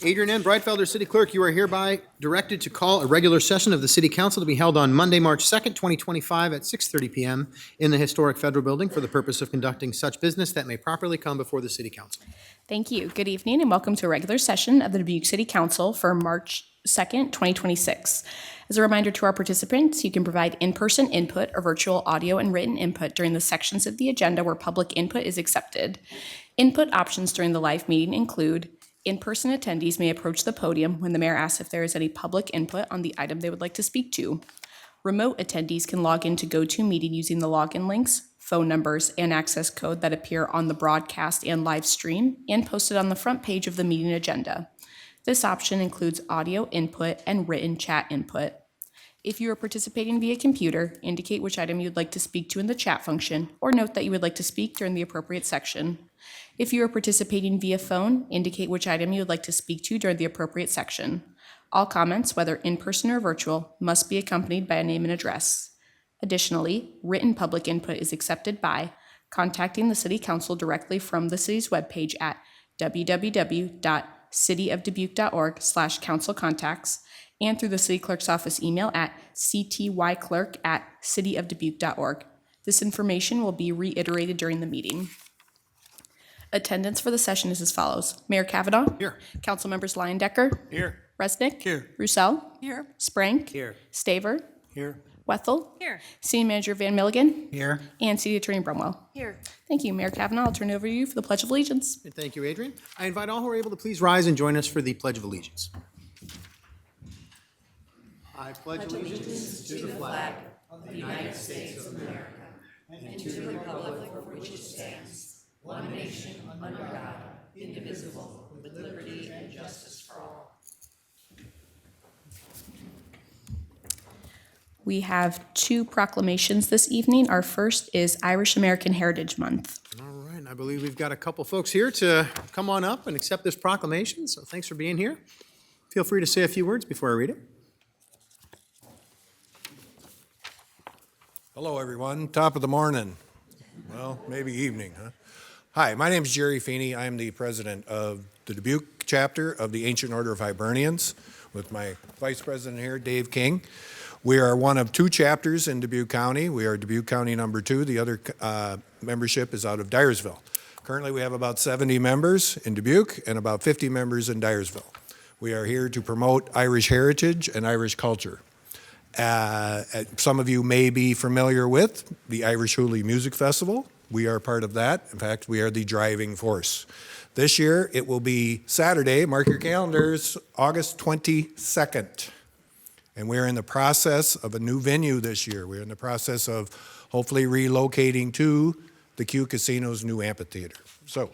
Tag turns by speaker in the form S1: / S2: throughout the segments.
S1: Adrian N. Breitfelder, City Clerk, you are hereby directed to call a regular session of the City Council to be held on Monday, March 2nd, 2025 at 6:30 p.m. in the historic Federal Building for the purpose of conducting such business that may properly come before the City Council.
S2: Thank you. Good evening and welcome to a regular session of the Dubuque City Council for March 2nd, 2026. As a reminder to our participants, you can provide in-person input or virtual audio and written input during the sections of the agenda where public input is accepted. Input options during the live meeting include in-person attendees may approach the podium when the mayor asks if there is any public input on the item they would like to speak to. Remote attendees can log into GoToMeeting using the login links, phone numbers, and access code that appear on the broadcast and live stream and posted on the front page of the meeting agenda. This option includes audio input and written chat input. If you are participating via computer, indicate which item you would like to speak to in the chat function, or note that you would like to speak during the appropriate section. If you are participating via phone, indicate which item you would like to speak to during the appropriate section. All comments, whether in person or virtual, must be accompanied by a name and address. Additionally, written public input is accepted by contacting the City Council directly from the city's webpage at www.cityofdubuque.org/councilcontacts and through the City Clerk's office email at ctyclerk@cityofdubuque.org. This information will be reiterated during the meeting. Attendance for the session is as follows. Mayor Kavanaugh?
S1: Here.
S2: Council members Leyendecker?
S1: Here.
S2: Resnick?
S1: Here.
S2: Roussel?
S3: Here.
S2: Sprank?
S1: Here.
S2: Staver?
S1: Here.
S2: Wethel?
S3: Here.
S2: City Manager Van Milligan?
S1: Here.
S2: And City Attorney Brumwell.
S3: Here.
S2: Thank you, Mayor Kavanaugh. I'll turn it over to you for the Pledge of Allegiance.
S1: Thank you, Adrian. I invite all who are able to please rise and join us for the Pledge of Allegiance. I pledge allegiance to the flag of the United States of America and to the republic for which it stands, one nation under God, indivisible, with liberty and justice for all.
S2: We have two proclamations this evening. Our first is Irish American Heritage Month.
S1: All right, I believe we've got a couple folks here to come on up and accept this proclamation, so thanks for being here. Feel free to say a few words before I read it.
S4: Hello, everyone. Top of the morning. Well, maybe evening, huh? Hi, my name is Jerry Feeney. I am the president of the Dubuque chapter of the Ancient Order of Hibernians with my vice president here, Dave King. We are one of two chapters in Dubuque County. We are Dubuque County number 2. The other membership is out of Dyersville. Currently, we have about 70 members in Dubuque and about 50 members in Dyersville. We are here to promote Irish heritage and Irish culture. Some of you may be familiar with the Irish Hoolie Music Festival. We are part of that. In fact, we are the driving force. This year, it will be Saturday, mark your calendars, August 22nd. And we're in the process of a new venue this year. We're in the process of hopefully relocating to the Q Casino's new amphitheater. So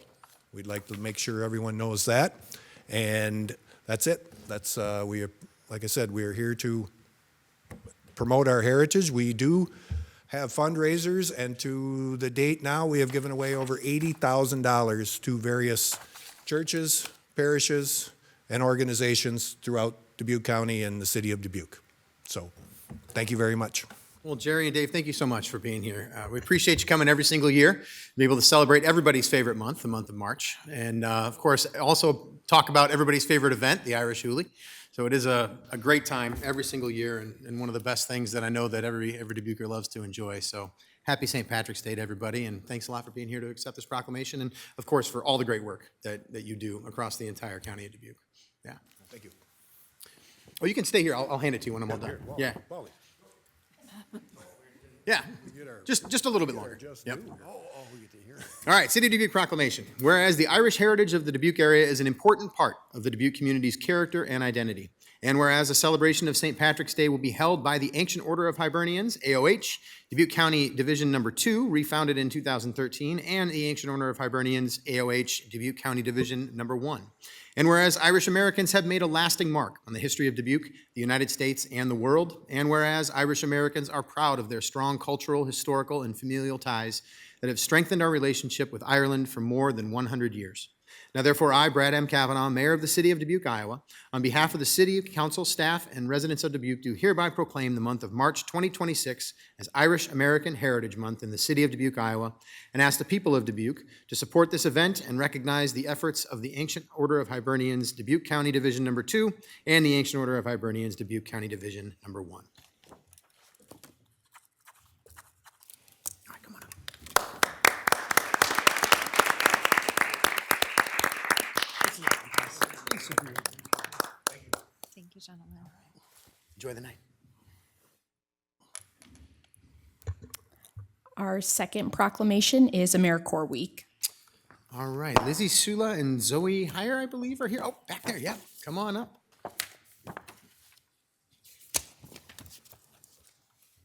S4: we'd like to make sure everyone knows that. And that's it. That's like I said, we are here to promote our heritage. We do have fundraisers, and to the date now, we have given away over $80,000 to various churches, parishes, and organizations throughout Dubuque County and the city of Dubuque. So, thank you very much.
S1: Well, Jerry and Dave, thank you so much for being here. We appreciate you coming every single year, be able to celebrate everybody's favorite month, the month of March, and of course, also talk about everybody's favorite event, the Irish Hoolie. So it is a great time every single year, and one of the best things that I know that every Dubuquer loves to enjoy. So happy St. Patrick's Day to everybody, and thanks a lot for being here to accept this proclamation, and of course, for all the great work that you do across the entire county of Dubuque. Yeah.
S4: Thank you.
S1: Oh, you can stay here. I'll hand it to you when I'm all done. Yeah. Yeah, just a little bit longer. Yep. All right, City of Dubuque proclamation. Whereas the Irish heritage of the Dubuque area is an important part of the Dubuque community's character and identity, and whereas a celebration of St. Patrick's Day will be held by the Ancient Order of Hibernians, AOH, Dubuque County Division Number 2, refounded in 2013, and the Ancient Order of Hibernians, AOH, Dubuque County Division Number 1. And whereas Irish Americans have made a lasting mark on the history of Dubuque, the United States, and the world, and whereas Irish Americans are proud of their strong cultural, historical, and familial ties that have strengthened our relationship with Ireland for more than 100 years. Now therefore, I, Brad M. Kavanaugh, Mayor of the City of Dubuque, Iowa, on behalf of the City Council, staff, and residents of Dubuque, do hereby proclaim the month of March 2026 as Irish American Heritage Month in the City of Dubuque, Iowa, and ask the people of Dubuque to support this event and recognize the efforts of the Ancient Order of Hibernians, Dubuque County Division Number 2, and the Ancient Order of Hibernians, Dubuque County Division Number 1. All right, come on up.
S3: Thank you, gentlemen.
S1: Enjoy the night.
S2: Our second proclamation is AmeriCorps Week.
S1: All right, Lizzie Sula and Zoe Heyer, I believe, are here. Oh, back there, yeah, come on up.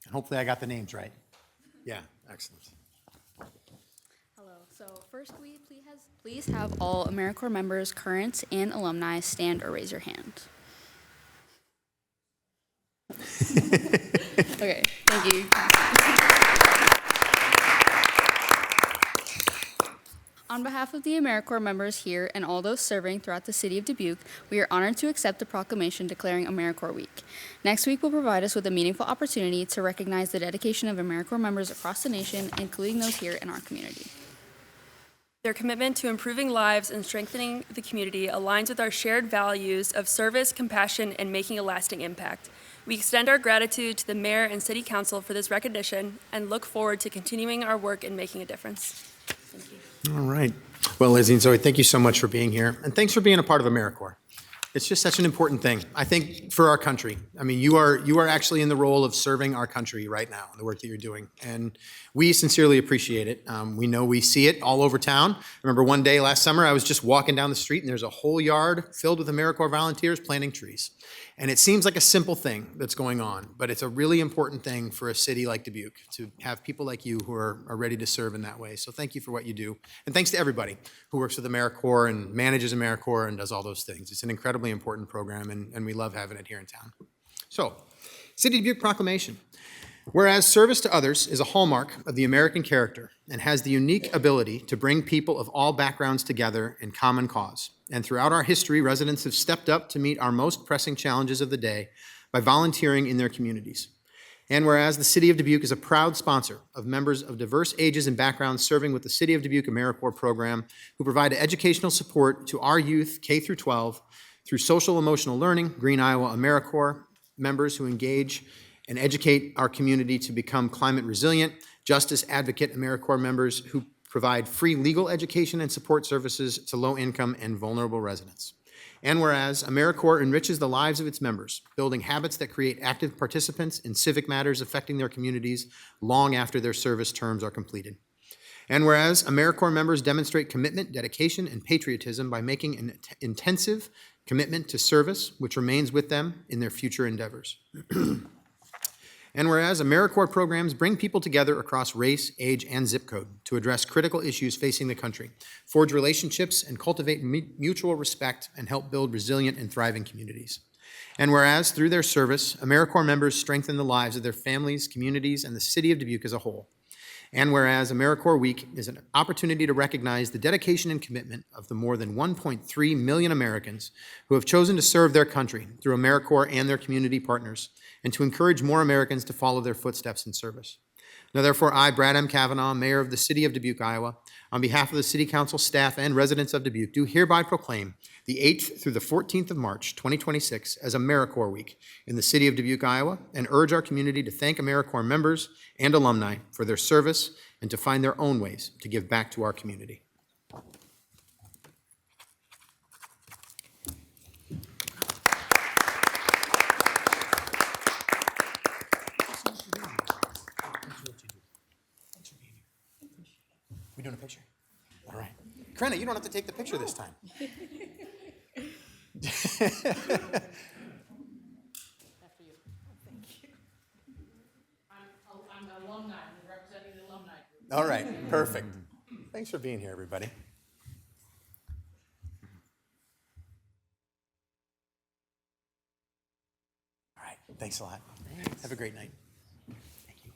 S1: And hopefully I got the names right. Yeah, excellent.
S5: Hello. So first, we please have all AmeriCorps members, current and alumni, stand or raise your hand. Okay, thank you. On behalf of the AmeriCorps members here and all those serving throughout the city of Dubuque, we are honored to accept the proclamation declaring AmeriCorps Week. Next week will provide us with a meaningful opportunity to recognize the dedication of AmeriCorps members across the nation, including those here in our community.
S6: Their commitment to improving lives and strengthening the community aligns with our shared values of service, compassion, and making a lasting impact. We extend our gratitude to the Mayor and City Council for this recognition and look forward to continuing our work in making a difference. Thank you.
S1: All right. Well, Lizzie and Zoe, thank you so much for being here, and thanks for being a part of AmeriCorps. It's just such an important thing, I think, for our country. I mean, you are actually in the role of serving our country right now, the work that you're doing, and we sincerely appreciate it. We know we see it all over town. I remember one day last summer, I was just walking down the street, and there's a whole yard filled with AmeriCorps volunteers planting trees. And it seems like a simple thing that's going on, but it's a really important thing for a city like Dubuque to have people like you who are ready to serve in that way. So thank you for what you do. And thanks to everybody who works with AmeriCorps and manages AmeriCorps and does all those things. It's an incredibly important program, and we love having it here in town. So, City of Dubuque Proclamation. Whereas service to others is a hallmark of the American character and has the unique ability to bring people of all backgrounds together in common cause. And throughout our history, residents have stepped up to meet our most pressing challenges of the day by volunteering in their communities. And whereas the City of Dubuque is a proud sponsor of members of diverse ages and backgrounds serving with the City of Dubuque AmeriCorps program, who provide educational support to our youth K through 12 through social emotional learning, Green Iowa AmeriCorps members who engage and educate our community to become climate resilient, Justice Advocate AmeriCorps members who provide free legal education and support services to low-income and vulnerable residents. And whereas AmeriCorps enriches the lives of its members, building habits that create active participants in civic matters affecting their communities long after their service terms are completed. And whereas AmeriCorps members demonstrate commitment, dedication, and patriotism by making an intensive commitment to service, which remains with them in their future endeavors. And whereas AmeriCorps programs bring people together across race, age, and zip code to address critical issues facing the country, forge relationships, and cultivate mutual respect and help build resilient and thriving communities. And whereas through their service, AmeriCorps members strengthen the lives of their families, communities, and the city of Dubuque as a whole. And whereas AmeriCorps Week is an opportunity to recognize the dedication and commitment of the more than 1.3 million Americans who have chosen to serve their country through AmeriCorps and their community partners, and to encourage more Americans to follow their footsteps in service. Now, therefore, I, Brad M. Kavanaugh, Mayor of the City of Dubuque, Iowa, on behalf of the City Council, staff, and residents of Dubuque, do hereby proclaim the 8th through the 14th of March, 2026, as AmeriCorps Week in the City of Dubuque, Iowa, and urge our community to thank AmeriCorps members and alumni for their service and to find their own ways to give back to our community. We doing a picture? All right. Krenna, you don't have to take the picture this time.
S2: I'm an alumni, representing the alumni group.
S1: All right, perfect. Thanks for being here, everybody. All right, thanks a lot. Thanks. Have a great night. Thank you.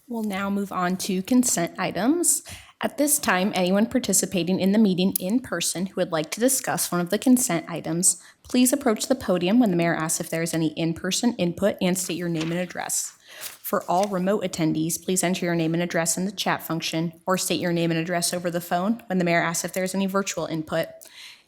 S2: We'll now move on to consent items. At this time, anyone participating in the meeting in person who would like to discuss one of the consent items, please approach the podium when the mayor asks if there is any in-person input and state your name and address. For all remote attendees, please enter your name and address in the chat function or state your name and address over the phone when the mayor asks if there is any virtual input.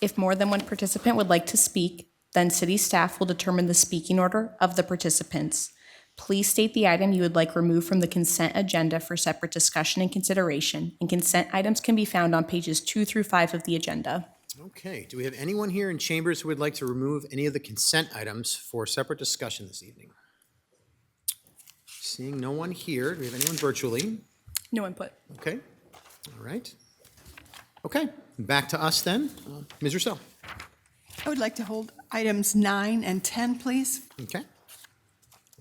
S2: If more than one participant would like to speak, then city staff will determine the speaking order of the participants. Please state the item you would like removed from the consent agenda for separate discussion and consideration, and consent items can be found on pages 2 through 5 of the agenda.
S1: Okay, do we have anyone here in chambers who would like to remove any of the consent items for separate discussion this evening? Seeing no one here, do we have anyone virtually?
S2: No input.
S1: Okay, all right. Okay, back to us then. Ms. Russell.
S3: I would like to hold items 9 and 10, please.
S1: Okay.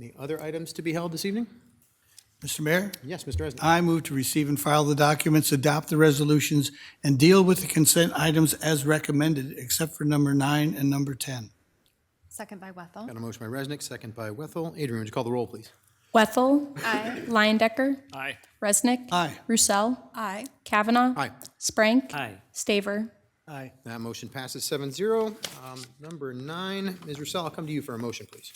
S1: Any other items to be held this evening?
S7: Mr. Mayor,
S1: Yes, Mr. Resnick.
S7: I move to receive and file the documents, adopt the resolutions, and deal with the consent items as recommended, except for number 9 and number 10.
S5: Second by Wethel.
S1: Got a motion by Resnick, second by Wethel. Adrian, would you call the roll, please?
S2: Wethel.
S5: Aye.
S2: Liondecker.
S8: Aye.
S2: Resnick.
S7: Aye.
S2: Roussel.
S3: Aye.
S2: Kavanaugh.
S1: Aye.
S2: Sprank.
S8: Aye.
S2: Staver.
S7: Aye.
S1: That motion passes 7-0. Number 9, Ms. Russell, I'll come to you for a motion, please.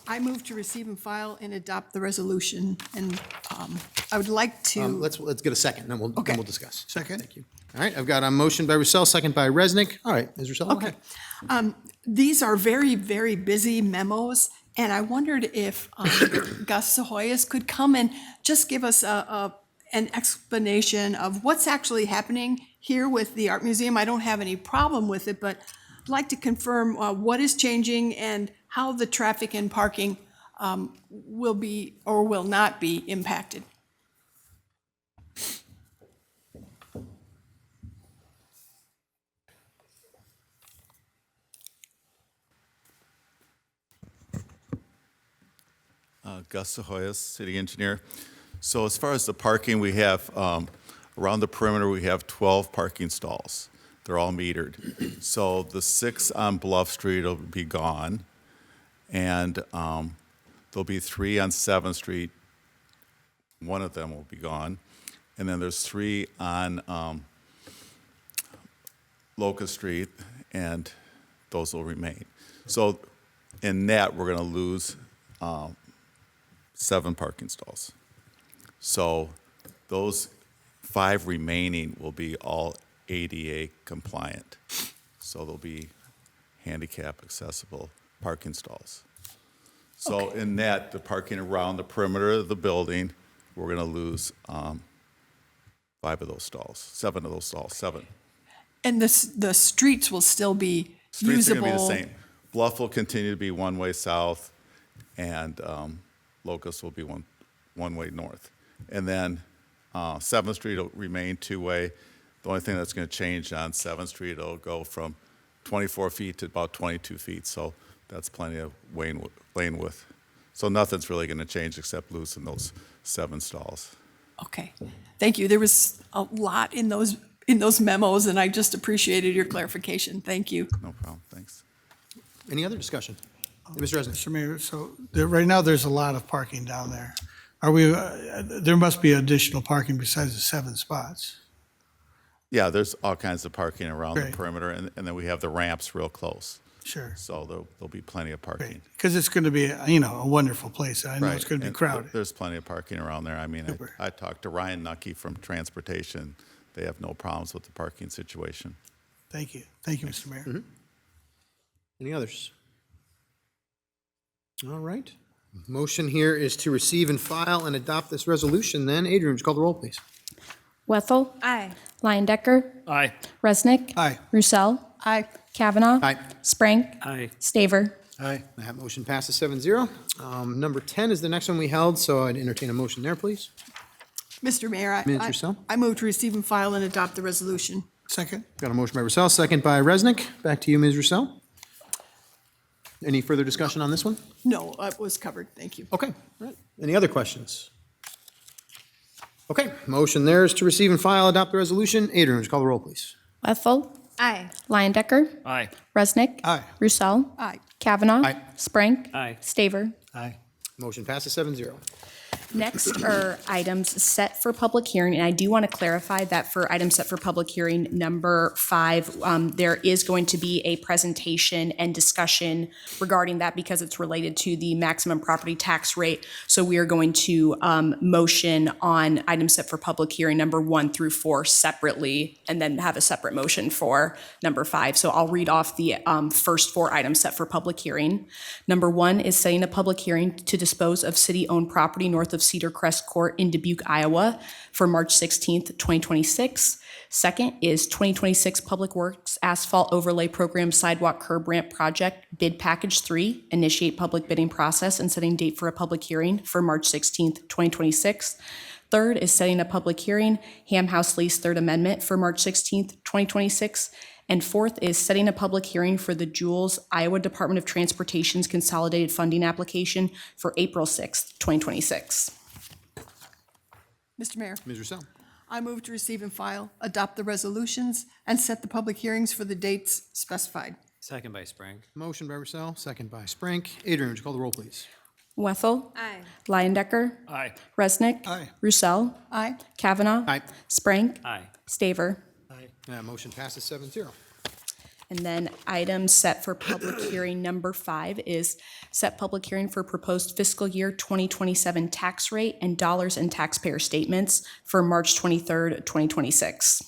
S3: I move to receive and file and adopt the resolution, and I would like to,
S1: Let's get a second, then
S3: Okay.
S1: we'll discuss.
S7: Second.
S1: Thank you. All right, I've got a motion by Russell, second by Resnick. All right, Ms. Russell, go
S3: okay.
S1: ahead.
S3: These are very, very busy memos, and I wondered if Gus Sahoyas could come and just give us an explanation of what's actually happening here with the Art Museum. I don't have any problem with it, but I'd like to confirm what is changing and how the traffic and parking will be or will not be impacted.
S9: Gus Sahoyas, city engineer. So as far as the parking, we have, around the perimeter, we have 12 parking stalls. They're all metered. So the 6 on Bluff Street will be gone, and there'll be 3 on 7th Street. One of them will be gone. And then there's 3 on Locust Street, and those will remain. So in net, we're going to lose 7 parking stalls. So those 5 remaining will be all ADA compliant. So they'll be handicap accessible parking stalls. So
S3: Okay.
S9: in net, the parking around the perimeter of the building, we're going to lose 5 of those stalls, 7 of those stalls, 7.
S3: And the streets will still be
S9: Streets are
S3: usable?
S9: going to be the same. Bluff will continue to be one-way south, and Locust will be one-way north. And then 7th Street will remain two-way. The only thing that's going to change on 7th Street, it'll go from 24 feet to about 22 feet, so that's plenty of lane width. So nothing's really going to change except loosen those 7 stalls.
S3: Okay, thank you. There was a lot in those memos, and I just appreciated your clarification. Thank you.
S9: No problem, thanks.
S1: Any other discussion? Mr. Resnick.
S7: Mr. Mayor, so right now, there's a lot of parking down there. Are we, there must be additional parking besides the 7 spots.
S9: Yeah, there's all kinds of parking around the
S7: Great.
S9: perimeter, and then we have the ramps real close.
S7: Sure.
S9: So there'll be plenty of parking.
S7: Because it's going to be, a wonderful place. I know it's
S9: Right,
S7: going to be
S9: and
S7: crowded.
S9: There's plenty of parking around there. I mean,
S7: Super.
S9: I talked to Ryan Nucky from Transportation. They have no problems with the parking situation.
S7: Thank you. Thank you, Mr. Mayor.
S1: Any others? All right. Motion here is to receive and file and adopt this resolution then. Adrian, would you call the roll, please?
S2: Wethel.
S5: Aye.
S2: Liondecker.
S8: Aye.
S2: Resnick.
S7: Aye.
S2: Roussel.
S3: Aye.
S2: Kavanaugh.
S1: Aye.
S2: Sprank.
S8: Aye.
S2: Staver.
S7: Aye.
S1: That motion passes 7-0. Number 10 is the next one we held, so I'd entertain a motion there, please.
S3: Mr. Mayor,
S1: Ms. Russell?
S3: I move to receive and file and adopt the resolution.
S7: Second?
S1: Got a motion by Russell, second by Resnick. Back to you, Ms. Russell. Any further discussion on this one?
S3: No, it was covered. Thank you.
S1: Okay, all right. Any other questions? Okay, motion there is to receive and file, adopt the resolution. Adrian, would you call the roll, please?
S2: Wethel.
S5: Aye.
S2: Liondecker.
S8: Aye.
S2: Resnick.
S7: Aye.
S2: Roussel.
S3: Aye.
S2: Kavanaugh.
S1: Aye.
S2: Sprank.
S8: Aye.
S2: Staver.
S7: Aye.
S1: Motion passes 7-0.
S2: Next are items set for public hearing, and I do want to clarify that for items set for public hearing number 5, there is going to be a presentation and discussion regarding that because it's related to the maximum property tax rate. So we are going to motion on items set for public hearing number 1 through 4 separately, and then have a separate motion for number 5. So I'll read off the first 4 items set for public hearing. Number 1 is setting a public hearing to dispose of city-owned property north of Cedar Crest Court in Dubuque, Iowa for March 16th, 2026. Second is 2026 Public Works Asphalt Overlay Program Sidewalk Curb Ramp Project Bid Package 3, initiate public bidding process and setting date for a public hearing for March 16th, 2026. Third is setting a public hearing, Ham House Lease Third Amendment for March 16th, 2026. And fourth is setting a public hearing for the Jules Iowa Department of Transportation's Consolidated Funding Application for April 6th, 2026.
S3: Mr. Mayor,
S1: Ms. Russell.
S3: I move to receive and file, adopt the resolutions, and set the public hearings for the dates specified.
S8: Second by Sprink.
S1: Motion by Russell, second by Sprink. Adrian, would you call the roll, please?
S2: Wethel.
S10: Aye.
S2: Leyendecker.
S8: Aye.
S2: Resnick.
S7: Aye.
S2: Roussel.
S3: Aye.
S2: Kavanaugh.
S1: Aye.
S2: Sprank.
S8: Aye.
S2: Staver.
S1: Motion passes 7-0.
S2: And then item set for public hearing number 5 is set public hearing for proposed fiscal year 2027 tax rate and dollars and taxpayer statements for March 23rd, 2026.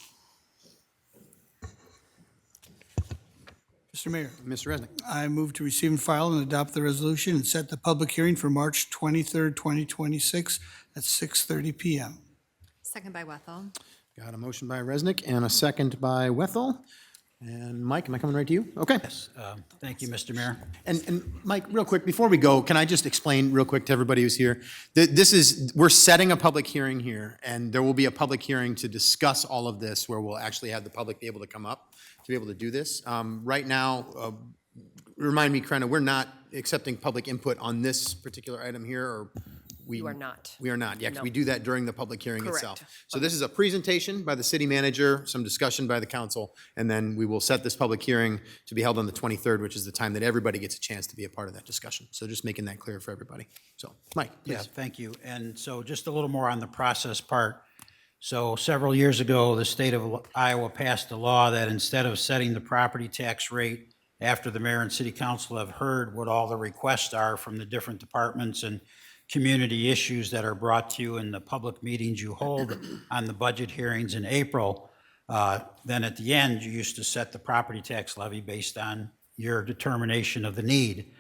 S7: Mr. Mayor,
S1: Mr. Resnick.
S7: I move to receive and file and adopt the resolution and set the public hearing for March 23rd, 2026 at 6:30 PM.
S10: Second by Wethel.
S1: Got a motion by Resnick and a second by Wethel. And Mike, am I coming right to you? Okay.
S11: Thank you, Mr. Mayor.
S1: And Mike, real quick, before we go, can I just explain real quick to everybody who's here? We're setting a public hearing here, and there will be a public hearing to discuss all of this where we'll actually have the public be able to come up to be able to do this. Right now, remind me, Krenna, we're not accepting public input on this particular item here, or
S10: You are not.
S1: We are not, yeah, 'cause
S10: No.
S1: we do that during the public hearing
S10: Correct.
S1: itself. So this is a presentation by the city manager, some discussion by the council, and then we will set this public hearing to be held on the 23rd, which is the time that everybody gets a chance to be a part of that discussion. So just making that clear for everybody. So, Mike,
S11: Yeah,
S1: please.
S11: thank you. And so just a little more on the process part. So several years ago, the state of Iowa passed a law that instead of setting the property tax rate after the mayor and city council have heard what all the requests are from the different departments and community issues that are brought to you in the public meetings you hold on the budget hearings in April, then at the end, you used to set the property tax levy based on your determination of the need.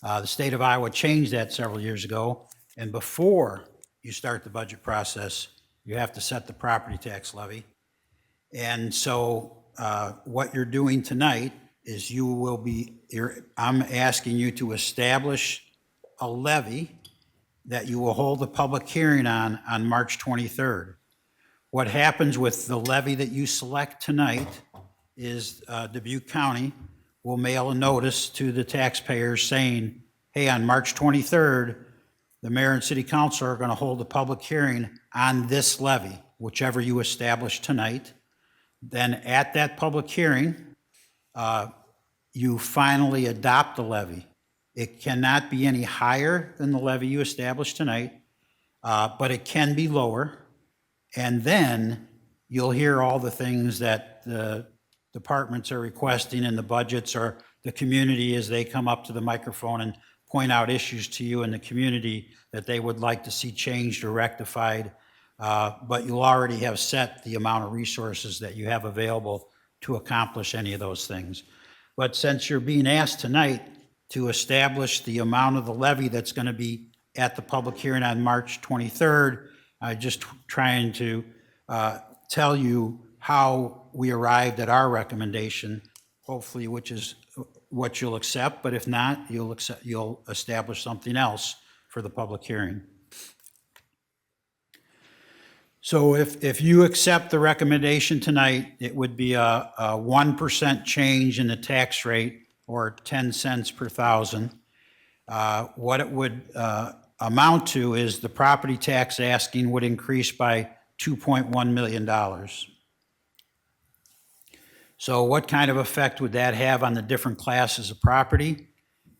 S11: The state of Iowa changed that several years ago, and before you start the budget process, you have to set the property tax levy. And so what you're doing tonight is I'm asking you to establish a levy that you will hold a public hearing on March 23rd. What happens with the levy that you select tonight is Dubuque County will mail a notice to the taxpayers saying, hey, on March 23rd, the mayor and city council are going to hold a public hearing on this levy, whichever you establish tonight. Then at that public hearing, you finally adopt the levy. It cannot be any higher than the levy you established tonight, but it can be lower. And then you'll hear all the things that the departments are requesting in the budgets, or the community as they come up to the microphone and point out issues to you in the community that they would like to see changed or rectified. But you'll already have set the amount of resources that you have available to accomplish any of those things. But since you're being asked tonight to establish the amount of the levy that's going to be at the public hearing on March 23rd, I'm just trying to tell you how we arrived at our recommendation, hopefully, which is what you'll accept, but if not, you'll establish something else for the public hearing. So if you accept the recommendation tonight, it would be a 1% change in the tax rate, or 10 cents per thousand. What it would amount to is the property tax asking would increase by $2.1 million. So what kind of effect would that have on the different classes of property?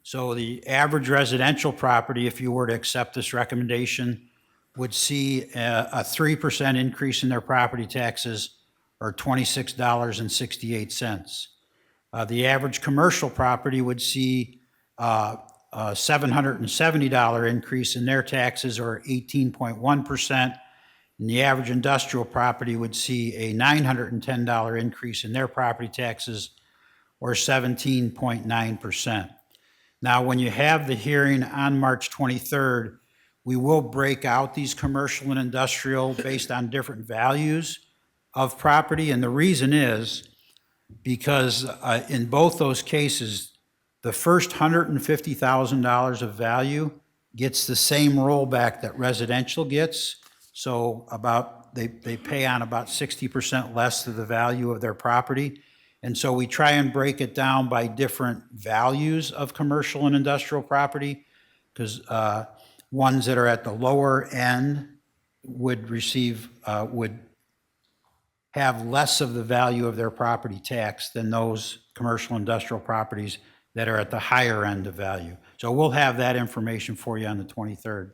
S11: So the average residential property, if you were to accept this recommendation, would see a 3% increase in their property taxes, or $26.68. The average commercial property would see a $770 increase in their taxes, or 18.1%. And the average industrial property would see a $910 increase in their property taxes, or 17.9%. Now, when you have the hearing on March 23rd, we will break out these commercial and industrial based on different values of property. And the reason is because in both those cases, the first $150,000 of value gets the same rollback that residential gets. So they pay on about 60% less of the value of their property. And so we try and break it down by different values of commercial and industrial property, because ones that are at the lower end would have less of the value of their property tax than those commercial industrial properties that are at the higher end of value. So we'll have that information for you on the 23rd.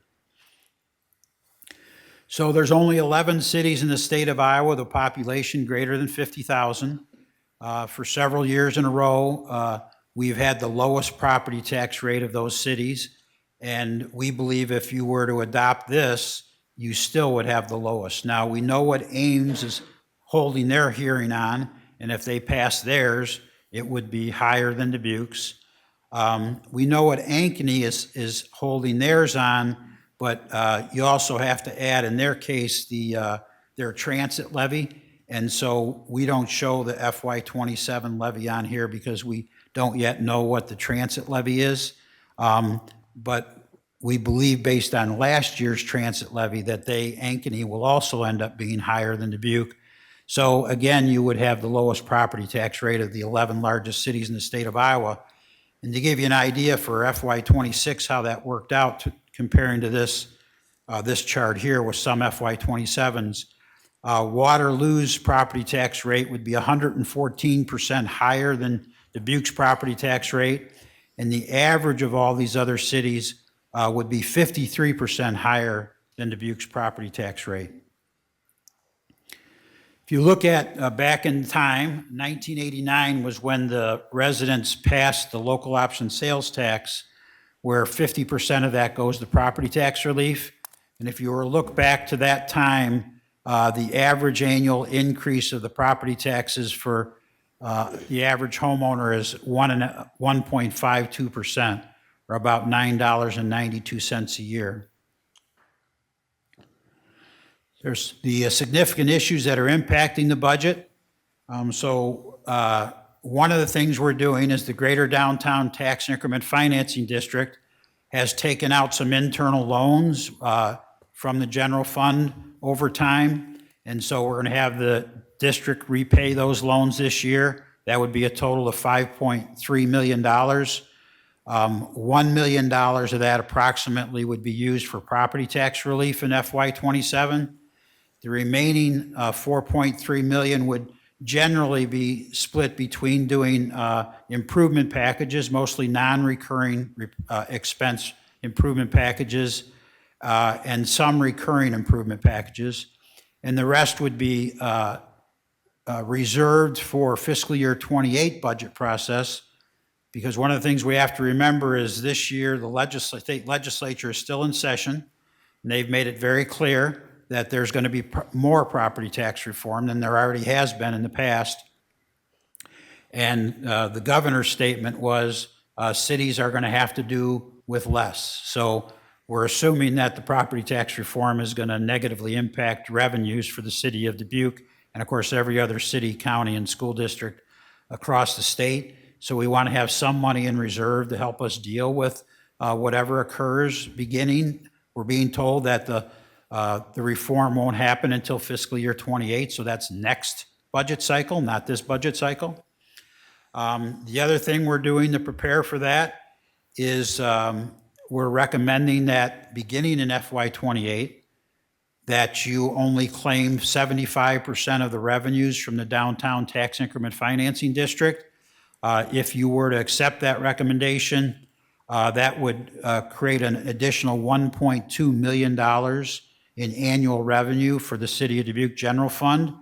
S11: So there's only 11 cities in the state of Iowa with a population greater than 50,000. For several years in a row, we've had the lowest property tax rate of those cities. And we believe if you were to adopt this, you still would have the lowest. Now, we know what Ames is holding their hearing on, and if they pass theirs, it would be higher than Dubuque's. We know what Ankeny is holding theirs on, but you also have to add, in their case, their transit levy. And so we don't show the FY27 levy on here because we don't yet know what the transit levy is. But we believe, based on last year's transit levy, that Ankeny will also end up being higher than Dubuque. So again, you would have the lowest property tax rate of the 11 largest cities in the state of Iowa. And to give you an idea for FY26 how that worked out, comparing to this chart here with some FY27s, Waterloo's property tax rate would be 114% higher than Dubuque's property tax rate, and the average of all these other cities would be 53% higher than Dubuque's property tax rate. If you look at back in time, 1989 was when the residents passed the local option sales tax, where 50% of that goes to property tax relief. And if you were to look back to that time, the average annual increase of the property taxes for the average homeowner is 1.52%, or about $9.92 a year. There's the significant issues that are impacting the budget. One of the things we're doing is the Greater Downtown Tax Increment Financing District has taken out some internal loans from the general fund over time. And so we're going to have the district repay those loans this year. That would be a total of $5.3 million. $1 million of that approximately would be used for property tax relief in FY27. The remaining $4.3 million would generally be split between doing improvement packages, mostly non-recurring expense improvement packages, and some recurring improvement packages. And the rest would be reserved for fiscal year 28 budget process, because one of the things we have to remember is this year the state legislature is still in session, and they've made it very clear that there's going to be more property tax reform than there already has been in the past. And the governor's statement was cities are going to have to do with less. So we're assuming that the property tax reform is going to negatively impact revenues for the city of Dubuque, and of course every other city, county, and school district across the state. So we want to have some money in reserve to help us deal with whatever occurs beginning. We're being told that the reform won't happen until fiscal year 28, so that's next budget cycle, not this budget cycle. The other thing we're doing to prepare for that is we're recommending that beginning in FY28, that you only claim 75% of the revenues from the Downtown Tax Increment Financing District. If you were to accept that recommendation, that would create an additional $1.2 million in annual revenue for the City of Dubuque General Fund.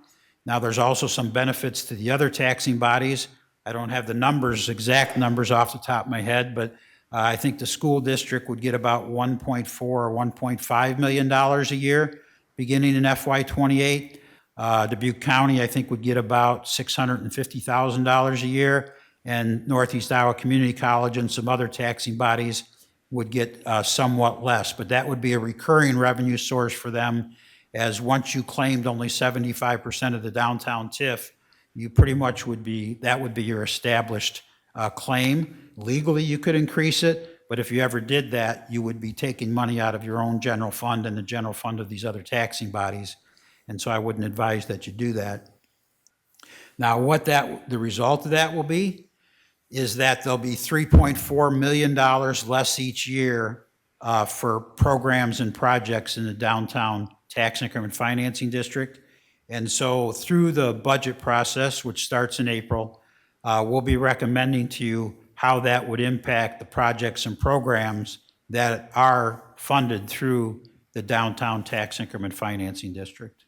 S11: Now, there's also some benefits to the other taxing bodies. I don't have the numbers, exact numbers off the top of my head, but I think the school district would get about $1.4 or $1.5 million a year, beginning in FY '28. Dubuque County, I think, would get about $650,000 a year, and Northeast Iowa Community College and some other taxing bodies would get somewhat less, but that would be a recurring revenue source for them, as once you claimed only 75% of the downtown TIF, you pretty much would be, that would be your established claim. Legally, you could increase it, but if you ever did that, you would be taking money out of your own general fund and the general fund of these other taxing bodies, and so I wouldn't advise that you do that. Now, what the result of that will be is that there'll be $3.4 million less each year for programs and projects in the downtown tax increment financing district. And so through the budget process, which starts in April, we'll be recommending to you how that would impact the projects and programs that are funded through the downtown tax increment financing district.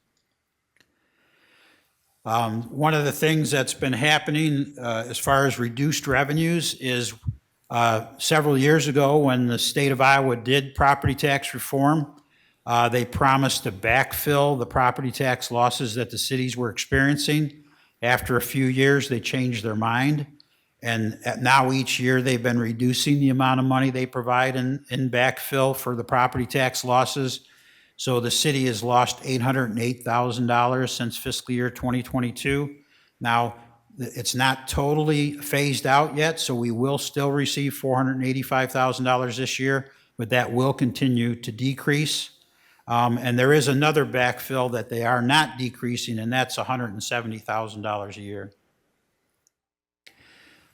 S11: One of the things that's been happening as far as reduced revenues is several years ago when the state of Iowa did property tax reform, they promised to backfill the property tax losses that the cities were experiencing. After a few years, they changed their mind. And now each year they've been reducing the amount of money they provide in backfill for the property tax losses. So the city has lost $808,000 since fiscal year 2022. Now, it's not totally phased out yet, so we will still receive $485,000 this year, but that will continue to decrease. And there is another backfill that they are not decreasing, and that's $170,000 a year.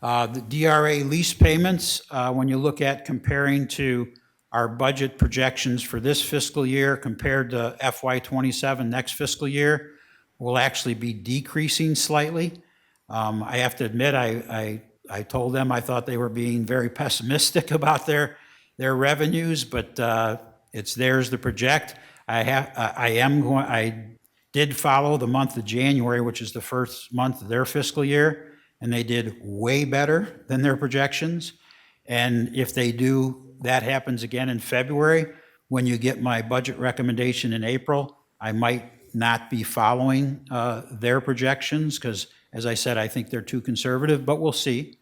S11: The DRA lease payments, when you look at comparing to our budget projections for this fiscal year compared to FY '27 next fiscal year, will actually be decreasing slightly. I have to admit, I told them I thought they were being very pessimistic about their revenues, but it's theirs to project. I did follow the month of January, which is the first month of their fiscal year, and they did way better than their projections. And if they do, that happens again in February, when you get my budget recommendation in April, I might not be following their projections, because, as I said, I think they're too conservative, but we'll see.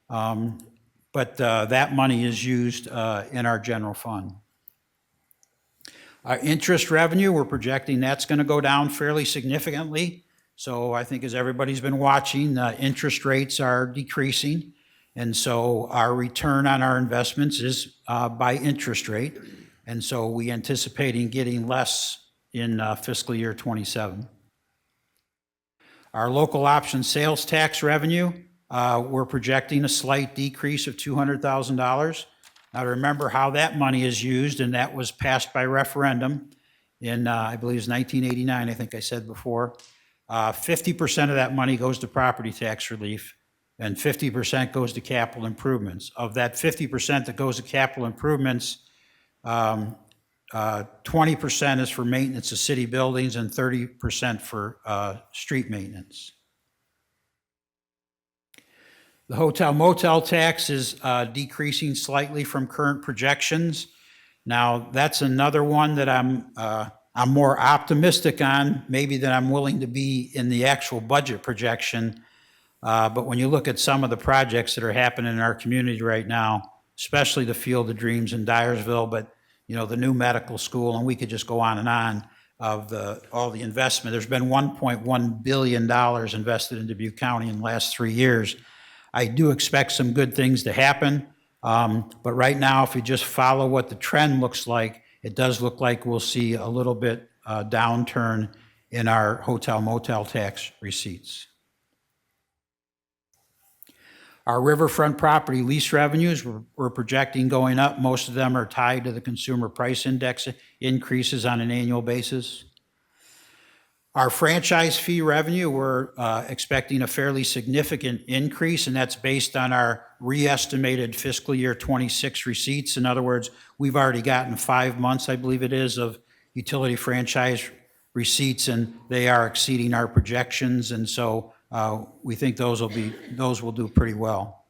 S11: But that money is used in our general fund. Our interest revenue, we're projecting that's going to go down fairly significantly. So I think, as everybody's been watching, interest rates are decreasing. And so our return on our investments is by interest rate. And so we anticipating getting less in fiscal year '27. Our local option sales tax revenue, we're projecting a slight decrease of $200,000. Now, to remember how that money is used, and that was passed by referendum in, I believe it was 1989, I think I said before. 50% of that money goes to property tax relief, and 50% goes to capital improvements. Of that 50% that goes to capital improvements, 20% is for maintenance of city buildings and 30% for street maintenance. The hotel motel tax is decreasing slightly from current projections. Now, that's another one that I'm more optimistic on, maybe, than I'm willing to be in the actual budget projection. But when you look at some of the projects that are happening in our community right now, especially the Field of Dreams in Dyersville, but the new medical school, and we could just go on and on of all the investment. There's been $1.1 billion invested in Dubuque County in the last 3 years. I do expect some good things to happen, but right now, if you just follow what the trend looks like, it does look like we'll see a little bit downturn in our hotel motel tax receipts. Our riverfront property lease revenues, we're projecting going up. Most of them are tied to the consumer price index increases on an annual basis. Our franchise fee revenue, we're expecting a fairly significant increase, and that's based on our re-estimated fiscal year '26 receipts. In other words, we've already gotten 5 months, I believe it is, of utility franchise receipts, and they are exceeding our projections, and so we think those will do pretty well.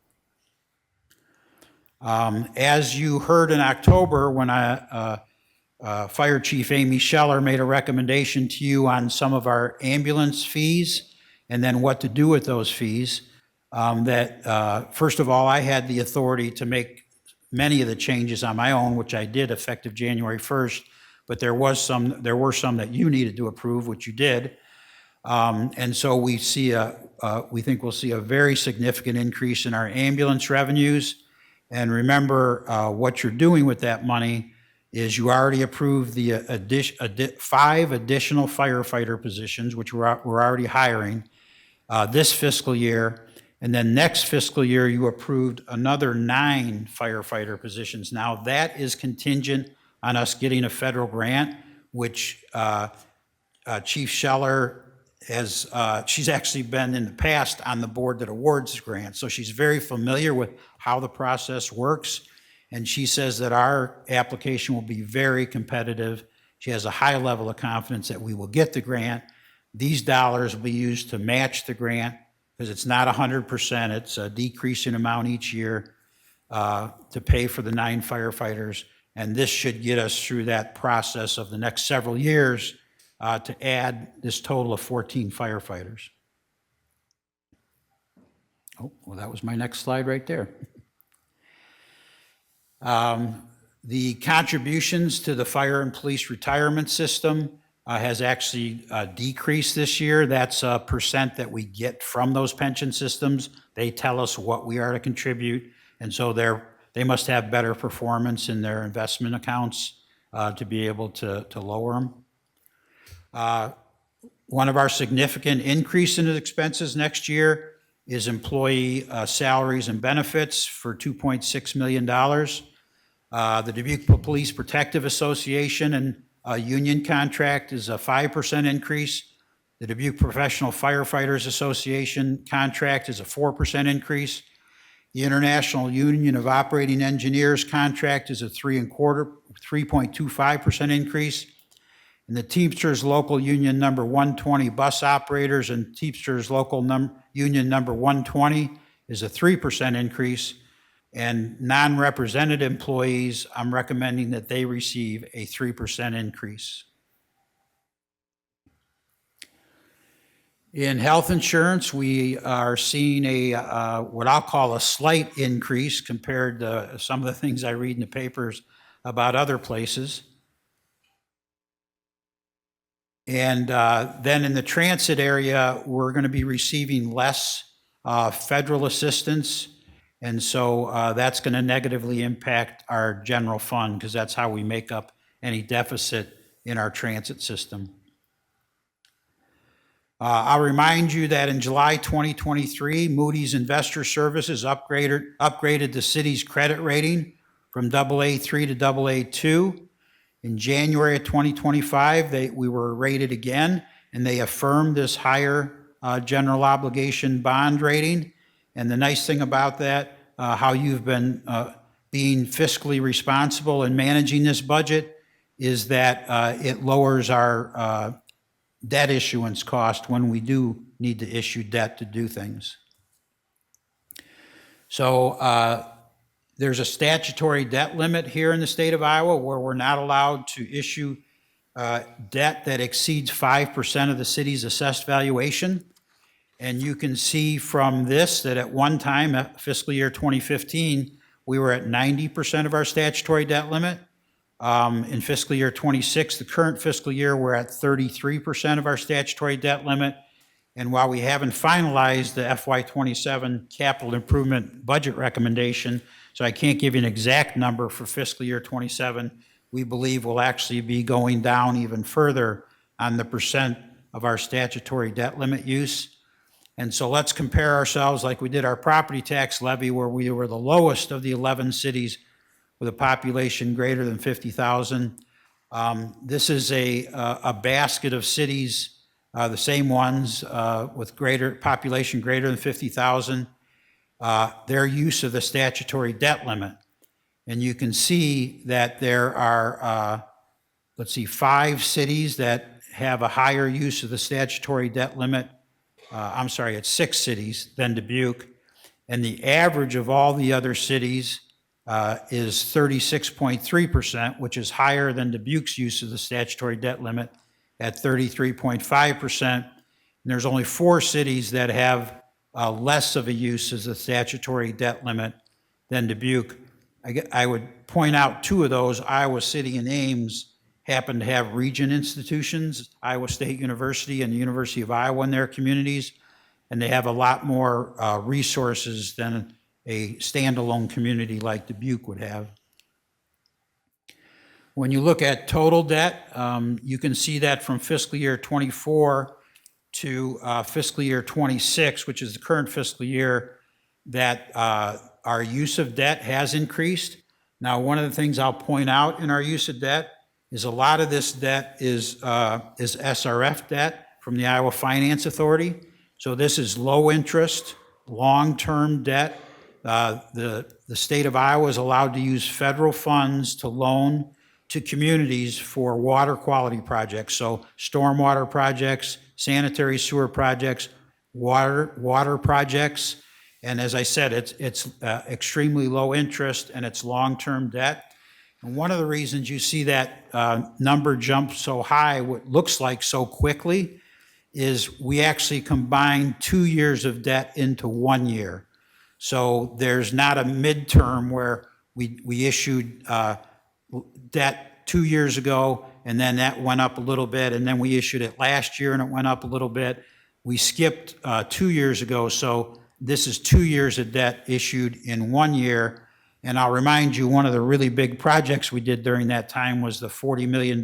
S11: As you heard in October, when Fire Chief Amy Scheller made a recommendation to you on some of our ambulance fees and then what to do with those fees, first of all, I had the authority to make many of the changes on my own, which I did effective January 1st, but there were some that you needed to approve, which you did. And so we think we'll see a very significant increase in our ambulance revenues. And remember, what you're doing with that money is you already approved the 5 additional firefighter positions, which we're already hiring this fiscal year. And then next fiscal year, you approved another 9 firefighter positions. Now, that is contingent on us getting a federal grant, which Chief Scheller she's actually been in the past on the board that awards grants, so she's very familiar with how the process works, and she says that our application will be very competitive. She has a high level of confidence that we will get the grant. These dollars will be used to match the grant, because it's not 100%, it's a decreasing amount each year to pay for the 9 firefighters, and this should get us through that process of the next several years to add this total of 14 firefighters. Oh, well, that was my next slide right there. The contributions to the fire and police retirement system has actually decreased this year. That's a percent that we get from those pension systems. They tell us what we are to contribute, and so they must have better performance in their investment accounts to be able to lower them. One of our significant increase in the expenses next year is employee salaries and benefits for $2.6 million. The Dubuque Police Protective Association and union contract is a 5% increase. The Dubuque Professional Firefighters Association contract is a 4% increase. The International Union of Operating Engineers contract is a 3.25% increase. And the Teamsters Local Union Number 120 bus operators and Teamsters Local Union Number 120 is a 3% increase. And non-represented employees, I'm recommending that they receive a 3% increase. In health insurance, we are seeing what I'll call a slight increase compared to some of the things I read in the papers about other places. And then in the transit area, we're going to be receiving less federal assistance. And so that's going to negatively impact our general fund, because that's how we make up any deficit in our transit system. I'll remind you that in July 2023, Moody's Investor Services upgraded the city's credit rating from AA3 to AA2. In January of 2025, we were rated again, and they affirmed this higher general obligation bond rating. And the nice thing about that, how you've been being fiscally responsible in managing this budget, is that it lowers our debt issuance cost when we do need to issue debt to do things. So there's a statutory debt limit here in the state of Iowa where we're not allowed to issue debt that exceeds 5% of the city's assessed valuation. And you can see from this that at one time, fiscal year 2015, we were at 90% of our statutory debt limit. In fiscal year 26, the current fiscal year, we're at 33% of our statutory debt limit. And while we haven't finalized the FY27 capital improvement budget recommendation, so I can't give you an exact number for fiscal year 27, we believe we'll actually be going down even further on the percent of our statutory debt limit use. And so let's compare ourselves like we did our property tax levy, where we were the lowest of the 11 cities with a population greater than 50,000. This is a basket of cities, the same ones with population greater than 50,000, their use of the statutory debt limit. And you can see that there are let's see, 5 cities that have a higher use of the statutory debt limit. I'm sorry, it's 6 cities than Dubuque. And the average of all the other cities is 36.3%, which is higher than Dubuque's use of the statutory debt limit at 33.5%. And there's only 4 cities that have less of a use as a statutory debt limit than Dubuque. I would point out 2 of those, Iowa City and Ames, happen to have region institutions, Iowa State University and the University of Iowa in their communities, and they have a lot more resources than a standalone community like Dubuque would have. When you look at total debt, you can see that from fiscal year 24 to fiscal year 26, which is the current fiscal year, that our use of debt has increased. Now, one of the things I'll point out in our use of debt is a lot of this debt is SRF debt from the Iowa Finance Authority. So this is low interest, long-term debt. The state of Iowa is allowed to use federal funds to loan to communities for water quality projects. So stormwater projects, sanitary sewer projects, water projects. And as I said, it's extremely low interest and it's long-term debt. And one of the reasons you see that number jump so high, what looks like so quickly, is we actually combined 2 years of debt into 1 year. So there's not a midterm where we issued debt 2 years ago and then that went up a little bit, and then we issued it last year and it went up a little bit. We skipped 2 years ago, so this is 2 years of debt issued in 1 year. And I'll remind you, one of the really big projects we did during that time was the $40 million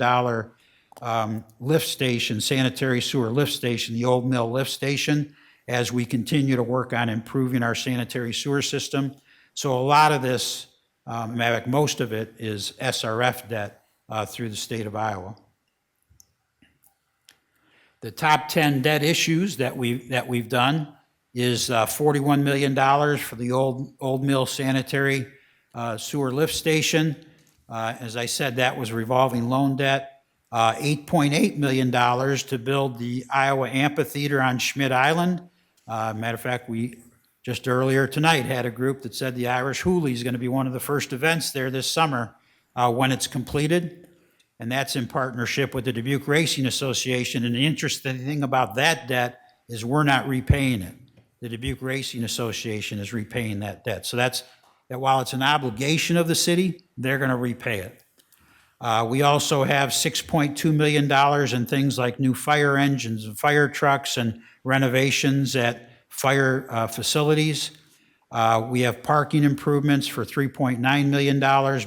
S11: lift station, sanitary sewer lift station, the Old Mill lift station, as we continue to work on improving our sanitary sewer system. So a lot of this, most of it, is SRF debt through the state of Iowa. The top 10 debt issues that we've done is $41 million for the Old Mill sanitary sewer lift station. As I said, that was revolving loan debt. $8.8 million to build the Iowa Amphitheater on Schmidt Island. Matter of fact, we just earlier tonight had a group that said the Irish Hoolie is going to be one of the first events there this summer when it's completed. And that's in partnership with the Dubuque Racing Association. And the interesting thing about that debt is we're not repaying it. The Dubuque Racing Association is repaying that debt. So that while it's an obligation of the city, they're going to repay it. We also have $6.2 million in things like new fire engines and fire trucks and renovations at fire facilities. We have parking improvements for $3.9 million,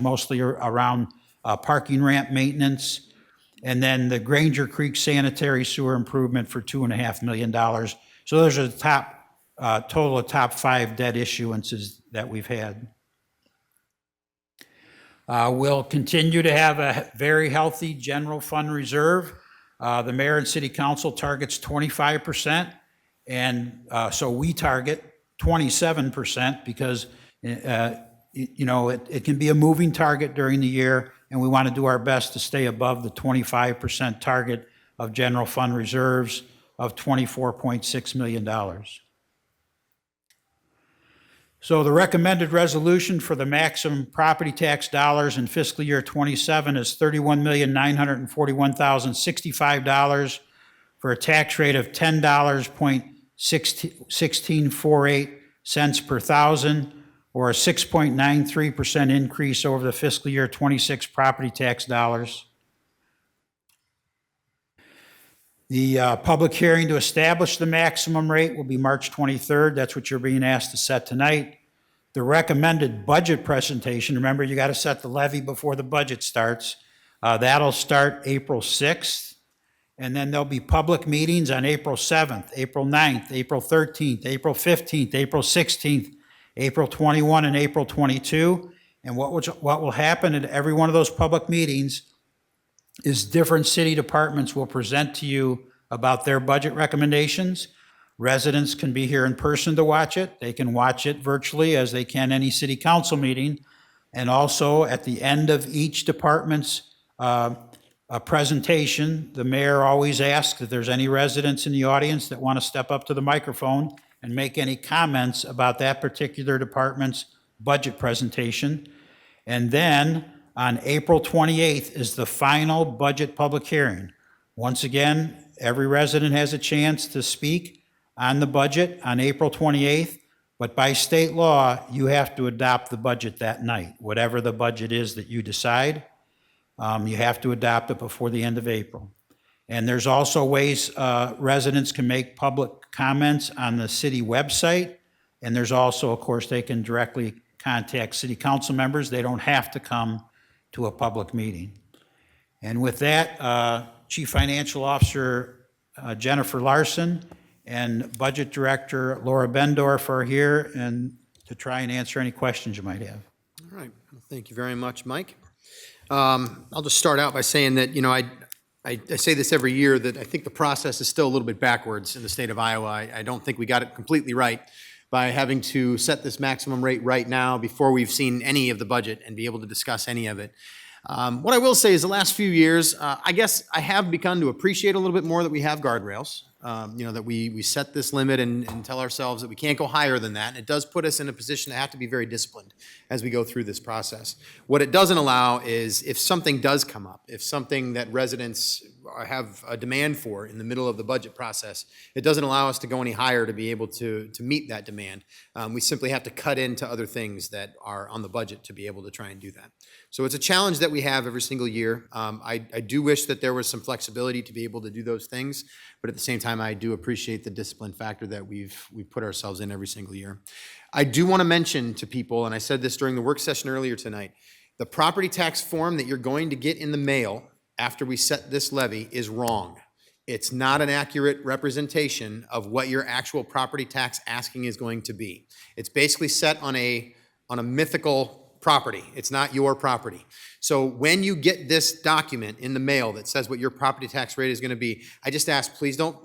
S11: mostly around parking ramp maintenance. And then the Granger Creek sanitary sewer improvement for $2.5 million. So those are the total of top 5 debt issuances that we've had. We'll continue to have a very healthy general fund reserve. The mayor and city council targets 25%, and so we target 27% because it can be a moving target during the year, and we want to do our best to stay above the 25% target of general fund reserves of $24.6 million. So the recommended resolution for the maximum property tax dollars in fiscal year 27 is $31,941,065 for a tax rate of $10.1648 per thousand, or a 6.93% increase over the fiscal year 26 property tax dollars. The public hearing to establish the maximum rate will be March 23rd. That's what you're being asked to set tonight. The recommended budget presentation, remember you got to set the levy before the budget starts. That'll start April 6th. And then there'll be public meetings on April 7th, April 9th, April 13th, April 15th, April 16th, April 21, and April 22. And what will happen at every one of those public meetings is different city departments will present to you about their budget recommendations. Residents can be here in person to watch it. They can watch it virtually as they can any city council meeting. And also at the end of each department's a presentation. The mayor always asks if there's any residents in the audience that want to step up to the microphone and make any comments about that particular department's budget presentation. And then on April 28th is the final budget public hearing. Once again, every resident has a chance to speak on the budget on April 28th, but by state law, you have to adopt the budget that night, whatever the budget is that you decide. You have to adopt it before the end of April. And there's also ways residents can make public comments on the city website. And there's also, of course, they can directly contact city council members. They don't have to come to a public meeting. And with that, Chief Financial Officer Jennifer Larson and Budget Director Laura Bendorf are here and to try and answer any questions you might have.
S1: All right. Well, thank you very much, Mike. I'll just start out by saying that, I say this every year, that I think the process is still a little bit backwards in the state of Iowa. I don't think we got it completely right by having to set this maximum rate right now before we've seen any of the budget and be able to discuss any of it. What I will say is the last few years, I guess I have begun to appreciate a little bit more that we have guardrails. That we set this limit and tell ourselves that we can't go higher than that. And it does put us in a position to have to be very disciplined as we go through this process. What it doesn't allow is if something does come up, if something that residents have a demand for in the middle of the budget process, it doesn't allow us to go any higher to be able to meet that demand. We simply have to cut into other things that are on the budget to be able to try and do that. So it's a challenge that we have every single year. I do wish that there was some flexibility to be able to do those things, but at the same time, I do appreciate the discipline factor that we've put ourselves in every single year. I do want to mention to people, and I said this during the work session earlier tonight, the property tax form that you're going to get in the mail after we set this levy is wrong. It's not an accurate representation of what your actual property tax asking is going to be. It's basically set on a mythical property. It's not your property. So when you get this document in the mail that says what your property tax rate is going to be, I just ask, please don't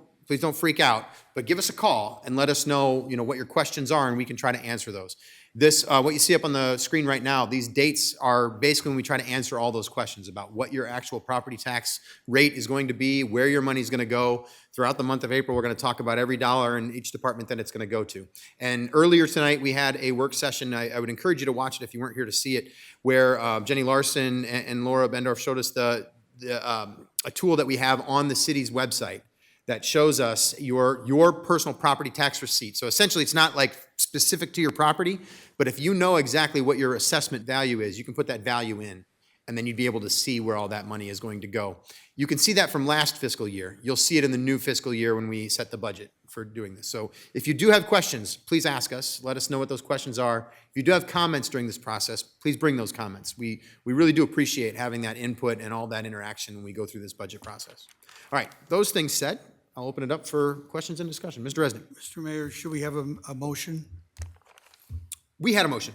S1: freak out, but give us a call and let us know, what your questions are, and we can try to answer those. This, what you see up on the screen right now, these dates are basically when we try to answer all those questions about what your actual property tax rate is going to be, where your money is going to go. Throughout the month of April, we're going to talk about every dollar in each department that it's going to go to. And earlier tonight, we had a work session. I would encourage you to watch it if you weren't here to see it, where Jenny Larson and Laura Bendorf showed us a tool that we have on the city's website that shows us your personal property tax receipt. So essentially, it's not like specific to your property, but if you know exactly what your assessment value is, you can put that value in, and then you'd be able to see where all that money is going to go. You can see that from last fiscal year. You'll see it in the new fiscal year when we set the budget for doing this. So if you do have questions, please ask us. Let us know what those questions are. If you do have comments during this process, please bring those comments. We really do appreciate having that input and all that interaction when we go through this budget process. All right, those things said, I'll open it up for questions and discussion. Mr. Resnick.
S7: Mr. Mayor, should we have a motion?
S1: We had a motion.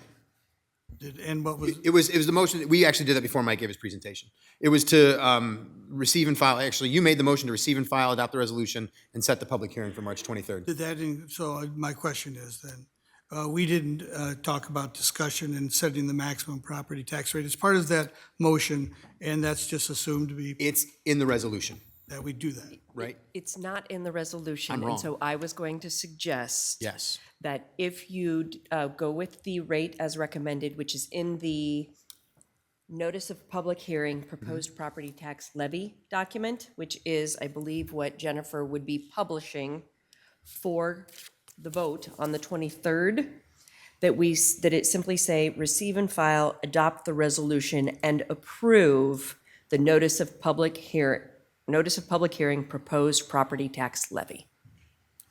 S7: And what was?
S1: It was the motion, we actually did that before Mike gave his presentation. It was to receive and file, actually, you made the motion to receive and file, adopt the resolution, and set the public hearing for March 23rd.
S7: Did that, so my question is then, we didn't talk about discussion and setting the maximum property tax rate. It's part of that motion, and that's just assumed to be.
S1: It's in the resolution.
S7: That we do that.
S1: Right?
S10: It's not in the resolution.
S1: I'm wrong.
S10: And so I was going to suggest
S1: Yes.
S10: that if you go with the rate as recommended, which is in the notice of public hearing, proposed property tax levy document, which is, I believe, what Jennifer would be publishing for the vote on the 23rd, that it simply say, receive and file, adopt the resolution, and approve the notice of public hearing, proposed property tax levy.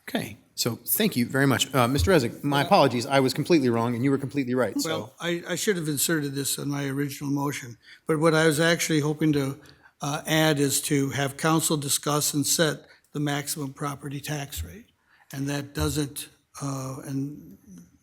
S1: Okay, so thank you very much. Mr. Resnick, my apologies, I was completely wrong and you were completely right, so.
S7: Well, I should have inserted this in my original motion, but what I was actually hoping to add is to have council discuss and set the maximum property tax rate. And that doesn't, and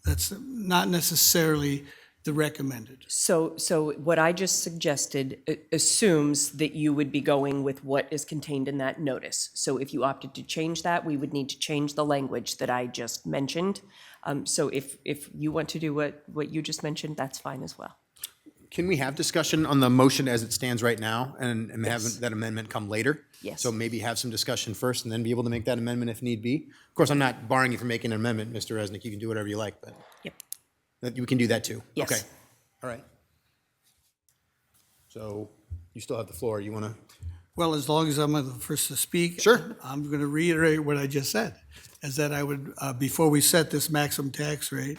S7: that's not necessarily the recommended.
S10: So what I just suggested assumes that you would be going with what is contained in that notice. So if you opted to change that, we would need to change the language that I just mentioned. So if you want to do what you just mentioned, that's fine as well.
S1: Can we have discussion on the motion as it stands right now and have
S2: Yes.
S1: that amendment come later?
S2: Yes.
S1: So maybe have some discussion first and then be able to make that amendment if need be? Of course, I'm not barring you from making an amendment, Mr. Resnick. You can do whatever you like, but
S2: Yep.
S1: we can do that too.
S2: Yes.
S1: Okay. All right. So you still have the floor. You want to?
S7: Well, as long as I'm the first to speak.
S1: Sure.
S7: I'm going to reiterate what I just said, is that I would, before we set this maximum tax rate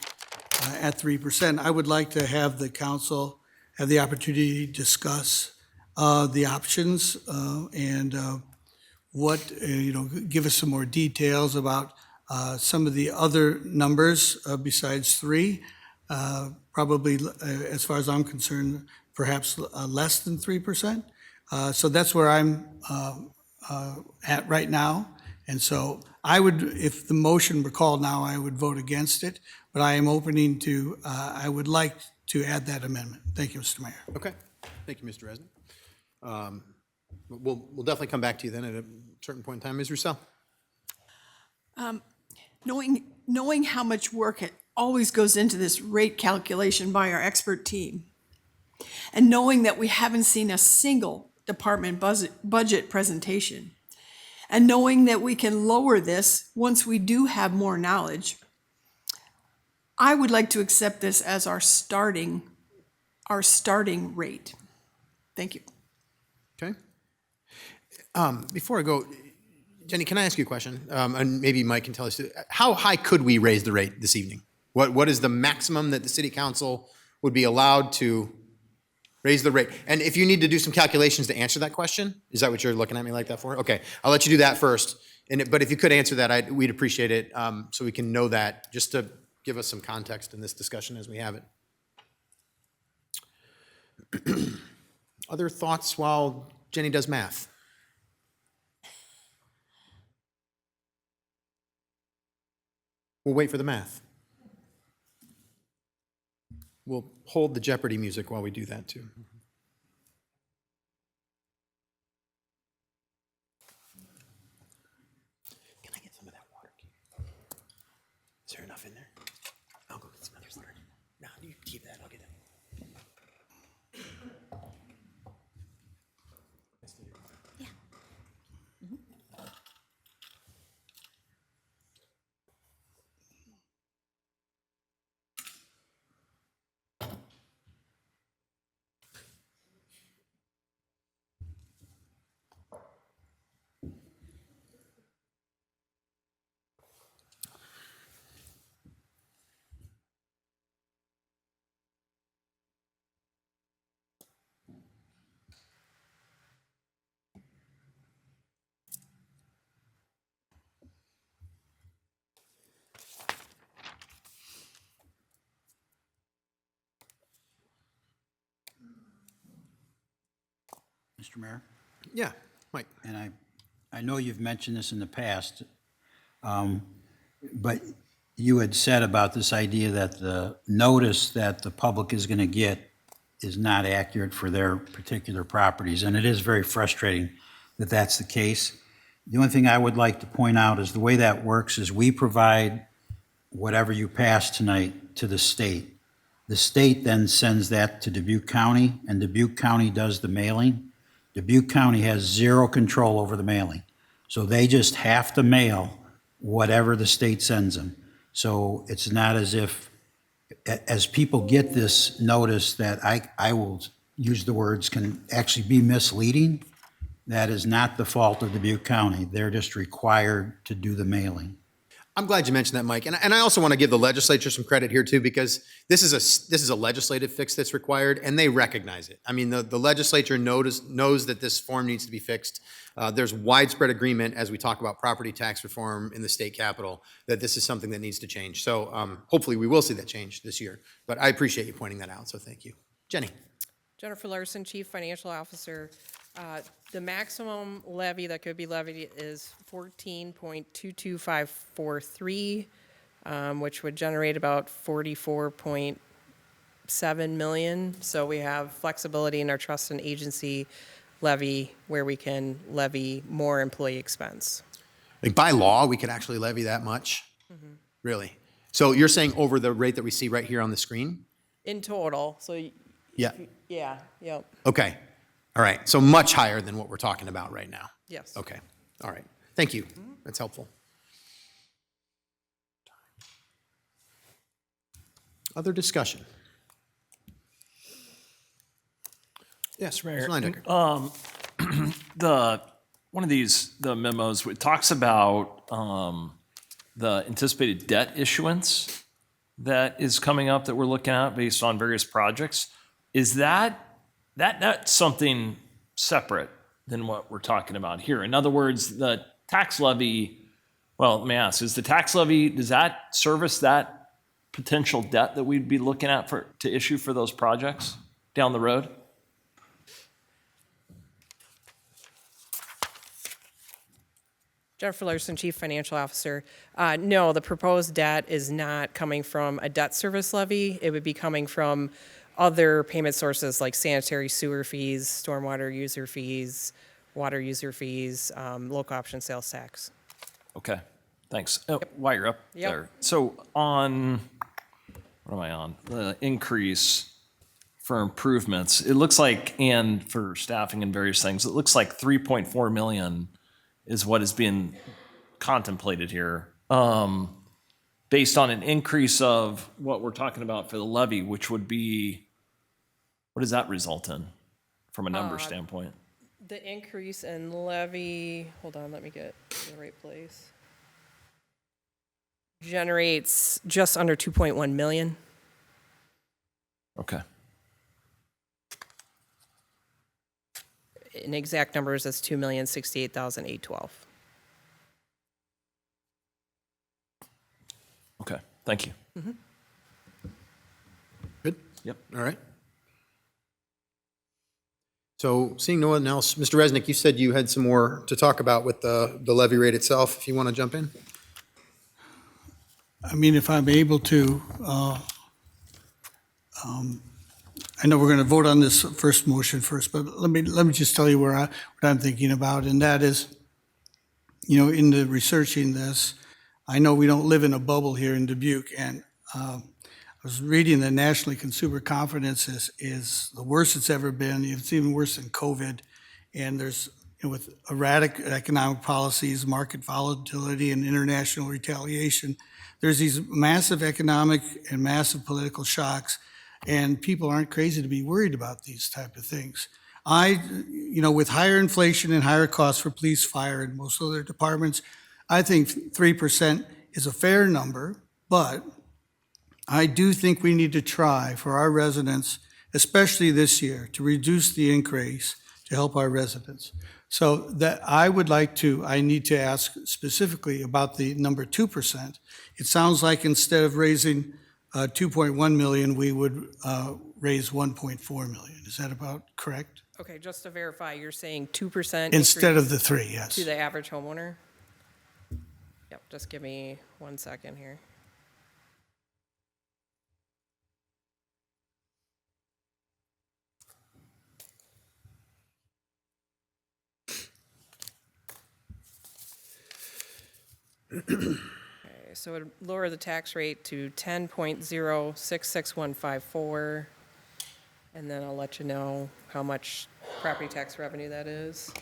S7: at 3%, I would like to have the council have the opportunity to discuss the options and give us some more details about some of the other numbers besides 3. Probably, as far as I'm concerned, perhaps less than 3%. So that's where I'm at right now. And so I would, if the motion were called now, I would vote against it. But I am opening to, I would like to add that amendment. Thank you, Mr. Mayor.
S1: Okay. Thank you, Mr. Resnick. We'll definitely come back to you then at a certain point in time. Ms. Roussel?
S3: Knowing how much work it always goes into this rate calculation by our expert team, and knowing that we haven't seen a single department budget presentation, and knowing that we can lower this once we do have more knowledge, I would like to accept this as our starting rate. Thank you.
S1: Okay. Before I go, Jenny, can I ask you a question? And maybe Mike can tell us, how high could we raise the rate this evening? What is the maximum that the city council would be allowed to raise the rate? And if you need to do some calculations to answer that question, is that what you're looking at me like that for? Okay, I'll let you do that first. But if you could answer that, we'd appreciate it, so we can know that, just to give us some context in this discussion as we have it. Other thoughts while Jenny does math? We'll wait for the math. We'll hold the Jeopardy music while we do that too. Can I get some of that water? Is there enough in there? I'll go get some other water. No, you keep that. I'll get it.
S11: Mr. Mayor?
S1: Yeah, Mike.
S11: And I know you've mentioned this in the past, but you had said about this idea that the notice that the public is going to get is not accurate for their particular properties, and it is very frustrating that that's the case. The only thing I would like to point out is the way that works is we provide whatever you pass tonight to the state. The state then sends that to Dubuque County, and Dubuque County does the mailing. Dubuque County has zero control over the mailing. So they just have to mail whatever the state sends them. So it's not as if, as people get this notice that I will use the words can actually be misleading, that is not the fault of Dubuque County. They're just required to do the mailing.
S1: I'm glad you mentioned that, Mike. And I also want to give the legislature some credit here too, because this is a legislative fix that's required, and they recognize it. I mean, the legislature knows that this form needs to be fixed. There's widespread agreement as we talk about property tax reform in the state capitol that this is something that needs to change. So hopefully we will see that change this year. But I appreciate you pointing that out, so thank you. Jenny.
S8: Jennifer Larson, Chief Financial Officer. The maximum levy that could be levied is 14.22543, which would generate about 44.7 million. So we have flexibility in our trust and agency levy where we can levy more employee expense.
S1: Like by law, we could actually levy that much? Mm-hmm. Really? So you're saying over the rate that we see right here on the screen?
S8: In total, so
S1: Yeah,
S8: Yeah, yep,
S1: okay. All right, so much higher than what we're talking about right now.
S8: yes.
S1: Okay, all right. Thank you. That's helpful. Other discussion? Yes,
S12: Mayor.
S1: Mr. Landecker.
S12: One of these, the memos, it talks about the anticipated debt issuance that is coming up that we're looking at based on various projects. Is that's something separate than what we're talking about here? In other words, the tax levy, well, let me ask, is the tax levy, does that service that potential debt that we'd be looking at to issue for those projects down the road?
S8: Jennifer Larson, Chief Financial Officer. No, the proposed debt is not coming from a debt service levy. It would be coming from other payment sources like sanitary sewer fees, stormwater user fees, water user fees, local option sales tax.
S12: Okay, thanks. While you're up
S8: Yep.
S12: there, so on, what am I on? The increase for improvements, it looks like, and for staffing and various things, it looks like 3.4 million is what is being contemplated here, based on an increase of what we're talking about for the levy, which would be, what does that result in from a number standpoint?
S8: The increase in levy, hold on, let me get to the right place. Generates just under 2.1 million.
S12: Okay.
S8: In exact numbers, that's 2,068,812.
S12: Okay, thank you.
S1: Good?
S12: Yep.
S1: All right. So seeing no one else, Mr. Resnick, you said you had some more to talk about with the levy rate itself, if you want to jump in?
S7: I mean, if I'm able to, I know we're going to vote on this first motion first, but let me just tell you what I'm thinking about, and that is, in the researching this, I know we don't live in a bubble here in Dubuque, and I was reading that nationally consumer confidence is the worst it's ever been. It's even worse than COVID, and there's with erratic economic policies, market volatility, and international retaliation, there's these massive economic and massive political shocks, and people aren't crazy to be worried about these type of things. With higher inflation and higher costs for police, fire, and most other departments, I think 3% is a fair number, but I do think we need to try for our residents, especially this year, to reduce the increase to help our residents. So that I need to ask specifically about the number 2%. It sounds like instead of raising 2.1 million, we would raise 1.4 million. Is that about correct?
S8: Okay, just to verify, you're saying 2%
S7: Instead of the 3, yes.
S8: to the average homeowner? Yep, just give me 1 second here. Okay, so it would lower the tax rate to 10.066154, and then I'll let you know how much property tax revenue that is.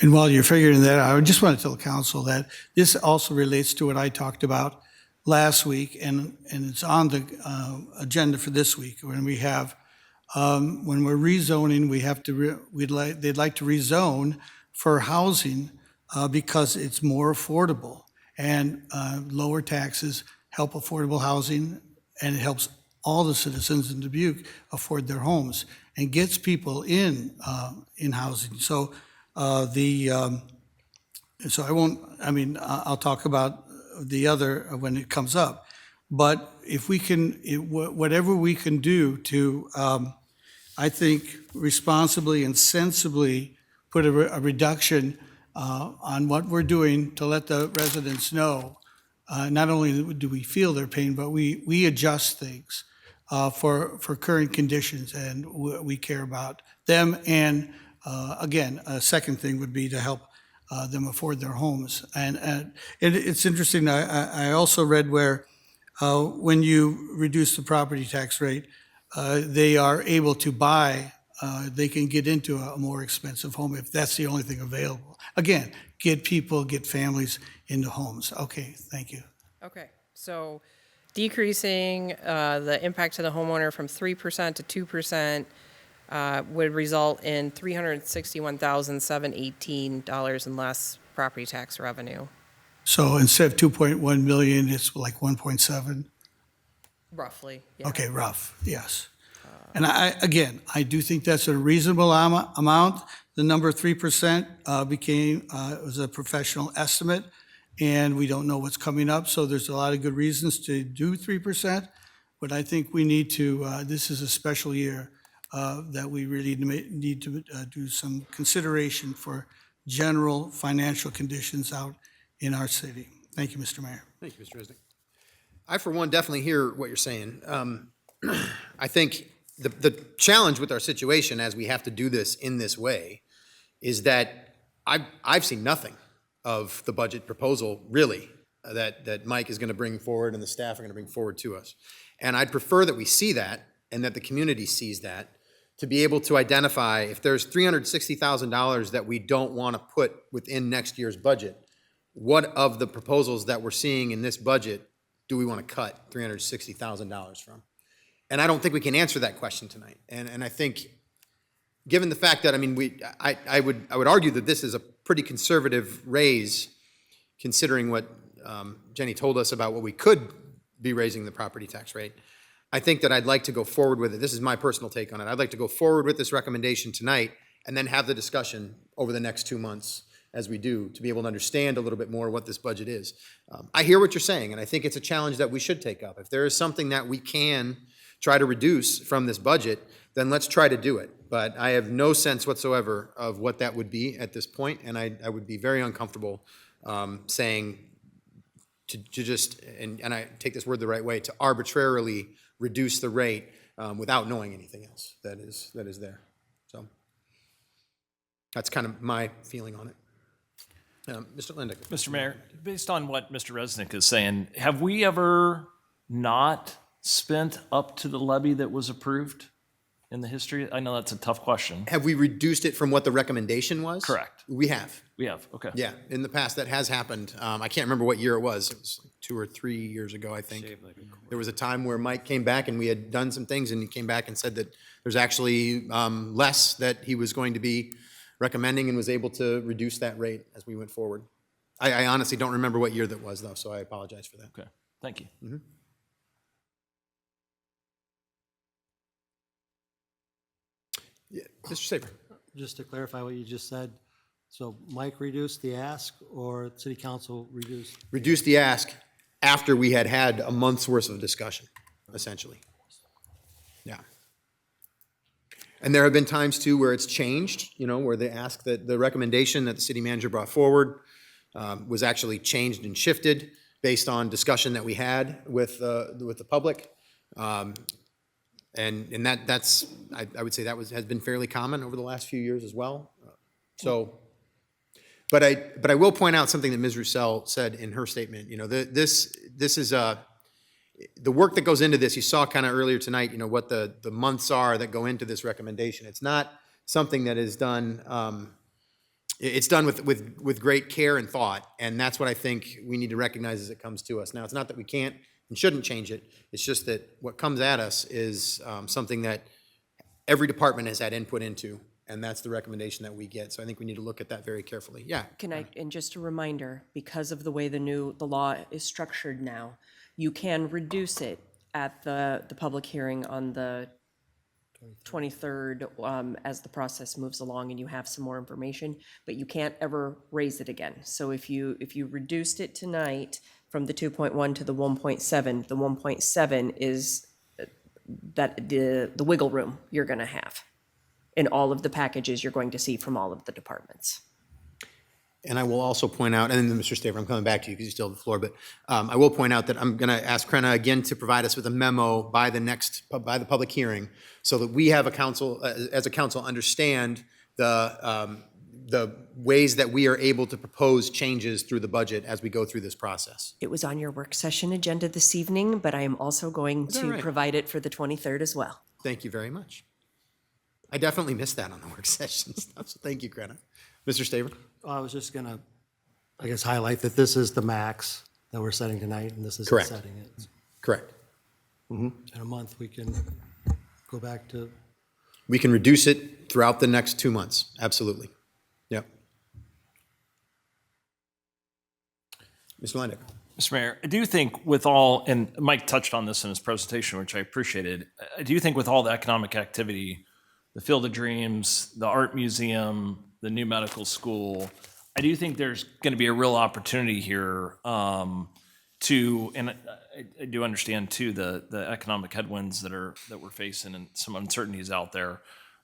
S7: And while you're figuring that out, I just want to tell the council that this also relates to what I talked about last week, and it's on the agenda for this week. When we have, when we're rezoning, they'd like to rezone for housing because it's more affordable, and lower taxes help affordable housing, and it helps all the citizens in Dubuque afford their homes and gets people in housing. So so I'll talk about the other when it comes up. But if we can, whatever we can do to, I think, responsibly and sensibly put a reduction on what we're doing to let the residents know, not only do we feel their pain, but we adjust things for current conditions, and we care about them. And again, a second thing would be to help them afford their homes. And it's interesting, I also read where when you reduce the property tax rate, they are able to buy, they can get into a more expensive home if that's the only thing available. Again, get families into homes. Okay, thank you.
S8: Okay, so decreasing the impact to the homeowner from 3% to 2% would result in $361,718 in less property tax revenue.
S7: So instead of 2.1 million, it's like 1.7?
S8: Roughly, yeah.
S7: Okay, rough, yes. And again, I do think that's a reasonable amount. The number 3% was a professional estimate, and we don't know what's coming up, so there's a lot of good reasons to do 3%. But I think we need to, this is a special year that we really need to do some consideration for general financial conditions out in our city. Thank you, Mr. Mayor.
S1: Thank you, Mr. Resnick. I, for one, definitely hear what you're saying. I think the challenge with our situation, as we have to do this in this way, is that I've seen nothing of the budget proposal, really, that Mike is going to bring forward and the staff are going to bring forward to us. And I'd prefer that we see that and that the community sees that, to be able to identify if there's $360,000 that we don't want to put within next year's budget, what of the proposals that we're seeing in this budget do we want to cut $360,000 from? And I don't think we can answer that question tonight. And I think, given the fact that, I mean, I would argue that this is a pretty conservative raise, considering what Jenny told us about what we could be raising the property tax rate. I think that I'd like to go forward with it. This is my personal take on it. I'd like to go forward with this recommendation tonight and then have the discussion over the next 2 months as we do, to be able to understand a little bit more what this budget is. I hear what you're saying, and I think it's a challenge that we should take up. If there is something that we can try to reduce from this budget, then let's try to do it. But I have no sense whatsoever of what that would be at this point, and I would be very uncomfortable saying to just, and I take this word the right way, to arbitrarily reduce the rate without knowing anything else that is there. So that's kind of my feeling on it. Mr. Lindick.
S12: Mr. Mayor, based on what Mr. Resnick is saying, have we ever not spent up to the levy that was approved in the history? I know that's a tough question.
S1: Have we reduced it from what the recommendation was?
S12: Correct.
S1: We have.
S12: We have, okay.
S1: Yeah, in the past that has happened. I can't remember what year it was. It was like 2 or 3 years ago, I think. There was a time where Mike came back and we had done some things, and he came back and said that there's actually less that he was going to be recommending, and was able to reduce that rate as we went forward. I honestly don't remember what year that was, though, so I apologize for that.
S12: Okay, thank you.
S1: Mm-hmm. Yeah, Mr. Saber.
S13: Just to clarify what you just said, so Mike reduced the ask, or city council reduced?
S1: Reduced the ask after we had had a month's worth of discussion, essentially. Yeah. And there have been times too where it's changed, where they ask that the recommendation that the city manager brought forward was actually changed and shifted based on discussion that we had with the public. And that's I would say that has been fairly common over the last few years as well. But I will point out something that Ms. Roussel said in her statement. This is the work that goes into this. You saw kind of earlier tonight, what the months are that go into this recommendation. It's not something that is done. It's done with great care and thought, and that's what I think we need to recognize as it comes to us. Now, it's not that we can't and shouldn't change it. It's just that what comes at us is something that every department has had input into, and that's the recommendation that we get. So I think we need to look at that very carefully. Yeah.
S10: And just a reminder, because of the way the law is structured now, you can reduce it at the public hearing on the 23rd as the process moves along and you have some more information, but you can't ever raise it again. So if you reduced it tonight from the 2.1 to the 1.7, the 1.7 is that the wiggle room you're going to have in all of the packages you're going to see from all of the departments.
S1: And I will also point out, and then Mr. Staver, I'm coming back to you because you still have the floor, but I will point out that I'm going to ask Krenna again to provide us with a memo by the public hearing so that we have a council, as a council, understand the ways that we are able to propose changes through the budget as we go through this process.
S10: It was on your work session agenda this evening, but I am also going
S1: that
S10: to
S1: right?
S10: provide it for the 23rd as well.
S1: Thank you very much. I definitely missed that on the work session stuff, so thank you, Krenna. Mr. Staver?
S13: I was just gonna, I guess, highlight that this is the max that we're setting tonight, and this is
S1: Correct.
S13: setting it.
S1: Correct.
S13: In a month, we can go back to,
S1: We can reduce it throughout the next 2 months, absolutely. Yep. Mr. Landick?
S12: Mr. Mayor, I do think with all, and Mike touched on this in his presentation, which I appreciated. I do think with all the economic activity, the Field of Dreams, the art museum, the new medical school, I do think there's going to be a real opportunity here to, and I do understand too, the economic headwinds that we're facing and some uncertainties out there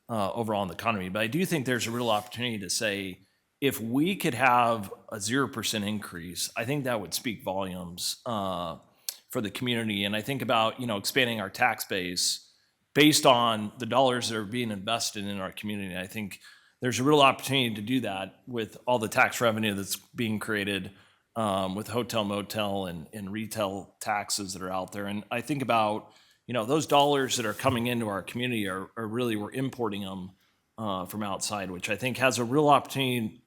S12: overall in the economy. But I do think there's a real opportunity to say, if we could have a 0% increase, I think that would speak volumes for the community. And I think about, expanding our tax base based on the dollars that are being invested in our community. I think there's a real opportunity to do that with all the tax revenue that's being created with hotel, motel, and retail taxes that are out there. And I think about, those dollars that are coming into our community are really, we're importing them from outside, which I think has a real opportunity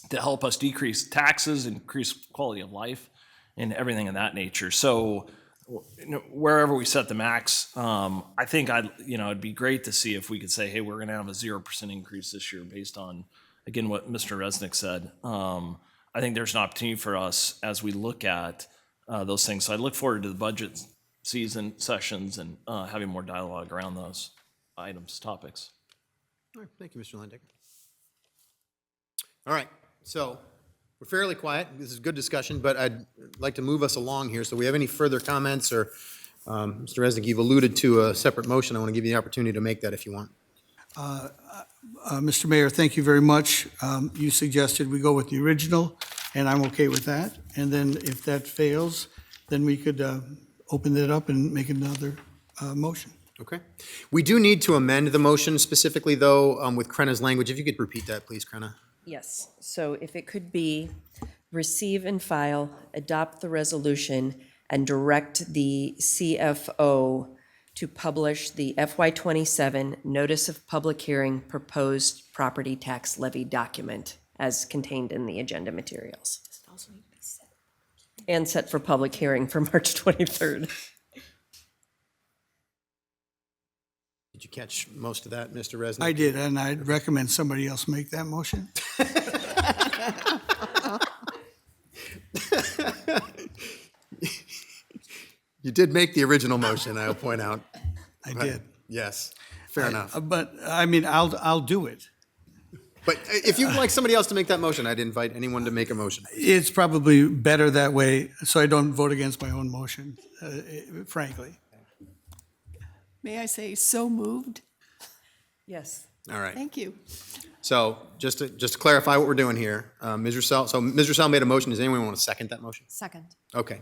S12: to help us decrease taxes, increase quality of life, and everything of that nature. So wherever we set the max, I think it'd be great to see if we could say, hey, we're going to have a 0% increase this year based on, again, what Mr. Resnick said. I think there's an opportunity for us as we look at those things. So I look forward to the budget season sessions and having more dialogue around those items, topics.
S1: All right, thank you, Mr. Landick. All right, so we're fairly quiet. This is good discussion, but I'd like to move us along here. So we have any further comments or, Mr. Resnick, you've alluded to a separate motion. I want to give you the opportunity to make that if you want.
S7: Mr. Mayor, thank you very much. You suggested we go with the original, and I'm okay with that. And then if that fails, then we could open it up and make another motion.
S1: Okay. We do need to amend the motion specifically, though, with Krenna's language. If you could repeat that, please, Krenna.
S10: Yes, so if it could be receive and file, adopt the resolution, and direct the CFO to publish the FY27 Notice of Public Hearing Proposed Property Tax Levy document as contained in the agenda materials. And set for public hearing for March 23rd.
S1: Did you catch most of that, Mr. Resnick?
S7: I did, and I'd recommend somebody else make that motion.
S1: You did make the original motion, I'll point out.
S7: I did.
S1: Yes, fair enough.
S7: But, I mean, I'll do it.
S1: But if you'd like somebody else to make that motion, I'd invite anyone to make a motion.
S7: It's probably better that way, so I don't vote against my own motion, frankly.
S3: May I say, so moved?
S10: Yes.
S1: All right.
S3: Thank you.
S1: So just to clarify what we're doing here, Ms. Russell, so Ms. Russell made a motion. Does anyone want to second that motion?
S14: Second.
S1: Okay.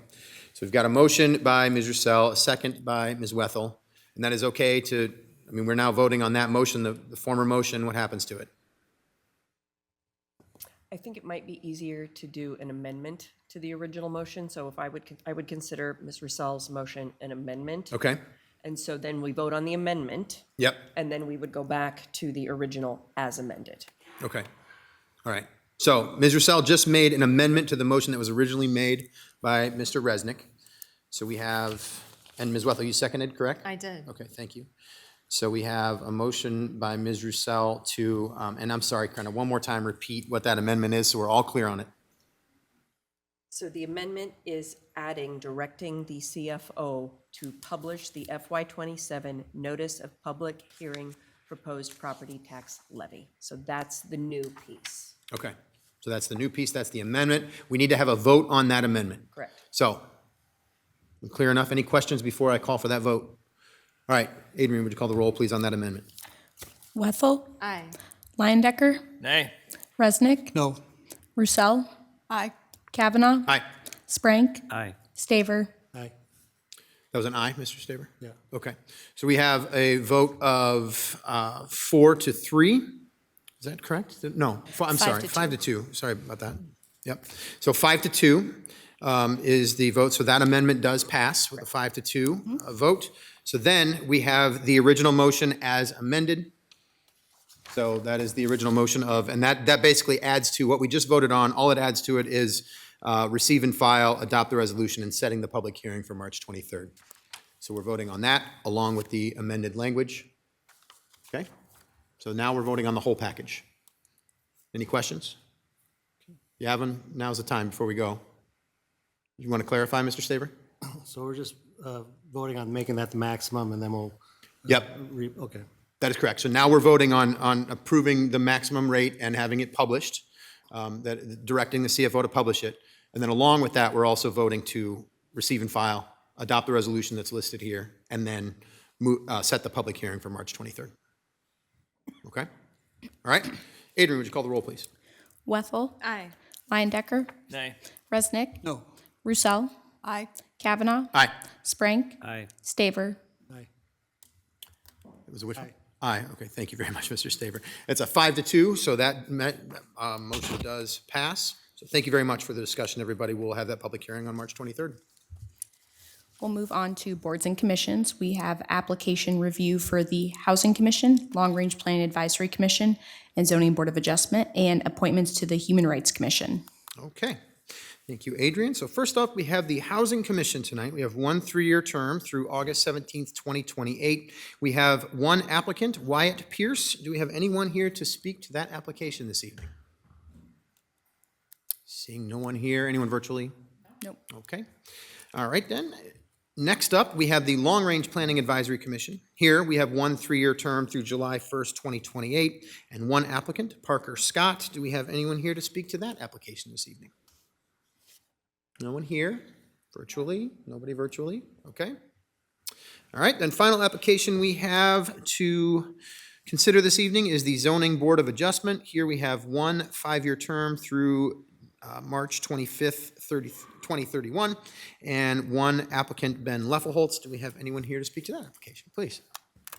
S1: So we've got a motion by Ms. Russell, a second by Ms. Wethel, and that is okay to, I mean, we're now voting on that motion, the former motion. What happens to it?
S10: I think it might be easier to do an amendment to the original motion, so if I would consider Ms. Russell's motion an amendment.
S1: Okay.
S10: And so then we vote on the amendment.
S1: Yep.
S10: And then we would go back to the original as amended.
S1: Okay. All right. So Ms. Russell just made an amendment to the motion that was originally made by Mr. Resnick. So we have, and Ms. Wethel, you seconded, correct?
S14: I did.
S1: Okay, thank you. So we have a motion by Ms. Russell to, and I'm sorry, kind of one more time, repeat what that amendment is so we're all clear on it.
S10: So the amendment is directing the CFO to publish the FY27 Notice of Public Hearing Proposed Property Tax Levy. So that's the new piece.
S1: Okay. So that's the new piece, that's the amendment. We need to have a vote on that amendment.
S10: Correct.
S1: So, clear enough? Any questions before I call for that vote? All right, Adrian, would you call the roll, please, on that amendment?
S2: Wethel,
S14: Aye.
S2: Leyendecker,
S12: Nay.
S2: Resnick,
S7: No.
S2: Roussel.
S3: Aye.
S2: Kavanaugh.
S1: Aye.
S2: Sprank.
S12: Aye.
S2: Staver.
S13: Aye.
S1: That was an aye, Mr. Staber?
S13: Yeah.
S1: Okay. So we have a vote of 4-3. Is that correct? No, I'm sorry, 5-2. Sorry about that. Yep. So 5-2 is the vote. So that amendment does pass with a 5-2 vote. So then we have the original motion as amended. So that is the original motion of, and that basically adds to what we just voted on. All it adds to it is receive and file, adopt the resolution, and setting the public hearing for March 23rd. So we're voting on that along with the amended language. Okay? So now we're voting on the whole package. Any questions? Yavin, now's the time before we go. You want to clarify, Mr. Staver?
S13: So we're just voting on making that the maximum, and then we'll.
S1: Yep.
S13: Okay.
S1: That is correct. So now we're voting on approving the maximum rate and having it published, directing the CFO to publish it. And then along with that, we're also voting to receive and file, adopt the resolution that's listed here, and then set the public hearing for March 23rd. Okay? All right. Adrian, would you call the roll, please?
S2: Wethel.
S5: Aye.
S2: Leyendecker.
S12: Nay.
S2: Resnick.
S7: No.
S2: Roussel.
S3: Aye.
S2: Kavanaugh.
S1: Aye.
S2: Sprank.
S12: Aye.
S2: Staver.
S13: Aye.
S1: It was a which one? Aye. Okay, thank you very much, Mr. Staver. It's a 5-2, so that motion does pass. So thank you very much for the discussion, everybody. We'll have that public hearing on March 23rd.
S2: We'll move on to boards and commissions. We have application review for the Housing Commission, Long Range Plan Advisory Commission, and Zoning Board of Adjustment, and appointments to the Human Rights Commission.
S1: Okay. Thank you, Adrian. So first up, we have the Housing Commission tonight. We have one 3-year term through August 17th, 2028. We have one applicant, Wyatt Pierce. Do we have anyone here to speak to that application this evening? Seeing no one here. Anyone virtually?
S2: Nope.
S1: Okay. All right, then. Next up, we have the Long Range Planning Advisory Commission. Here, we have one 3-year term through July 1st, 2028, and one applicant, Parker Scott. Do we have anyone here to speak to that application this evening? No one here? Virtually? Nobody virtually? Okay. All right, then final application we have to consider this evening is the Zoning Board of Adjustment. Here we have one 5-year term through March 25th, 2031, and one applicant, Ben Leffelholtz. Do we have anyone here to speak to that application? Please.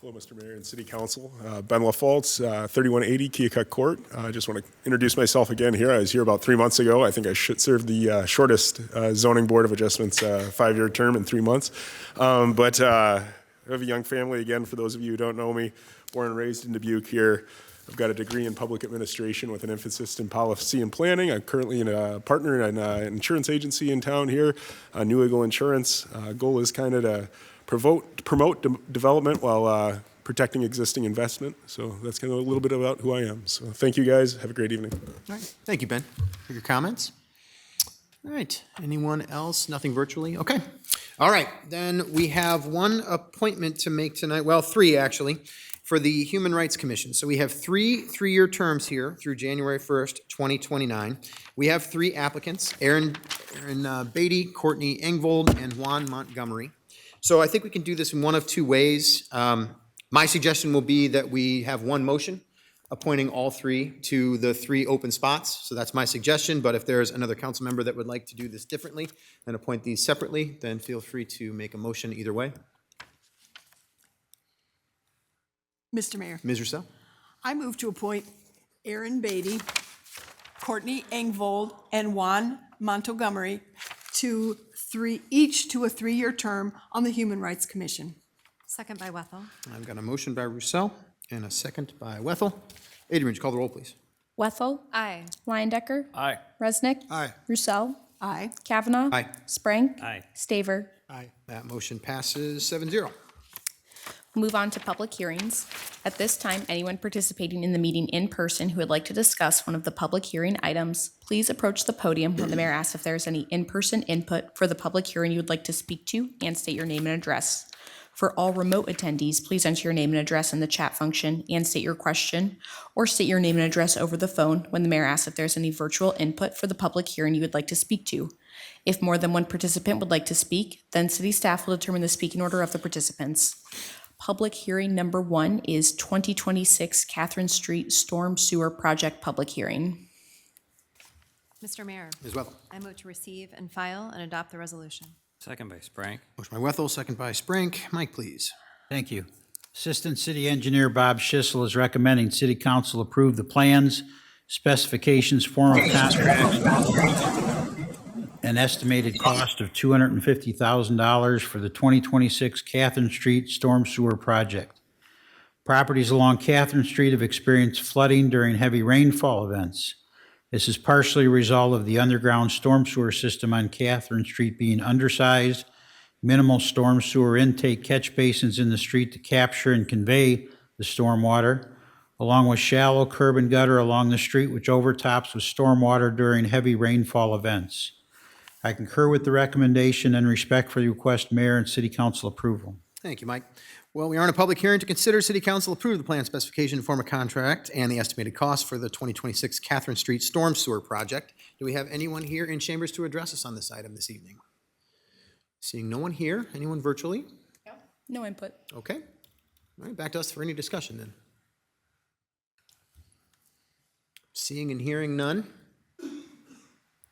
S14: Hello, Mr. Mayor and City Council. Ben Leffelholtz, 3180 Keokuk Court. I just want to introduce myself again here. I was here about 3 months ago. I think I should serve the shortest Zoning Board of Adjustments 5-year term in 3 months. But I have a young family, again, for those of you who don't know me, born and raised in Dubuque here. I've got a degree in public administration with an emphasis in policy and planning. I'm currently a partner in an insurance agency in town here, New Eagle Insurance. Goal is kind of to promote development while protecting existing investment. So that's kind of a little bit about who I am. So thank you, guys. Have a great evening.
S1: All right. Thank you, Ben, for your comments. All right. Anyone else? Nothing virtually? Okay. All right. Then we have one appointment to make tonight. Well, 3 actually, for the Human Rights Commission. So we have 3 3-year terms here through January 1st, 2029. We have 3 applicants, Aaron Beatty, Courtney Engvold, and Juan Montgomery. So I think we can do this in one of 2 ways. My suggestion will be that we have one motion appointing all 3 to the 3 open spots. So that's my suggestion, but if there's another council member that would like to do this differently and appoint these separately, then feel free to make a motion either way.
S3: Mr. Mayor,
S1: Ms. Roussel?
S3: I move to appoint Aaron Beatty, Courtney Engvold, and Juan Montgomery each to a 3-year term on the Human Rights Commission.
S5: Second by Wethel.
S1: I've got a motion by Roussel and a second by Wethel. Adrian, would you call the roll, please?
S2: Wethel.
S5: Aye.
S2: Leyendecker.
S12: Aye.
S2: Resnick.
S7: Aye.
S2: Roussel.
S3: Aye.
S2: Kavanaugh.
S1: Aye.
S2: Sprank.
S12: Aye.
S2: Staver.
S13: Aye.
S1: That motion passes 7-0.
S2: We'll move on to public hearings. At this time, anyone participating in the meeting in person who would like to discuss one of the public hearing items, please approach the podium when the mayor asks if there is any in-person input for the public hearing you would like to speak to, and state your name and address. For all remote attendees, please enter your name and address in the chat function and state your question, or state your name and address over the phone when the mayor asks if there's any virtual input for the public hearing you would like to speak to. If more than one participant would like to speak, then city staff will determine the speaking order of the participants. Public hearing number 1 is 2026 Catherine Street Storm Sewer Project Public Hearing.
S15: Mr. Mayor,
S1: Ms. Wethel.
S15: I move to receive and file and adopt the resolution.
S16: Second by Sprank.
S1: Motion by Wethel, second by Sprink. Mike, please.
S11: Thank you. Assistant City Engineer Bob Schissel is recommending City Council approve the plans, specifications, form of contract, an estimated cost of $250,000 for the 2026 Catherine Street Storm Sewer Project. Properties along Catherine Street have experienced flooding during heavy rainfall events. This is partially a result of the underground storm sewer system on Catherine Street being undersized, minimal storm sewer intake catch basins in the street to capture and convey the storm water, along with shallow curb and gutter along the street which overtops with storm water during heavy rainfall events. I concur with the recommendation and respectfully request Mayor and City Council approval.
S1: Thank you, Mike. Well, we are in a public hearing to consider City Council approve the plan specification, form of contract, and the estimated cost for the 2026 Catherine Street Storm Sewer Project. Do we have anyone here in chambers to address us on this item this evening? Seeing no one here, anyone virtually?
S2: No input.
S1: Okay. All right, back to us for any discussion then. Seeing and hearing none.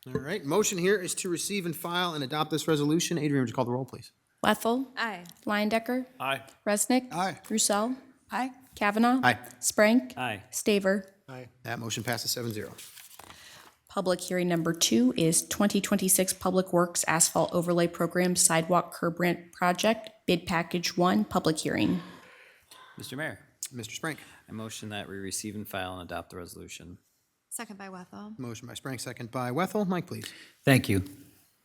S1: All right, motion here is to receive and file and adopt this resolution. Adrian, would you call the roll, please?
S2: Wethel.
S15: Aye.
S2: Leindecker.
S12: Aye.
S2: Resnick.
S7: Aye.
S2: Roussel.
S3: Aye.
S2: Kavanaugh.
S1: Aye.
S2: Sprank.
S16: Aye.
S2: Staver.
S13: Aye.
S1: That motion passes 7-0.
S2: Public hearing number 2 is 2026 Public Works Asphalt Overlay Program Sidewalk Curb Ramp Project, Bid Package 1, public hearing.
S16: Mr. Mayor,
S1: Mr. Sprank.
S16: I motion that we receive and file and adopt the resolution.
S15: Second by Wethel.
S1: Motion by Sprank, second by Wethel. Mike, please.
S11: Thank you.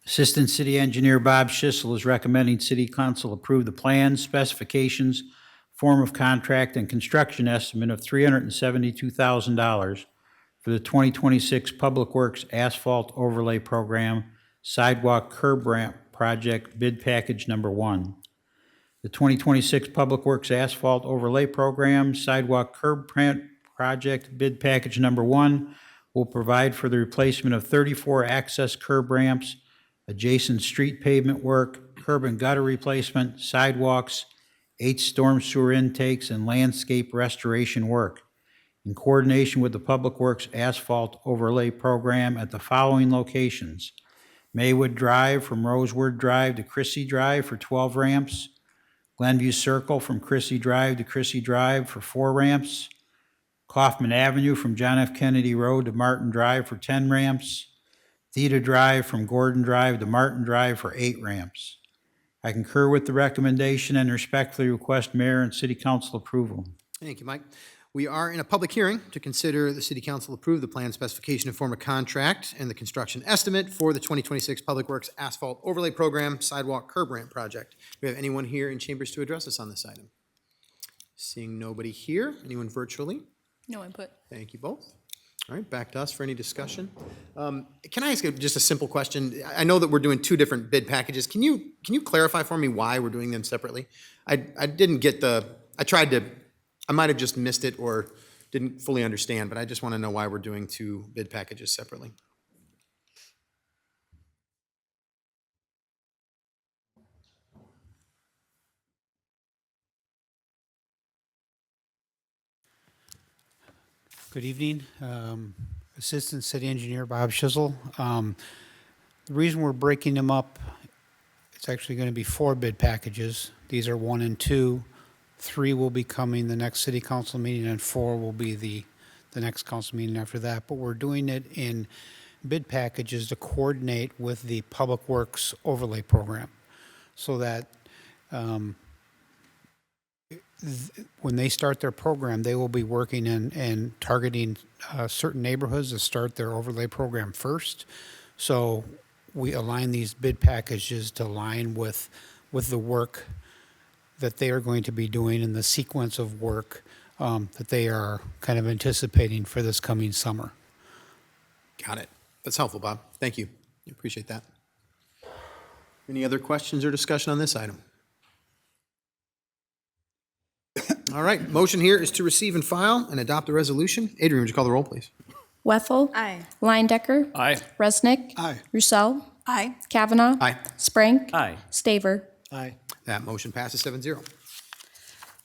S11: Assistant City Engineer Bob Schissel is recommending City Council approve the plans, specifications, form of contract, and construction estimate of $372,000 for the 2026 Public Works Asphalt Overlay Program Sidewalk Curb Ramp Project Bid Package Number 1. The 2026 Public Works Asphalt Overlay Program Sidewalk Curb Ramp Project Bid Package Number 1 will provide for the replacement of 34 access curb ramps, adjacent street pavement work, curb and gutter replacement, sidewalks, 8 storm sewer intakes, and landscape restoration work in coordination with the Public Works Asphalt Overlay Program at the following locations: Maywood Drive from Rosewood Drive to Chrissy Drive for 12 ramps, Glenview Circle from Chrissy Drive to Chrissy Drive for 4 ramps, Kaufman Avenue from John F. Kennedy Road to Martin Drive for 10 ramps, Theta Drive from Gordon Drive to Martin Drive for 8 ramps. I concur with the recommendation and respectfully request Mayor and City Council approval.
S1: Thank you, Mike. We are in a public hearing to consider the City Council approve the plan specification and form of contract and the construction estimate for the 2026 Public Works Asphalt Overlay Program Sidewalk Curb Ramp Project. Do we have anyone here in chambers to address us on this item? Seeing nobody here, anyone virtually?
S2: No input.
S1: Thank you both. All right, back to us for any discussion. Can I ask just a simple question? I know that we're doing 2 different bid packages. Can you clarify for me why we're doing them separately? I didn't get I might have just missed it or didn't fully understand, but I just want to know why we're doing 2 bid packages separately.
S17: Good evening. Assistant City Engineer Bob Schissel. The reason we're breaking them up, it's actually going to be 4 bid packages. These are 1 and 2. 3 will be coming the next city council meeting, and 4 will be the next council meeting after that. But we're doing it in bid packages to coordinate with the Public Works Overlay Program, so that when they start their program, they will be working and targeting certain neighborhoods to start their overlay program first. So we align these bid packages to align with the work that they are going to be doing in the sequence of work that they are kind of anticipating for this coming summer.
S1: Got it. That's helpful, Bob. Thank you. I appreciate that. Any other questions or discussion on this item? All right, motion here is to receive and file and adopt the resolution. Adrian, would you call the roll, please?
S2: Wethel.
S15: Aye.
S2: Leindecker.
S12: Aye.
S2: Resnick.
S7: Aye.
S2: Roussel.
S3: Aye.
S2: Kavanaugh.
S1: Aye.
S2: Sprank.
S16: Aye.
S2: Staver.
S13: Aye.
S1: That motion passes 7-0.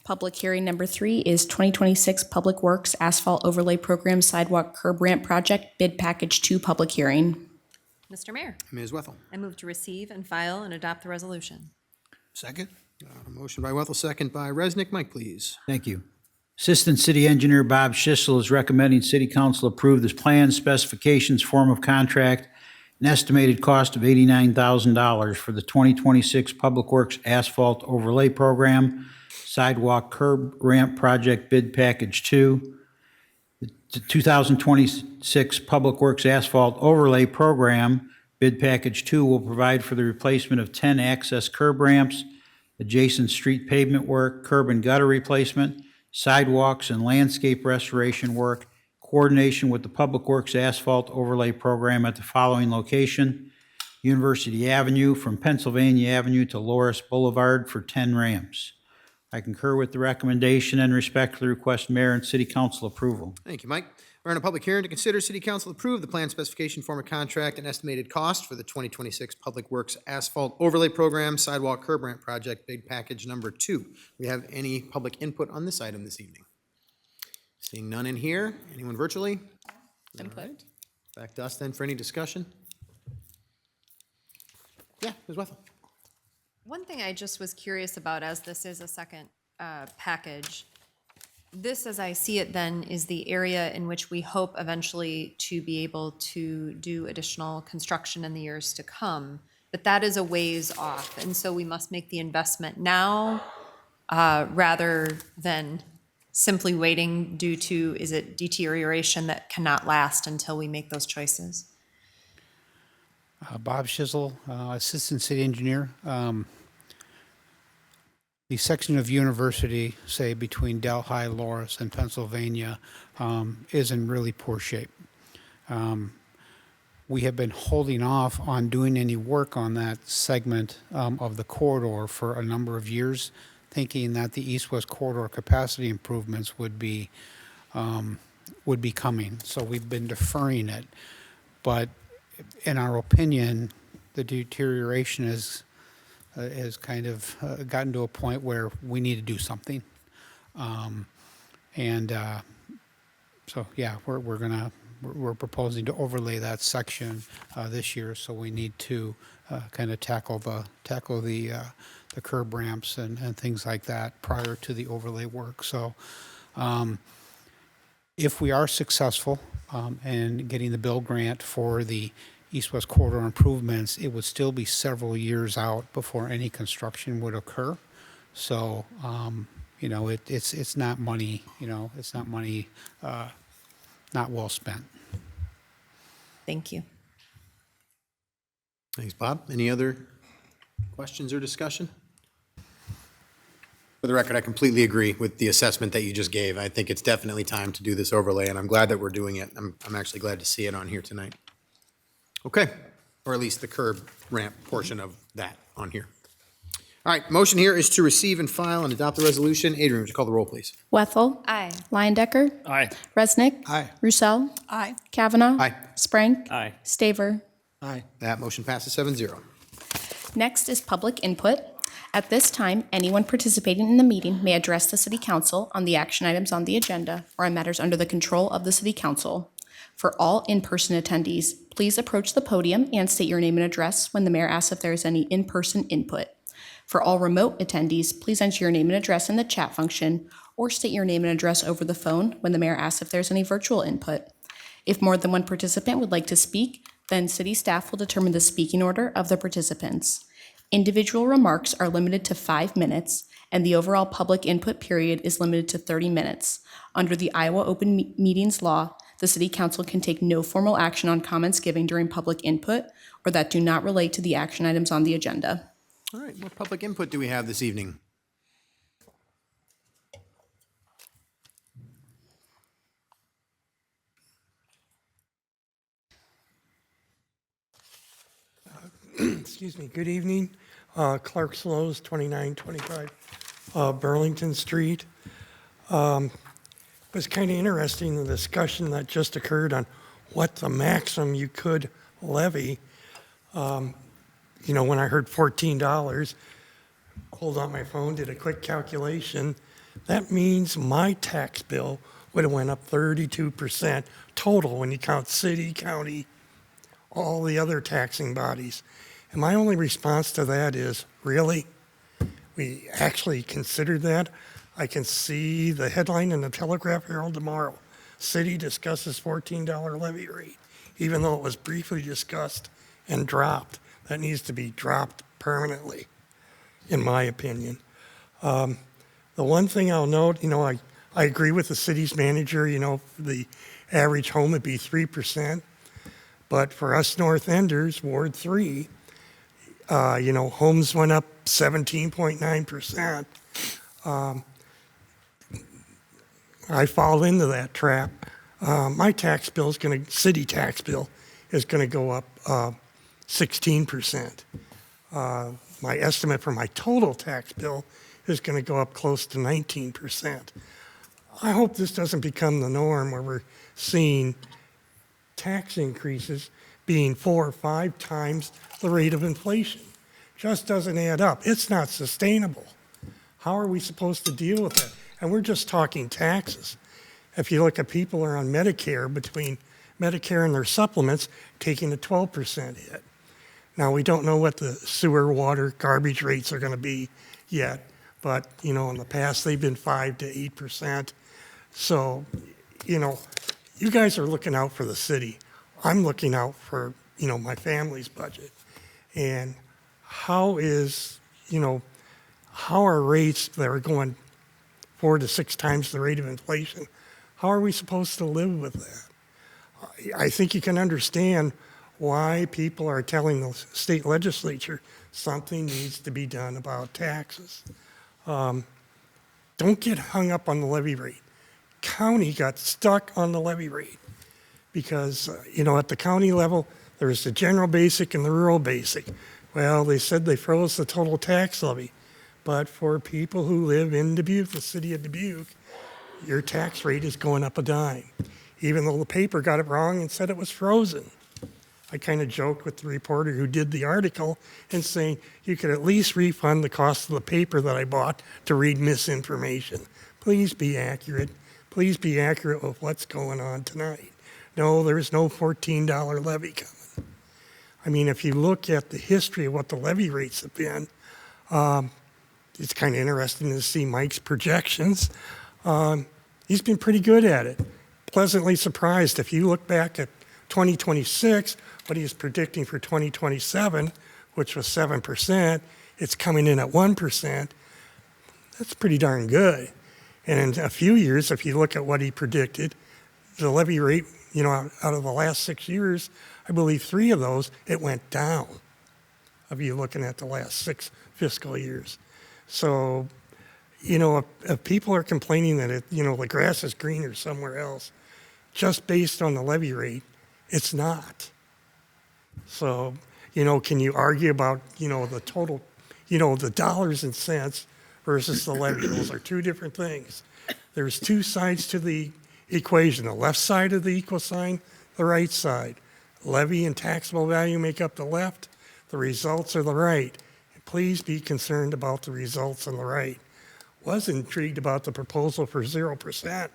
S2: Public hearing number 3 is 2026 Public Works Asphalt Overlay Program Sidewalk Curb Ramp Project Bid Package 2 public hearing.
S15: Mr. Mayor,
S1: Ms. Wethel.
S15: I move to receive and file and adopt the resolution.
S7: Second?
S1: A motion by Wethel, second by Resnick. Mike, please.
S11: Thank you. Assistant City Engineer Bob Schissel is recommending City Council approve this plan, specifications, form of contract, an estimated cost of $89,000 for the 2026 Public Works Asphalt Overlay Program, Sidewalk Curb Ramp Project Bid Package 2. The 2026 Public Works Asphalt Overlay Program Bid Package 2 will provide for the replacement of 10 access curb ramps, adjacent street pavement work, curb and gutter replacement, sidewalks and landscape restoration work, coordination with the Public Works Asphalt Overlay Program at the following location: University Avenue from Pennsylvania Avenue to Loris Boulevard for 10 ramps. I concur with the recommendation and respectfully request Mayor and City Council approval.
S1: Thank you, Mike. We're in a public hearing to consider City Council approve the plan specification, form of contract, and estimated cost for the 2026 Public Works Asphalt Overlay Program Sidewalk Curb Ramp Project Bid Package number 2. We have any public input on this item this evening? Seeing none in here. Anyone virtually?
S2: Input.
S1: Back to us then for any discussion. Yeah, Ms. Wethel.
S15: One thing I just was curious about, as this is a second package, this, as I see it then, is the area in which we hope eventually to be able to do additional construction in the years to come. But that is a ways off, and so we must make the investment now rather than simply waiting due to, is it deterioration that cannot last until we make those choices?
S17: Bob Schissel, Assistant City Engineer. The section of University, say between Delhi, Loris, and Pennsylvania, is in really poor shape. We have been holding off on doing any work on that segment of the corridor for a number of years, thinking that the east-west corridor capacity improvements would be coming. So we've been deferring it. But in our opinion, the deterioration has kind of gotten to a point where we need to do something. So yeah, we're proposing to overlay that section this year. So we need to kind of tackle the curb ramps and things like that prior to the overlay work. So if we are successful in getting the bill grant for the east-west corridor improvements, it would still be several years out before any construction would occur. So, it's not money, it's not money not well spent.
S15: Thank you.
S1: Thanks, Bob. Any other questions or discussion? For the record, I completely agree with the assessment that you just gave. I think it's definitely time to do this overlay, and I'm glad that we're doing it. I'm actually glad to see it on here tonight. Okay, or at least the curb ramp portion of that on here. All right, motion here is to receive and file and adopt the resolution. Adrian, would you call the roll, please?
S2: Wethel.
S15: Aye.
S2: Leyendecker.
S12: Aye.
S2: Resnick.
S7: Aye.
S2: Roussel.
S3: Aye.
S2: Kavanaugh.
S1: Aye.
S2: Sprank.
S16: Aye.
S2: Staver.
S7: Aye.
S1: That motion passes 7-0.
S2: Next is public input. At this time, anyone participating in the meeting may address the City Council on the action items on the agenda or on matters under the control of the City Council. For all in-person attendees, please approach the podium and state your name and address when the mayor asks if there is any in-person input. For all remote attendees, please enter your name and address in the chat function or state your name and address over the phone when the mayor asks if there's any virtual input. If more than one participant would like to speak, then city staff will determine the speaking order of the participants. Individual remarks are limited to 5 minutes, and the overall public input period is limited to 30 minutes. Under the Iowa Open Meetings Law, the City Council can take no formal action on comments given during public input or that do not relate to the action items on the agenda.
S1: All right, what public input do we have this evening?
S18: Excuse me, good evening. Clark Slows, 2925 Burlington Street. It was kind of interesting, the discussion that just occurred on what the maximum you could levy. When I heard $14, pulled out my phone, did a quick calculation. That means my tax bill would have went up 32% total when you count city, county, all the other taxing bodies. And my only response to that is, really? We actually considered that? I can see the headline in the Telegraph Herald tomorrow. City discusses $14 levy rate, even though it was briefly discussed and dropped. That needs to be dropped permanently, in my opinion. The one thing I'll note, I agree with the city's manager, the average home would be 3%. But for us North Enders, Ward 3, homes went up 17.9%. I fall into that trap. My tax bill is city tax bill is going to go up 16%. My estimate for my total tax bill is going to go up close to 19%. I hope this doesn't become the norm where we're seeing tax increases being 4 or 5 times the rate of inflation. Just doesn't add up. It's not sustainable. How are we supposed to deal with that? And we're just talking taxes. If you look at people who are on Medicare, between Medicare and their supplements, taking a 12% hit. Now, we don't know what the sewer, water, garbage rates are going to be yet, but, in the past, they've been 5 to 8%. So, you guys are looking out for the city. I'm looking out for, my family's budget. And how are rates that are going 4 to 6 times the rate of inflation, how are we supposed to live with that? I think you can understand why people are telling the state legislature something needs to be done about taxes. Don't get hung up on the levy rate. County got stuck on the levy rate because, at the county level, there's the general basic and the rural basic. Well, they said they froze the total tax levy. But for people who live in Dubuque, the city of Dubuque, your tax rate is going up a dime, even though the paper got it wrong and said it was frozen. I kind of joked with the reporter who did the article and saying, you could at least refund the cost of the paper that I bought to read misinformation. Please be accurate. Please be accurate with what's going on tonight. No, there's no $14 levy coming. I mean, if you look at the history of what the levy rates have been, it's kind of interesting to see Mike's projections. He's been pretty good at it. Pleasantly surprised. If you look back at 2026, what he was predicting for 2027, which was 7%, it's coming in at 1%. That's pretty darn good. And in a few years, if you look at what he predicted, the levy rate, out of the last 6 years, I believe 3 of those, it went down. If you're looking at the last 6 fiscal years. So, if people are complaining that the grass is greener somewhere else, just based on the levy rate, it's not. So, can you argue about, the total, the dollars and cents versus the levy? Those are 2 different things. There's 2 sides to the equation, the left side of the equal sign, the right side. Levy and taxable value make up the left, the results are the right. Please be concerned about the results on the right. Was intrigued about the proposal for 0%.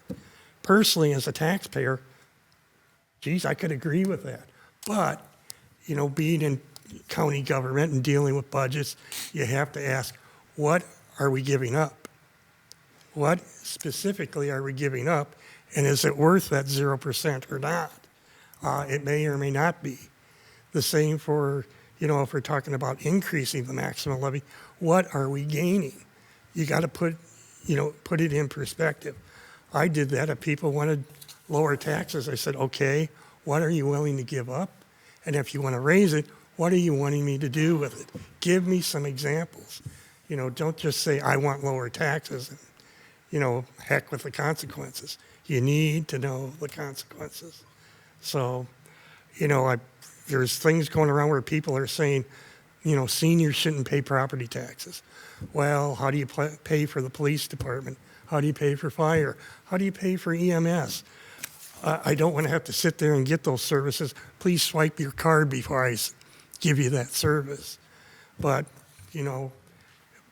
S18: Personally, as a taxpayer, geez, I could agree with that. But, being in county government and dealing with budgets, you have to ask, what are we giving up? What specifically are we giving up? And is it worth that 0% or not? It may or may not be. The same for, if we're talking about increasing the maximum levy, what are we gaining? You got to put it in perspective. I did that. If people wanted lower taxes, I said, okay, what are you willing to give up? And if you want to raise it, what are you wanting me to do with it? Give me some examples. Don't just say, I want lower taxes, and, heck with the consequences. You need to know the consequences. So, there's things going around where people are saying, seniors shouldn't pay property taxes. Well, how do you pay for the police department? How do you pay for fire? How do you pay for EMS? I don't want to have to sit there and get those services. Please swipe your card before I give you that service. But,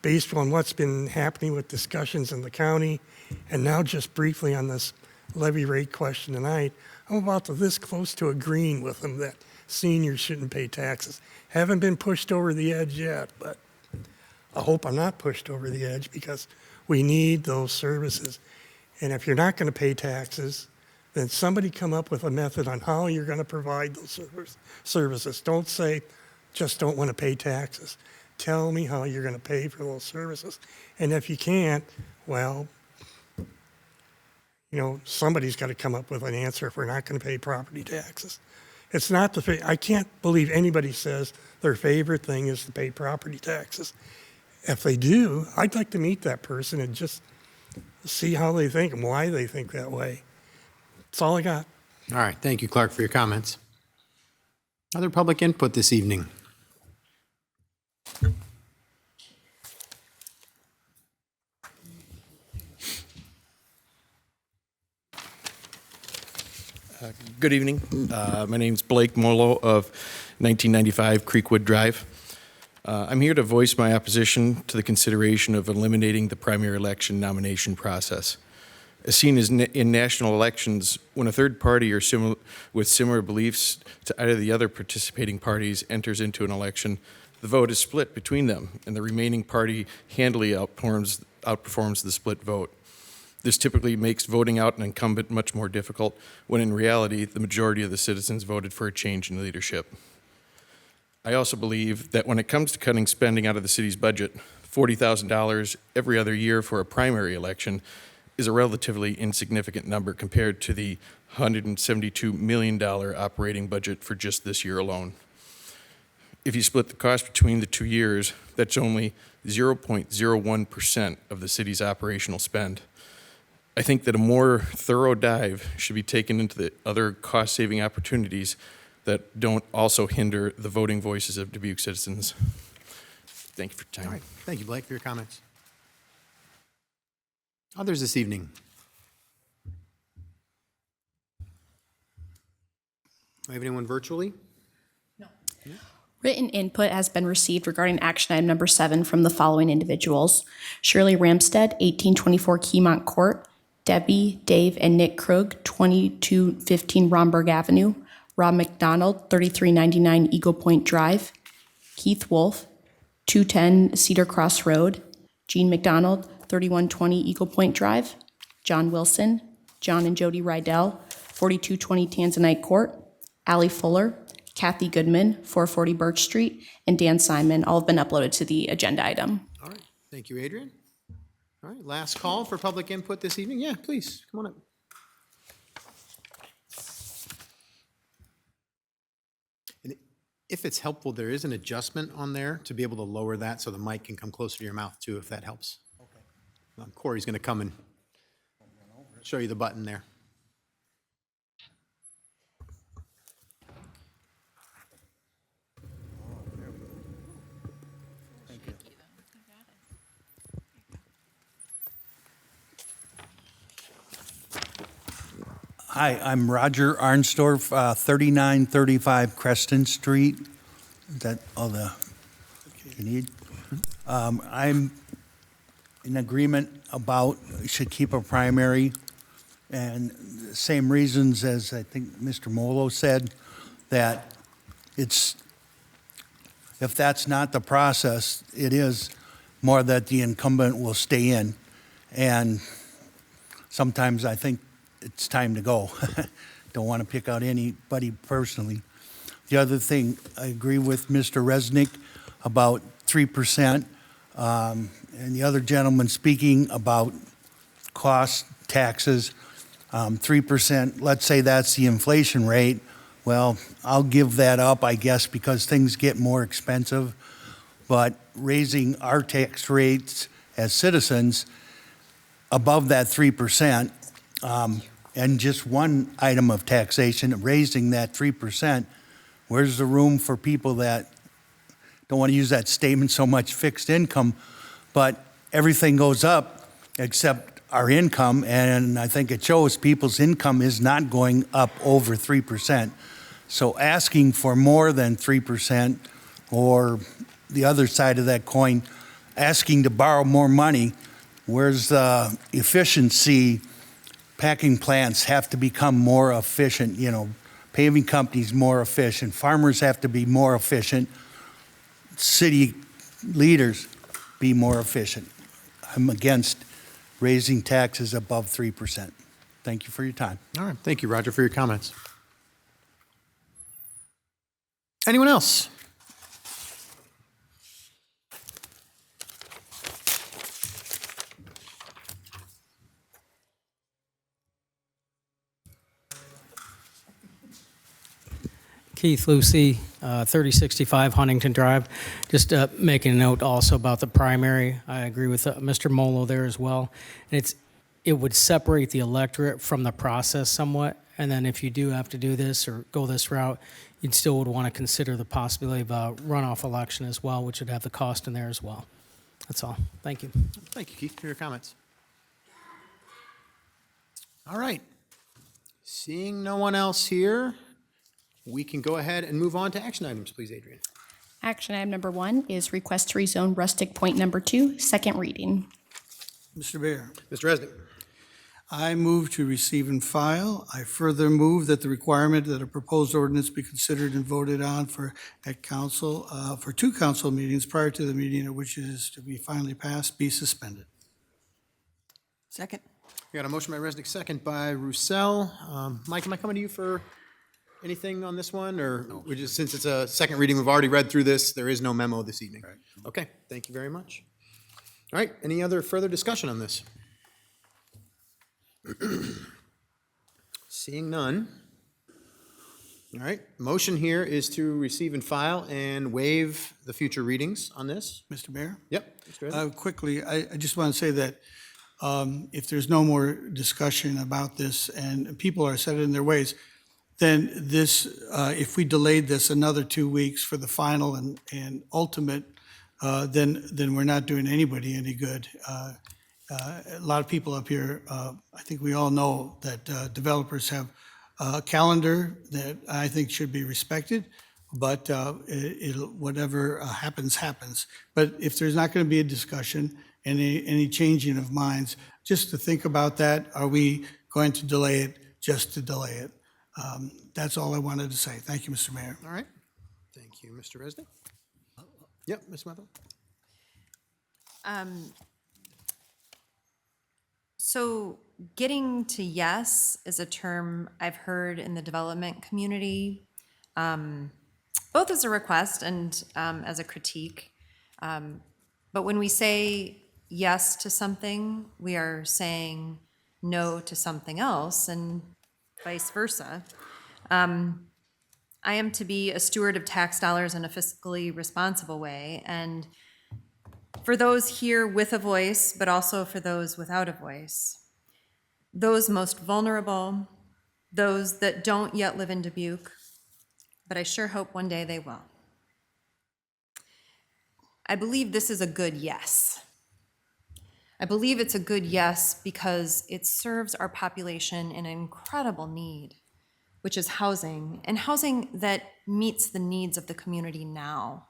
S18: based on what's been happening with discussions in the county, and now just briefly on this levy rate question tonight, I'm about to this close to agreeing with them that seniors shouldn't pay taxes. Haven't been pushed over the edge yet, but I hope I'm not pushed over the edge because we need those services. And if you're not going to pay taxes, then somebody come up with a method on how you're going to provide those services. Don't say, just don't want to pay taxes. Tell me how you're going to pay for those services. And if you can't, well, somebody's got to come up with an answer if we're not going to pay property taxes. It's not I can't believe anybody says their favorite thing is to pay property taxes. If they do, I'd like to meet that person and just see how they think and why they think that way. That's all I got.
S1: All right, thank you, Clark, for your comments. Other public input this evening?
S19: Good evening. My name's Blake Molo of 1995 Creekwood Drive. I'm here to voice my opposition to the consideration of eliminating the primary election nomination process. As seen in national elections, when a third party or with similar beliefs to either of the other participating parties enters into an election, the vote is split between them, and the remaining party handily outperforms the split vote. This typically makes voting out an incumbent much more difficult, when in reality, the majority of the citizens voted for a change in leadership. I also believe that when it comes to cutting spending out of the city's budget, $40,000 every other year for a primary election is a relatively insignificant number compared to the $172 million operating budget for just this year alone. If you split the cost between the 2 years, that's only 0.01% of the city's operational spend. I think that a more thorough dive should be taken into the other cost-saving opportunities that don't also hinder the voting voices of Dubuque citizens. Thank you for your time.
S1: All right, thank you, Blake, for your comments. Others this evening? Do we have anyone virtually?
S2: Written input has been received regarding action item number 7 from the following individuals: Shirley Ramstead, 1824 Keymont Court; Debbie, Dave, and Nick Krug, 2215 Romberg Avenue; Rob McDonald, 3399 Eagle Point Drive; Keith Wolf, 210 Cedar Cross Road; Jean McDonald, 3120 Eagle Point Drive; John Wilson, John and Jody Rydell, 4220 Tanzanite Court; Allie Fuller, Kathy Goodman, 440 Birch Street, and Dan Simon. All have been uploaded to the agenda item.
S1: All right, thank you, Adrian. All right, last call for public input this evening. Yeah, please, come on up. And if it's helpful, there is an adjustment on there to be able to lower that so the mic can come closer to your mouth too, if that helps. Okay. Corey's going to come and show you the button there.
S20: Hi, I'm Roger Arnstorff, 3935 Creston Street. Is that all the you need? I'm in agreement about we should keep a primary, and the same reasons as I think Mr. Molo said, that it's, if that's not the process, it is more that the incumbent will stay in. And sometimes I think it's time to go. Don't want to pick out anybody personally. The other thing, I agree with Mr. Resnick about 3%, and the other gentleman speaking about cost, taxes, 3%, let's say that's the inflation rate. Well, I'll give that up, I guess, because things get more expensive. But raising our tax rates as citizens above that 3%, and just one item of taxation, raising that 3%, where's the room for people that don't want to use that statement so much, fixed income, but everything goes up except our income, and I think it shows people's income is not going up over 3%. So asking for more than 3%, or the other side of that coin, asking to borrow more money, where's the efficiency? Packing plants have to become more efficient, paving companies more efficient, farmers have to be more efficient, city leaders be more efficient. I'm against raising taxes above 3%. Thank you for your time.
S1: All right, thank you, Roger, for your comments. Anyone else?
S21: Keith Lucy, 3065 Huntington Drive. Just making a note also about the primary. I agree with Mr. Molo there as well. And it would separate the electorate from the process somewhat. And then if you do have to do this or go this route, you'd still would want to consider the possibility of a runoff election as well, which would have the cost in there as well. That's all. Thank you.
S1: Thank you, Keith, for your comments. All right. Seeing no one else here, we can go ahead and move on to action items, please, Adrian.
S2: Action item number 1 is request to rezone rustic point number 2, second reading.
S7: Mr. Mayor,
S1: Mr. Resnick.
S7: I move to receive and file. I further move that the requirement that a proposed ordinance be considered and voted on for 2 council meetings prior to the meeting at which it is to be finally passed be suspended.
S3: Second.
S1: We got a motion by Resnick, second by Roussel. Mike, am I coming to you for anything on this one, or we just, since it's a second reading, we've already read through this, there is no memo this evening? Right. Okay, thank you very much. All right, any other further discussion on this? Seeing none. All right, motion here is to receive and file and waive the future readings on this.
S7: Mr. Mayor?
S1: Yep. Mr. Resnick.
S7: Quickly, I just want to say that if there's no more discussion about this and people are set in their ways, then this, if we delayed this another 2 weeks for the final and ultimate, then we're not doing anybody any good. A lot of people up here, I think we all know that developers have a calendar that I think should be respected, but whatever happens, happens. But if there's not going to be a discussion, any changing of minds, just to think about that, are we going to delay it just to delay it? That's all I wanted to say. Thank you, Mr. Mayor.
S1: All right. Thank you, Mr. Resnick. Yep, Ms. Methel.
S15: So getting to yes is a term I've heard in the development community, both as a request and as a critique. But when we say yes to something, we are saying no to something else, and vice versa. I am to be a steward of tax dollars in a fiscally responsible way, and for those here with a voice, but also for those without a voice, those most vulnerable, those that don't yet live in Dubuque, but I sure hope one day they will. I believe this is a good yes. I believe it's a good yes because it serves our population in an incredible need, which is housing, and housing that meets the needs of the community now.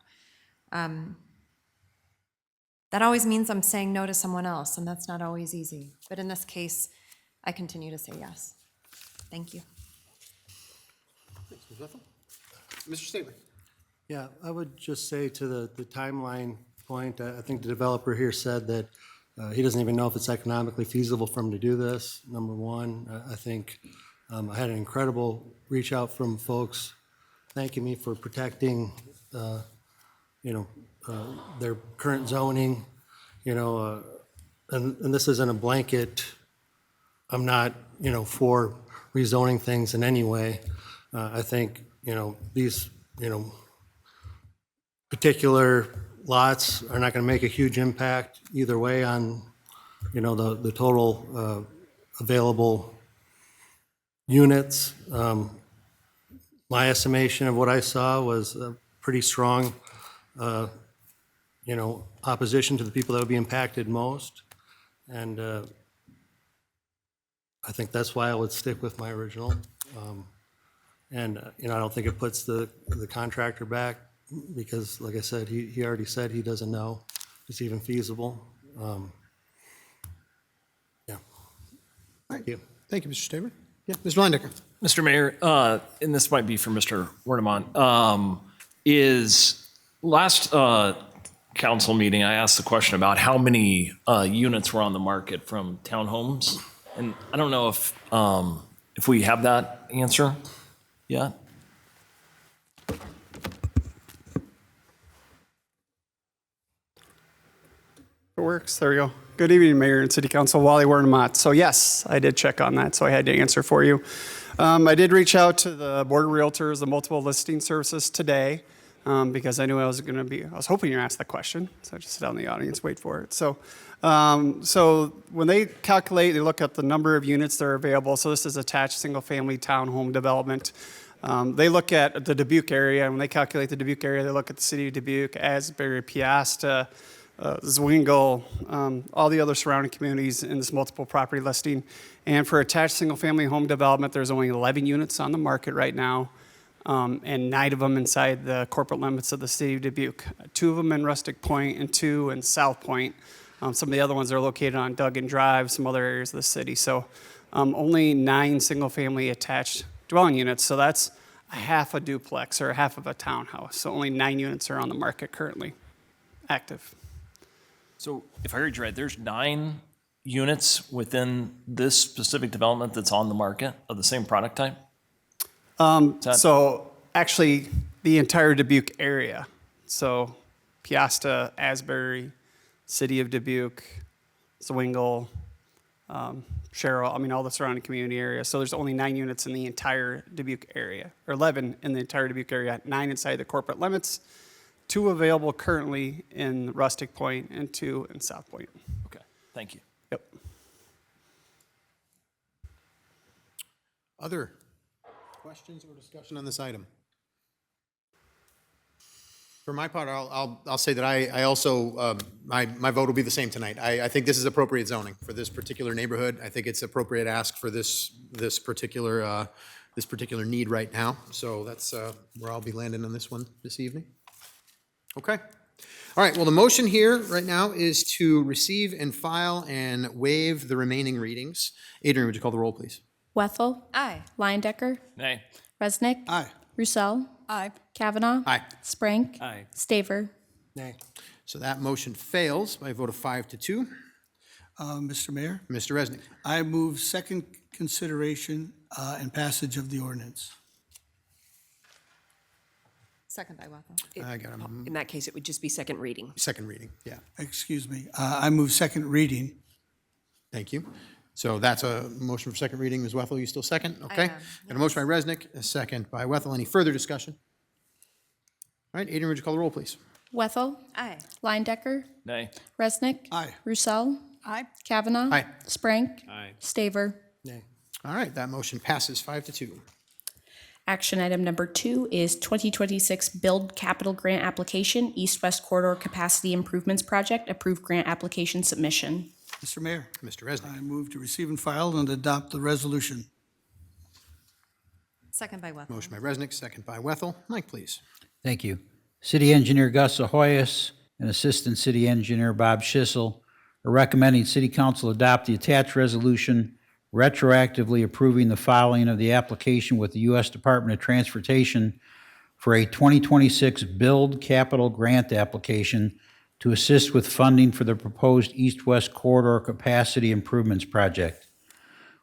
S15: That always means I'm saying no to someone else, and that's not always easy. But in this case, I continue to say yes. Thank you.
S1: Thanks, Ms. Methel. Mr. Staley.
S13: Yeah, I would just say to the timeline point, I think the developer here said that he doesn't even know if it's economically feasible for him to do this, number one. I think I had an incredible reach out from folks thanking me for protecting, their current zoning, and this isn't a blanket. I'm not, for rezoning things in any way. I think, these, particular lots are not going to make a huge impact either way on, the total available units. My estimation of what I saw was a pretty strong, opposition to the people that would be impacted most. And I think that's why I would stick with my original. I don't think it puts the contractor back because, like I said, he already said he doesn't know. it's even feasible. Yeah.
S1: Thank you. Thank you, Mr. Staver. Yeah, Mr. Landecker.
S12: Mr. Mayor, and this might be for Mr. Wordemont, is last council meeting, I asked the question about how many units were on the market from townhomes. And I don't know if we have that answer yet.
S4: It works. There we go. Good evening, Mayor and City Council. Wally Wernmott. So yes, I did check on that, so I had to answer for you. I did reach out to the Board of Realtors, the multiple listing services today, because I knew I was hoping you asked that question. So I just sit down in the audience, wait for it. So when they calculate, they look at the number of units that are available. So this is attached single-family townhome development. They look at the Dubuque area, and when they calculate the Dubuque area, they look at the city of Dubuque, Asbury, Piasta, Zwingle, all the other surrounding communities in this multiple property listing. And for attached single-family home development, there's only 11 units on the market right now, and 9 of them inside the corporate limits of the city of Dubuque. 2 of them in Rustic Point and 2 in South Point. Some of the other ones are located on Duggan Drive, some other areas of the city. So only 9 single-family attached dwelling units. So that's a half a duplex or a half of a townhouse. So only 9 units are on the market currently, active.
S12: So if I heard you right, there's 9 units within this specific development that's on the market of the same product type?
S4: So actually, the entire Dubuque area. So Piasta, Asbury, City of Dubuque, Zwingle, Sherrill, I mean, all the surrounding community areas. So there's only 9 units in the entire Dubuque area, or 11 in the entire Dubuque area, 9 inside the corporate limits, 2 available currently in Rustic Point and 2 in South Point.
S12: Okay, thank you.
S4: Yep.
S1: Other questions or discussion on this item? For my part, I'll say that I also, my vote will be the same tonight. I think this is appropriate zoning for this particular neighborhood. I think it's appropriate ask for this particular need right now. So that's where I'll be landing on this one this evening. Okay. All right, well, the motion here right now is to receive and file and waive the remaining readings. Adrian, would you call the roll, please?
S2: Wethel.
S15: Aye.
S2: Leyendecker.
S12: Nay.
S2: Resnick.
S7: Aye.
S2: Roussel.
S3: Aye.
S2: Kavanaugh.
S1: Aye.
S2: Sprank.
S12: Aye.
S2: Staver.
S13: Nay.
S1: So that motion fails by a vote of 5-2.
S7: Mr. Mayor,
S1: Mr. Resnick.
S7: I move second consideration and passage of the ordinance.
S15: Second by Wethel.
S1: I got him.
S10: In that case, it would just be second reading.
S1: Second reading, yeah.
S7: Excuse me. I move second reading.
S1: Thank you. So that's a motion for second reading. Ms. Wethel, you still second? Okay.
S15: am,
S1: Got a motion by Resnick, a second by Wethel. Any further discussion? All right, Adrian, would you call the roll, please?
S2: Wethel.
S15: Aye.
S2: Leyendecker.
S12: Nay.
S2: Resnick.
S7: Aye.
S2: Roussel.
S3: Aye.
S2: Kavanaugh.
S1: Aye.
S2: Sprank.
S12: Aye.
S2: Staver.
S13: Nay.
S1: All right, that motion passes 5-2.
S2: Action item number 2 is 2026 Build Capital Grant Application, East-West Corridor Capacity Improvements Project, approved grant application submission.
S7: Mr. Mayor,
S1: Mr. Resnick.
S7: I move to receive and file and adopt the resolution.
S15: Second by Wethel.
S1: Motion by Resnick, second by Wethel. Mike, please.
S11: Thank you. City Engineer Gus Ahoyas and Assistant City Engineer Bob Schissel are recommending City Council adopt the attached resolution retroactively approving the filing of the application with the U.S. Department of Transportation for a 2026 Build Capital Grant application to assist with funding for the proposed East-West Corridor Capacity Improvements Project.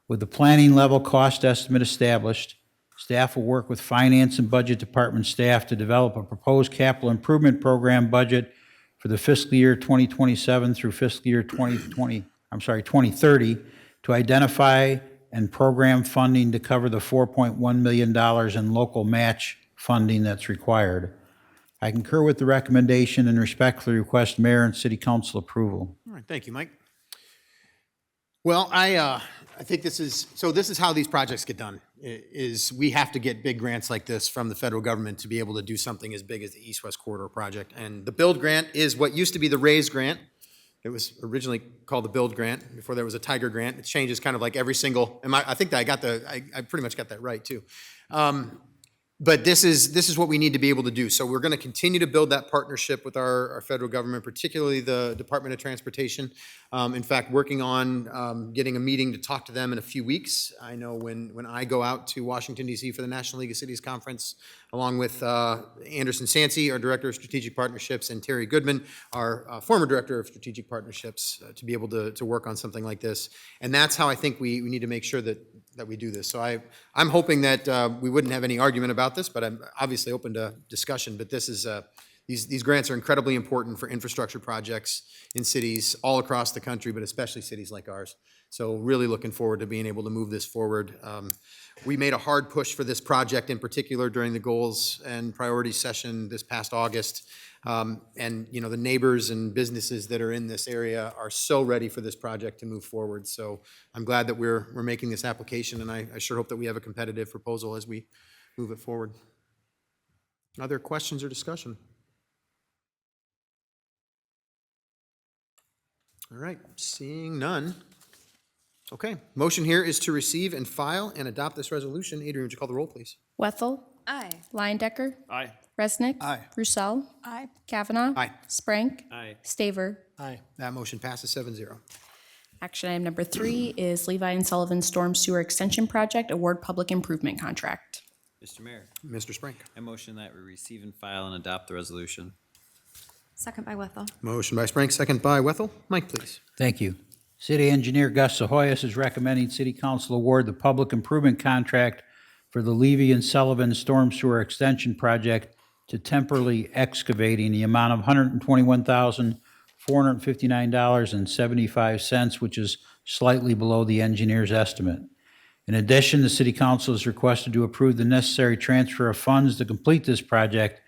S11: With the planning level cost estimate established, staff will work with Finance and Budget Department staff to develop a proposed capital improvement program budget for the fiscal year 2027 through fiscal year 2030 to identify and program funding to cover the $4.1 million in local match funding that's required. I concur with the recommendation and respectfully request Mayor and City Council approval.
S1: All right, thank you, Mike. Well, I think this is how these projects get done, is we have to get big grants like this from the federal government to be able to do something as big as the East-West Corridor project. And the Build Grant is what used to be the RAISE grant. It was originally called the Build Grant. Before there was a Tiger Grant. It changes kind of like every single, I think that I pretty much got that right too. But this is what we need to be able to do. So we're going to continue to build that partnership with our federal government, particularly the Department of Transportation. In fact, working on getting a meeting to talk to them in a few weeks. I know when I go out to Washington, D.C. for the National League of Cities Conference, along with Anderson Sansey, our Director of Strategic Partnerships, and Terry Goodman, our former Director of Strategic Partnerships, to be able to work on something like this. And that's how I think we need to make sure that we do this. So I'm hoping that we wouldn't have any argument about this, but I'm obviously open to discussion. But this is these grants are incredibly important for infrastructure projects in cities all across the country, but especially cities like ours. So really looking forward to being able to move this forward. We made a hard push for this project in particular during the goals and priorities session this past August. And you know, the neighbors and businesses that are in this area are so ready for this project to move forward. So I'm glad that we're making this application, and I sure hope that we have a competitive proposal as we move it forward. Other questions or discussion? All right, seeing none. Okay, motion here is to receive and file and adopt this resolution. Adrian, would you call the roll, please?
S2: Wethel.
S15: Aye.
S2: Leindecker.
S12: Aye.
S2: Resnick.
S11: Aye.
S2: Roussel.
S3: Aye.
S2: Kavanaugh.
S1: Aye.
S2: Sprank.
S16: Aye.
S2: Staver.
S11: Aye.
S1: That motion passes 7-0.
S2: Action item number 3 is Levi and Sullivan Storm Sewer Extension Project Award Public Improvement Contract.
S16: Mr. Mayor,
S1: Mr. Sprank.
S16: I motion that we receive and file and adopt the resolution.
S15: Second by Wethel.
S1: Motion by Sprank, second by Wethel. Mike, please.
S11: Thank you. City Engineer Gus Sahoyas is recommending City Council award the public improvement contract for the Levy and Sullivan Storm Sewer Extension Project to Temporally Excavating, the amount of $121,459.75, which is slightly below the engineer's estimate. In addition, the City Council is requested to approve the necessary transfer of funds to complete this project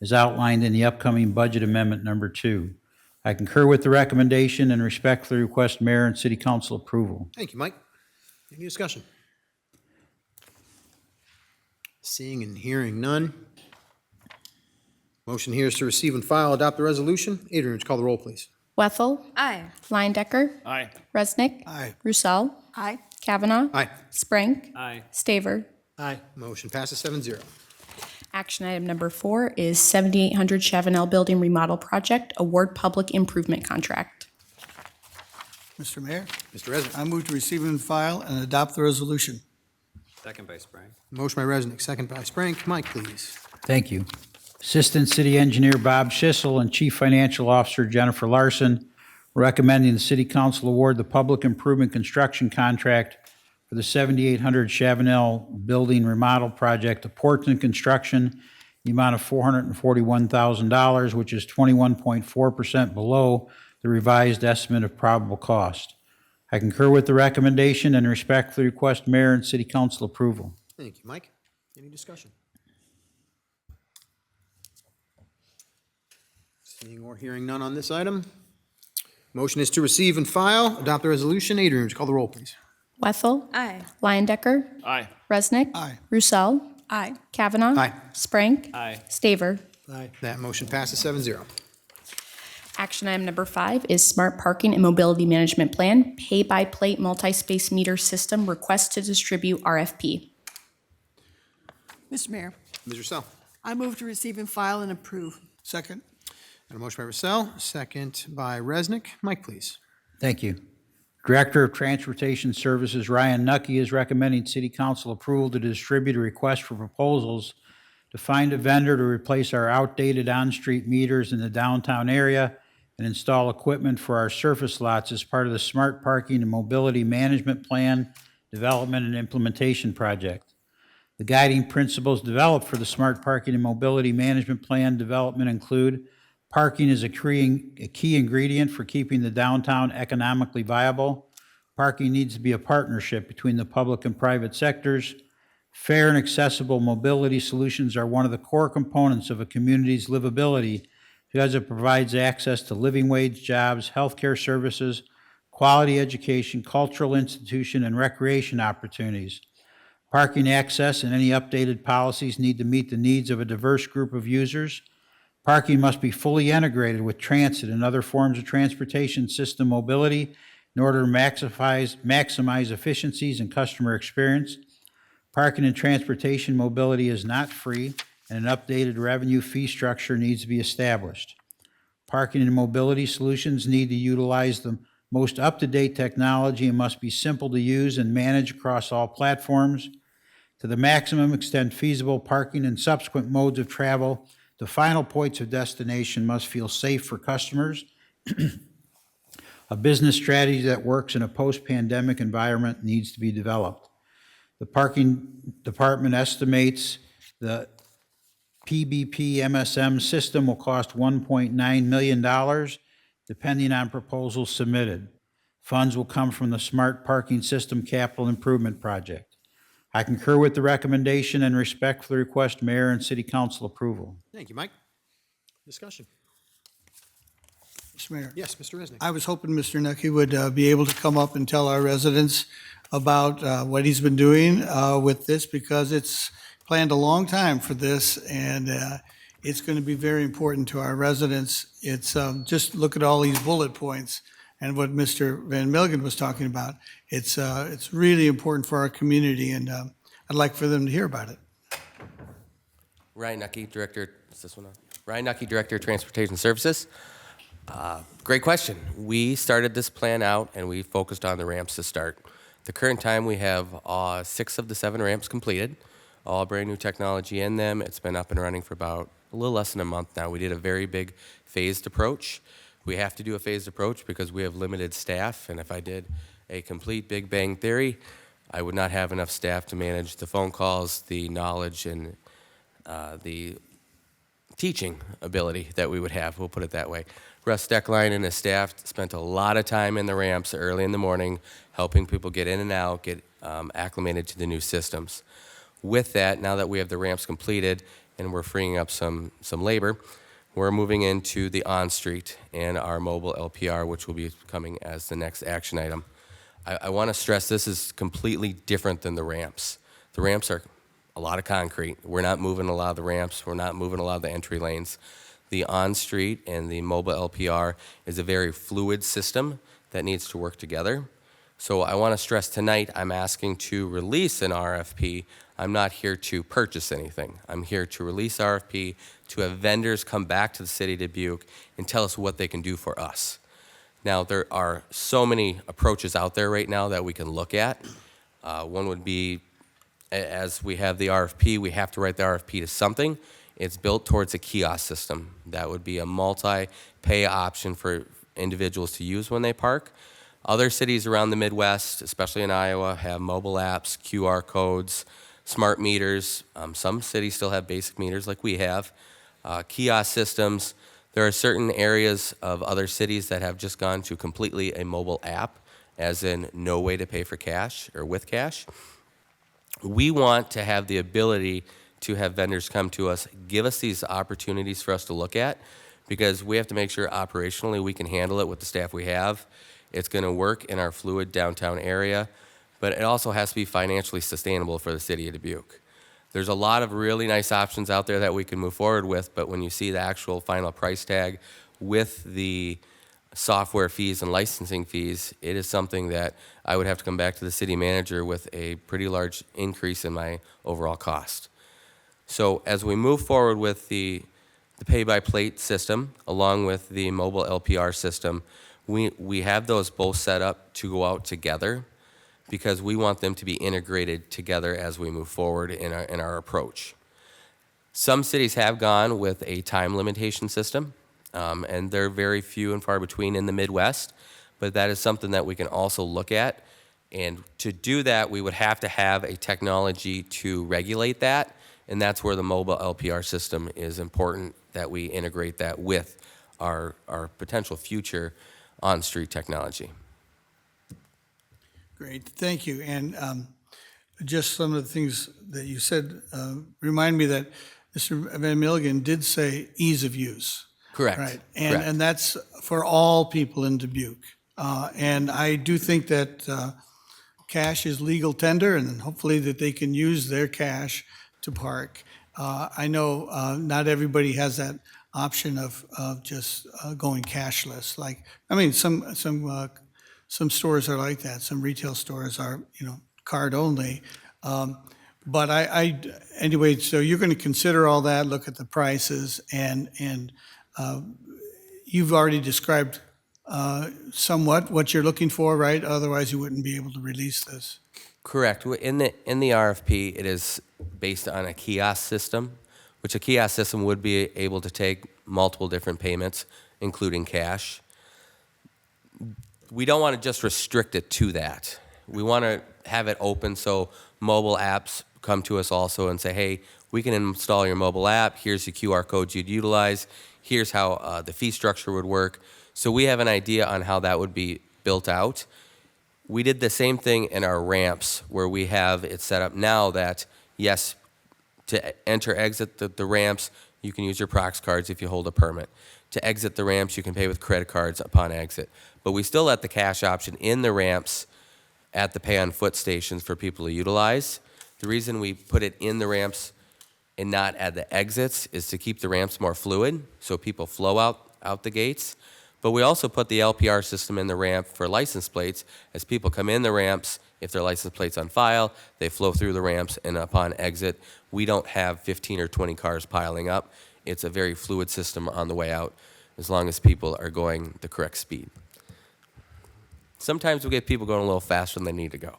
S11: as outlined in the upcoming Budget Amendment Number 2. I concur with the recommendation and respectfully request Mayor and City Council approval.
S1: Thank you, Mike. Any discussion? Seeing and hearing none. Motion here is to receive and file, adopt the resolution. Adrian, would you call the roll, please?
S2: Wethel.
S15: Aye.
S2: Leindecker.
S12: Aye.
S2: Resnick.
S11: Aye.
S2: Roussel.
S3: Aye.
S2: Kavanaugh.
S1: Aye.
S2: Sprank.
S16: Aye.
S2: Staver.
S11: Aye.
S1: Motion passes 7-0.
S2: Action item number 4 is 7800 Chavanel Building Remodel Project Award Public Improvement Contract.
S7: Mr. Mayor,
S1: Mr. Resnick.
S7: I move to receive and file and adopt the resolution.
S16: Second by Sprank.
S1: Motion by Resnick, second by Sprank. Mike, please.
S11: Thank you. Assistant City Engineer Bob Schissel and Chief Financial Officer Jennifer Larson recommending the City Council award the public improvement construction contract for the 7800 Chavanel Building Remodel Project to Portland Construction, the amount of $441,000, which is 21.4% below the revised estimate of probable cost. I concur with the recommendation and respectfully request Mayor and City Council approval.
S1: Thank you, Mike. Any discussion? Seeing or hearing none on this item. Motion is to receive and file, adopt the resolution. Adrian, would you call the roll, please?
S2: Wethel.
S15: Aye.
S2: Leindecker.
S12: Aye.
S2: Resnick.
S7: Aye.
S2: Roussel.
S3: Aye.
S2: Kavanaugh.
S1: Aye.
S2: Sprank.
S16: Aye.
S2: Staver.
S11: Aye.
S1: That motion passes 7-0.
S2: Action item number 5 is Smart Parking and Mobility Management Plan, Pay-by-Plate Multi-Space Meter System Request to Distribute RFP.
S3: Mr. Mayor,
S1: Ms. Russell.
S3: I move to receive and file and approve.
S7: Second.
S1: And a motion by Russell, second by Resnick. Mike, please.
S11: Thank you. Director of Transportation Services Ryan Nucky is recommending City Council approval to distribute a request for proposals to find a vendor to replace our outdated on-street meters in the downtown area and install equipment for our surface lots as part of the Smart Parking and Mobility Management Plan Development and Implementation Project. The guiding principles developed for the Smart Parking and Mobility Management Plan development include parking is a key ingredient for keeping the downtown economically viable. Parking needs to be a partnership between the public and private sectors. Fair and accessible mobility solutions are one of the core components of a community's livability because it provides access to living wage jobs, healthcare services, quality education, cultural institution, and recreation opportunities. Parking access and any updated policies need to meet the needs of a diverse group of users. Parking must be fully integrated with transit and other forms of transportation system mobility in order to maximize efficiencies and customer experience. Parking and transportation mobility is not free, and an updated revenue fee structure needs to be established. Parking and mobility solutions need to utilize the most up-to-date technology and must be simple to use and manage across all platforms. To the maximum extent feasible, parking and subsequent modes of travel to final points of destination must feel safe for customers. A business strategy that works in a post-pandemic environment needs to be developed. The parking department estimates the PBP MSM system will cost $1.9 million, depending on proposals submitted. Funds will come from the Smart Parking System Capital Improvement Project. I concur with the recommendation and respectfully request Mayor and City Council approval.
S1: Thank you, Mike. Discussion.
S7: Mr. Mayor.
S1: Yes, Mr. Resnick.
S7: I was hoping Mr. Nucky would be able to come up and tell our residents about what he's been doing with this, because it's planned a long time for this, and it's going to be very important to our residents. It's just look at all these bullet points and what Mr. Van Milgen was talking about. It's really important for our community, and I'd like for them to hear about it.
S6: Ryan Nucky, Director, is this one on? Ryan Nucky, Director of Transportation Services. Great question. We started this plan out and we focused on the ramps to start. The current time we have 6 of the 7 ramps completed, all brand new technology in them. It's been up and running for about a little less than a month now. We did a very big phased approach. We have to do a phased approach because we have limited staff, and if I did a complete Big Bang Theory, I would not have enough staff to manage the phone calls, the knowledge, and the teaching ability that we would have, we'll put it that way. Russ Steckline and his staff spent a lot of time in the ramps early in the morning, helping people get in and out, get acclimated to the new systems. With that, now that we have the ramps completed and we're freeing up some labor, we're moving into the on-street and our mobile LPR, which will be coming as the next action item. I want to stress this is completely different than the ramps. The ramps are a lot of concrete. We're not moving a lot of the ramps. We're not moving a lot of the entry lanes. The on-street and the mobile LPR is a very fluid system that needs to work together. So I want to stress tonight, I'm asking to release an RFP. I'm not here to purchase anything. I'm here to release RFP to have vendors come back to the city of Dubuque and tell us what they can do for us. Now, there are so many approaches out there right now that we can look at. One would be, as we have the RFP, we have to write the RFP to something. It's built towards a kiosk system. That would be a multi-pay option for individuals to use when they park. Other cities around the Midwest, especially in Iowa, have mobile apps, QR codes, smart meters. Some cities still have basic meters like we have. Kiosk systems. There are certain areas of other cities that have just gone to completely a mobile app, as in no way to pay for cash or with cash. We want to have the ability to have vendors come to us, give us these opportunities for us to look at, because we have to make sure operationally we can handle it with the staff we have. It's going to work in our fluid downtown area, but it also has to be financially sustainable for the city of Dubuque. There's a lot of really nice options out there that we can move forward with, but when you see the actual final price tag with the software fees and licensing fees, it is something that I would have to come back to the city manager with a pretty large increase in my overall cost. So as we move forward with the pay-by-plate system, along with the mobile LPR system, we have those both set up to go out together because we want them to be integrated together as we move forward in our approach. Some cities have gone with a time limitation system, and they're very few and far between in the Midwest, but that is something that we can also look at. And to do that, we would have to have a technology to regulate that, and that's where the mobile LPR system is important, that we integrate that with our potential future on-street technology.
S7: Great, thank you. And just some of the things that you said remind me that Mr. Van Milligan did say ease of use.
S6: Correct.
S7: Right,
S6: Correct.
S7: and that's for all people in Dubuque. And I do think that cash is legal tender, and hopefully that they can use their cash to park. I know not everybody has that option of just going cashless. Like, I mean, some stores are like that. Some retail stores are, card only. But anyway, so you're going to consider all that, look at the prices, and you've already described somewhat what you're looking for, right? Otherwise, you wouldn't be able to release this.
S6: Correct. In the RFP, it is based on a kiosk system, which a kiosk system would be able to take multiple different payments, including cash. We don't want to just restrict it to that. We want to have it open so mobile apps come to us also and say, hey, we can install your mobile app. Here's the QR codes you'd utilize. Here's how the fee structure would work. So we have an idea on how that would be built out. We did the same thing in our ramps where we have it set up now that, yes, to enter, exit the ramps, you can use your Prox cards if you hold a permit. To exit the ramps, you can pay with credit cards upon exit. But we still let the cash option in the ramps at the pay-on-foot stations for people to utilize. The reason we put it in the ramps and not at the exits is to keep the ramps more fluid so people flow out the gates. But we also put the LPR system in the ramp for license plates. As people come in the ramps, if their license plate's on file, they flow through the ramps, and upon exit, we don't have 15 or 20 cars piling up. It's a very fluid system on the way out, as long as people are going the correct speed. Sometimes we get people going a little faster than they need to go.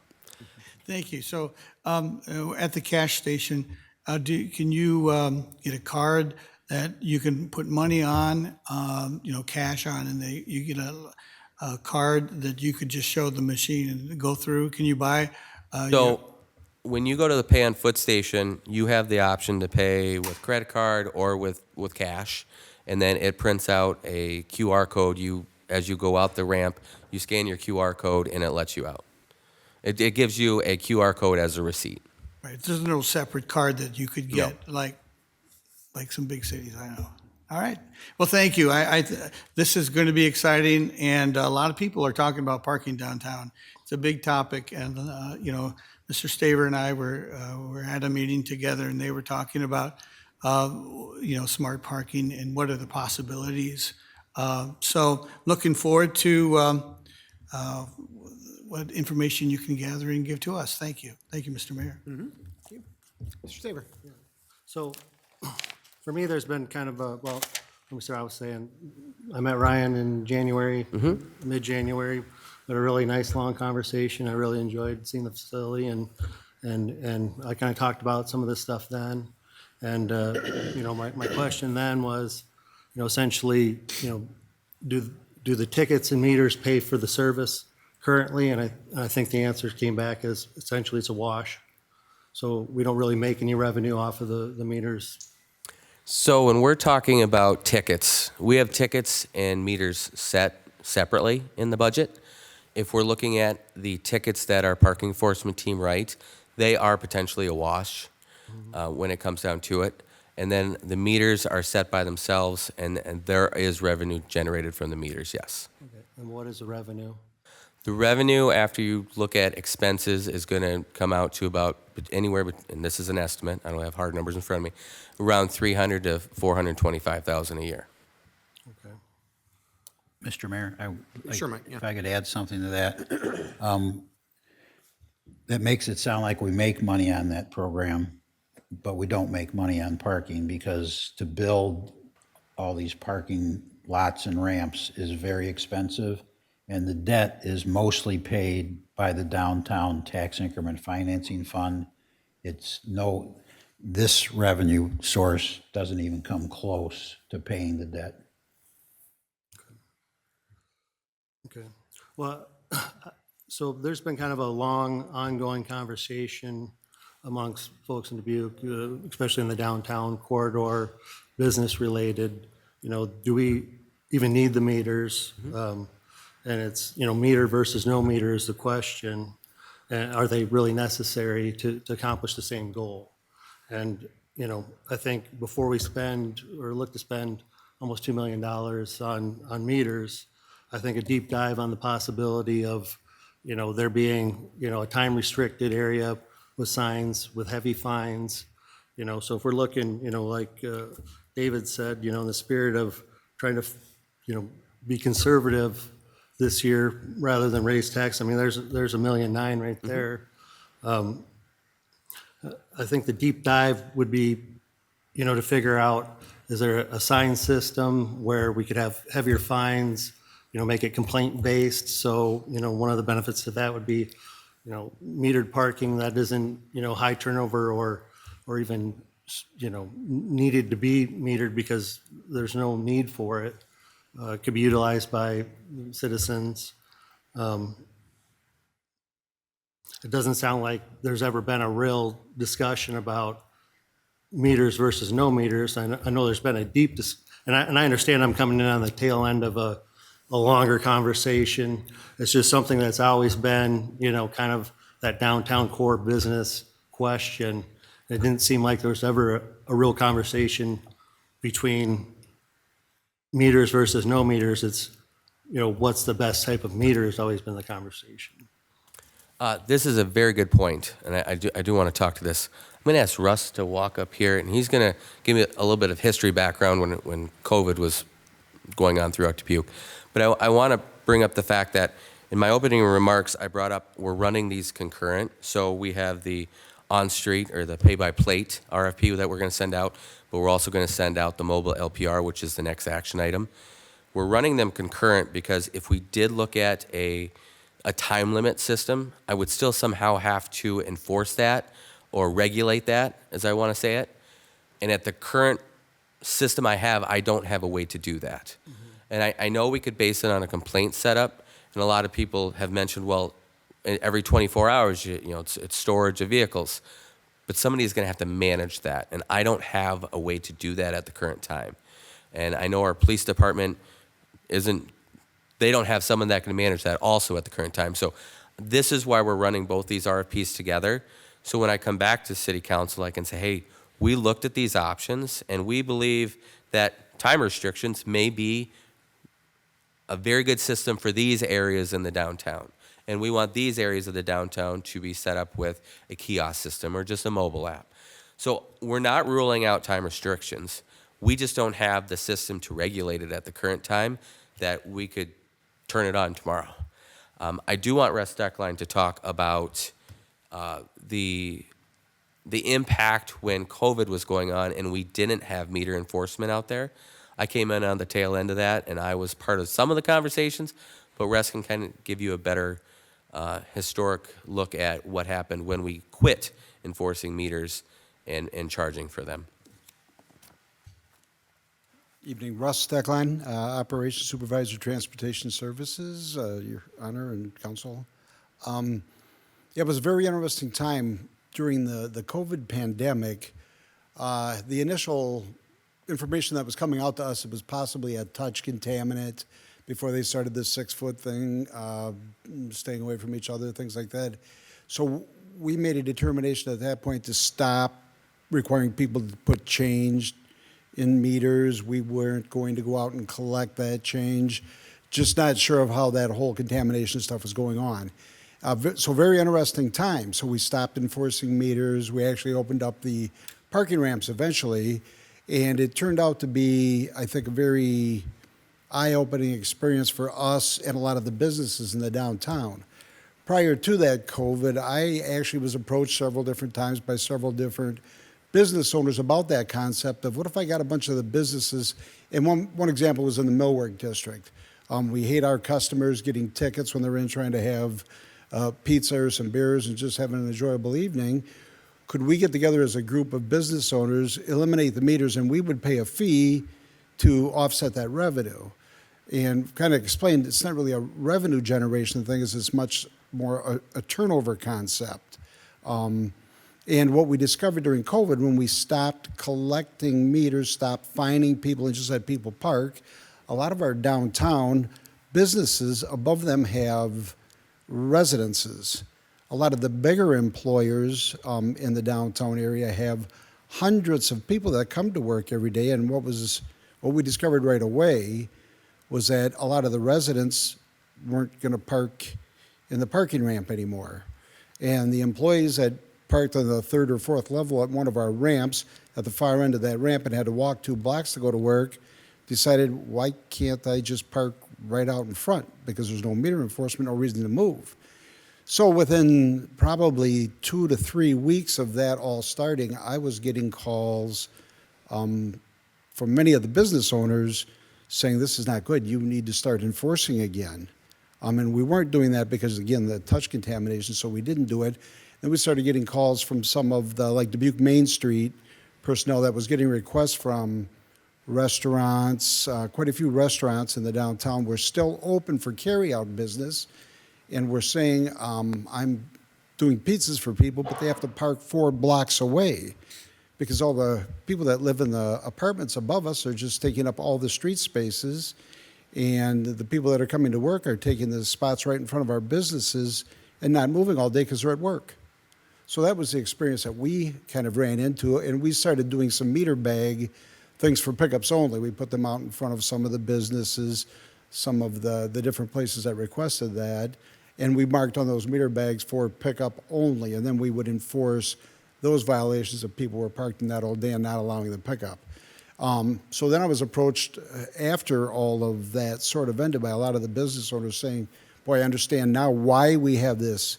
S7: Thank you. So at the cash station, can you get a card that you can put money on, cash on, and you get a card that you could just show the machine and go through? Can you buy?
S6: When you go to the pay-on-foot station, you have the option to pay with credit card or with cash, and then it prints out a QR code. As you go out the ramp, you scan your QR code, and it lets you out. It gives you a QR code as a receipt.
S7: Right. There's no separate card that you could get like some big cities, I know. All right. Well, thank you. This is going to be exciting, and a lot of people are talking about parking downtown. It's a big topic, and Mr. Staver and I were at a meeting together, and they were talking about smart parking and what are the possibilities. So looking forward to what information you can gather and give to us. Thank you. Thank you, Mr. Mayor.
S1: Thank you. Mr. Staver.
S13: So for me, there's been kind of let me start. I was saying, I met Ryan in January, mid-January, had a really nice long conversation. I really enjoyed seeing the facility, and I kind of talked about some of this stuff then. And my question then was, essentially, do the tickets and meters pay for the service currently? And I think the answer came back as essentially it's a wash. So we don't really make any revenue off of the meters.
S6: So when we're talking about tickets, we have tickets and meters set separately in the budget. If we're looking at the tickets that our parking enforcement team write, they are potentially a wash when it comes down to it. And then the meters are set by themselves, and there is revenue generated from the meters, yes.
S13: Okay. And what is the revenue?
S6: The revenue, after you look at expenses, is going to come out to about anywhere, and this is an estimate, I don't have hard numbers in front of me, around $300,000 to $425,000 a year.
S13: Okay.
S11: Mr. Mayor,
S1: Sure, Mike, yeah.
S11: if I could add something to that. That makes it sound like we make money on that program, but we don't make money on parking, because to build all these parking lots and ramps is very expensive, and the debt is mostly paid by the downtown tax increment financing fund. This revenue source doesn't even come close to paying the debt.
S13: Okay. Well, so there's been kind of a long, ongoing conversation amongst folks in Dubuque, especially in the downtown corridor, business-related. Do we even need the meters? And it's, meter versus no meter is the question. And are they really necessary to accomplish the same goal? And, I think before we spend or look to spend almost $2 million on meters, I think a deep dive on the possibility of, there being, a time-restricted area with signs, with heavy fines. So if we're looking, like David said, in the spirit of trying to, be conservative this year rather than raise tax. I mean, there's $1.9 million right there. I think the deep dive would be, to figure out, is there a sign system where we could have heavier fines, make it complaint-based? So, one of the benefits of that would be, metered parking that isn't, high turnover or even, needed to be metered because there's no need for it. Could be utilized by citizens. It doesn't sound like there's ever been a real discussion about meters versus no meters. I know there's been a deep, and I understand I'm coming in on the tail end of a longer conversation. It's just something that's always been, kind of that downtown core business question. It didn't seem like there was ever a real conversation between meters versus no meters. It's, what's the best type of meter has always been the conversation.
S6: This is a very good point, and I do want to talk to this. I'm going to ask Russ to walk up here, and he's going to give me a little bit of history background when COVID was going on throughout Dubuque. But I want to bring up the fact that in my opening remarks, I brought up we're running these concurrent. So we have the on-street or the pay-by-plate RFP that we're going to send out, but we're also going to send out the mobile LPR, which is the next action item. We're running them concurrent because if we did look at a time limit system, I would still somehow have to enforce that or regulate that, as I want to say it. And at the current system I have, I don't have a way to do that. Mm-hmm. And I know we could base it on a complaint setup, and a lot of people have mentioned, well, every 24 hours, it's storage of vehicles. But somebody's going to have to manage that, and I don't have a way to do that at the current time. And I know our police department they don't have someone that can manage that also at the current time. So this is why we're running both these RFPs together. So when I come back to City Council, I can say, hey, we looked at these options, and we believe that time restrictions may be a very good system for these areas in the downtown. And we want these areas of the downtown to be set up with a kiosk system or just a mobile app. So we're not ruling out time restrictions. We just don't have the system to regulate it at the current time that we could turn it on tomorrow. I do want Russ Steckline to talk about the impact when COVID was going on and we didn't have meter enforcement out there. I came in on the tail end of that, and I was part of some of the conversations, but Russ can kind of give you a better historic look at what happened when we quit enforcing meters and charging for them.
S9: Evening, Russ Steckline, Operations Supervisor, Transportation Services, Your Honor and Council. It was a very interesting time during the COVID pandemic. The initial information that was coming out to us, it was possibly a touch contaminant before they started this 6-foot thing, staying away from each other, things like that. So we made a determination at that point to stop requiring people to put change in meters. We weren't going to go out and collect that change. Just not sure of how that whole contamination stuff was going on. So very interesting time. So we stopped enforcing meters. We actually opened up the parking ramps eventually, and it turned out to be, I think, a very eye-opening experience for us and a lot of the businesses in the downtown. Prior to that COVID, I actually was approached several different times by several different business owners about that concept of what if I got a bunch of the businesses, and one example was in the Millwork District. We hate our customers getting tickets when they're in trying to have pizza or some beers and just having an enjoyable evening. Could we get together as a group of business owners, eliminate the meters, and we would pay a fee to offset that revenue? And kind of explained it's not really a revenue generation thing, it's much more a turnover concept. And what we discovered during COVID, when we stopped collecting meters, stopped fining people and just let people park, a lot of our downtown businesses above them have residences. A lot of the bigger employers in the downtown area have hundreds of people that come to work every day. And what we discovered right away was that a lot of the residents weren't going to park in the parking ramp anymore. And the employees that parked on the 3rd or 4th level at one of our ramps at the far end of that ramp and had to walk 2 blocks to go to work decided, why can't I just park right out in front? Because there's no meter enforcement, no reason to move. So within probably 2 to 3 weeks of that all starting, I was getting calls from many of the business owners saying, this is not good, you need to start enforcing again. And we weren't doing that because, again, the touch contamination, so we didn't do it. Then we started getting calls from some of the, like Dubuque Main Street personnel that was getting requests from restaurants. Quite a few restaurants in the downtown were still open for carry-out business, and we're saying, I'm doing pizzas for people, but they have to park 4 blocks away because all the people that live in the apartments above us are just taking up all the street spaces, and the people that are coming to work are taking the spots right in front of our businesses and not moving all day because they're at work. So that was the experience that we kind of ran into, and we started doing some meter bag things for pickups only. We put them out in front of some of the businesses, some of the different places that requested that, and we marked on those meter bags for pickup only, and then we would enforce those violations if people were parked in that all day and not allowing the pickup. So then I was approached after all of that sort of ended by a lot of the business owners saying, boy, I understand now why we have this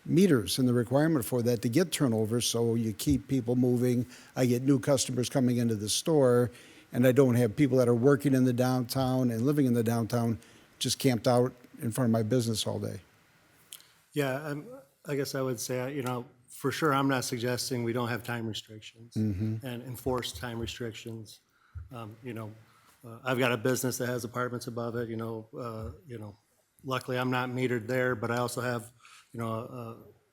S9: meters and the requirement for that to get turnover, so you keep people moving. I get new customers coming into the store, and I don't have people that are working in the downtown and living in the downtown just camped out in front of my business all day.
S13: Yeah, I guess I would say, for sure, I'm not suggesting we don't have time restrictions and enforce time restrictions. I've got a business that has apartments above it, luckily I'm not metered there, but I also have,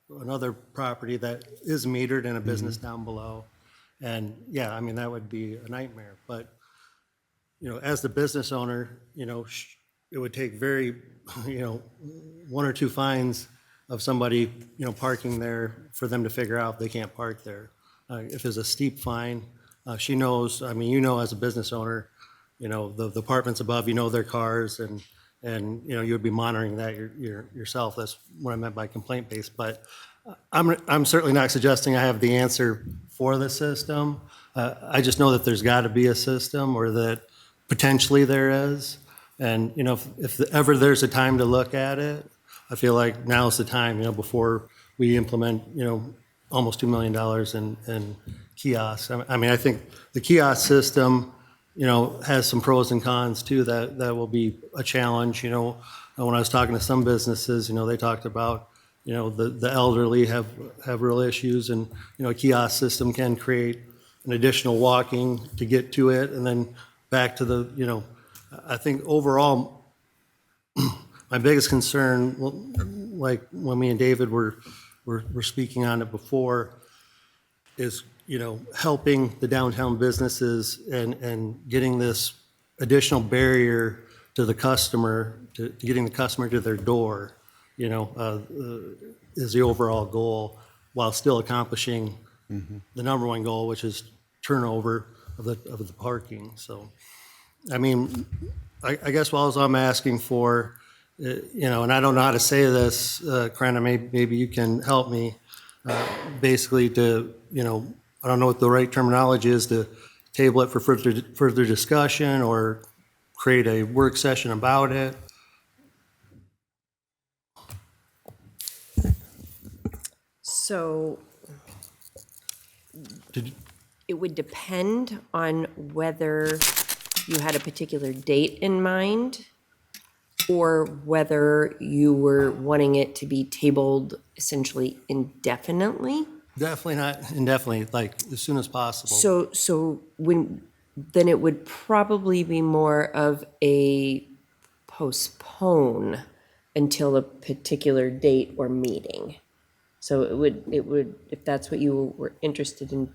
S13: another property that is metered and a business down below. And yeah, I mean, that would be a nightmare. But, as the business owner, it would take very, 1 or 2 fines of somebody, parking there for them to figure out they can't park there. If there's a steep fine, she knows, I mean, as a business owner, the apartments above, their cars and you would be monitoring that yourself. That's what I meant by complaint-based. But I'm certainly not suggesting I have the answer for the system. I just know that there's got to be a system, or that potentially there is. And if ever there's a time to look at it, I feel like now's the time. Before we implement almost $2 million in kiosks. I mean, I think the kiosk system has some pros and cons too that will be a challenge. When I was talking to some businesses, they talked about, the elderly have real issues, and, a kiosk system can create an additional walking to get to it, and then back to the, I think overall, my biggest concern, like when me and David were speaking on it before, is helping the downtown businesses and getting this additional barrier to the customer, to getting the customer to their door, is the overall goal, while still accomplishing the number one goal, which is turnover of the parking. So, I mean, I guess what I'm asking for, and I don't know how to say this, Krena, maybe you can help me, basically to, I don't know what the right terminology is, to table it for further discussion or create a work session about it.
S10: So it would depend on whether you had a particular date in mind, or whether you were wanting it to be tabled essentially indefinitely.
S13: Definitely not indefinitely, like as soon as possible.
S10: So then it would probably be more of a postpone until a particular date or meeting. So it would, if that's what you were interested in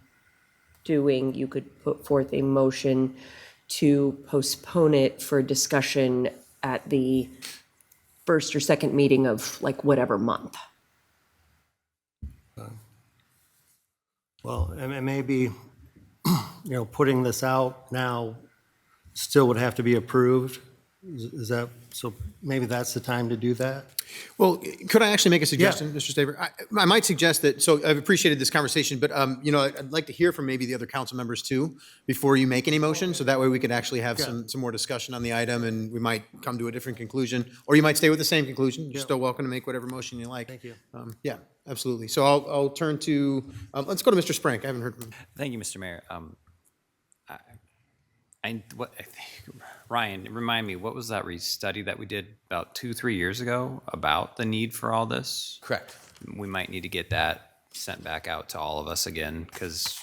S10: doing, you could put forth a motion to postpone it for discussion at the first or second meeting of like whatever month.
S13: Well, and maybe, putting this out now still would have to be approved, Is that, so maybe that's the time to do that?
S1: Well, could I actually make a suggestion, Mr. Staver? I might suggest that, so I've appreciated this conversation, but, I'd like to hear from maybe the other council members too, before you make any motion, so that way we could actually have some more discussion on the item, and we might come to a different conclusion, or you might stay with the same conclusion. You're still welcome to make whatever motion you like.
S13: Thank you.
S1: Yeah, absolutely. So I'll turn to, let's go to Mr. Sprank. I haven't heard from him.
S16: Thank you, Mr. Mayor. Ryan, remind me, what was that study that we did about 2-3 years ago about the need for all this?
S6: Correct.
S16: We might need to get that sent back out to all of us again, because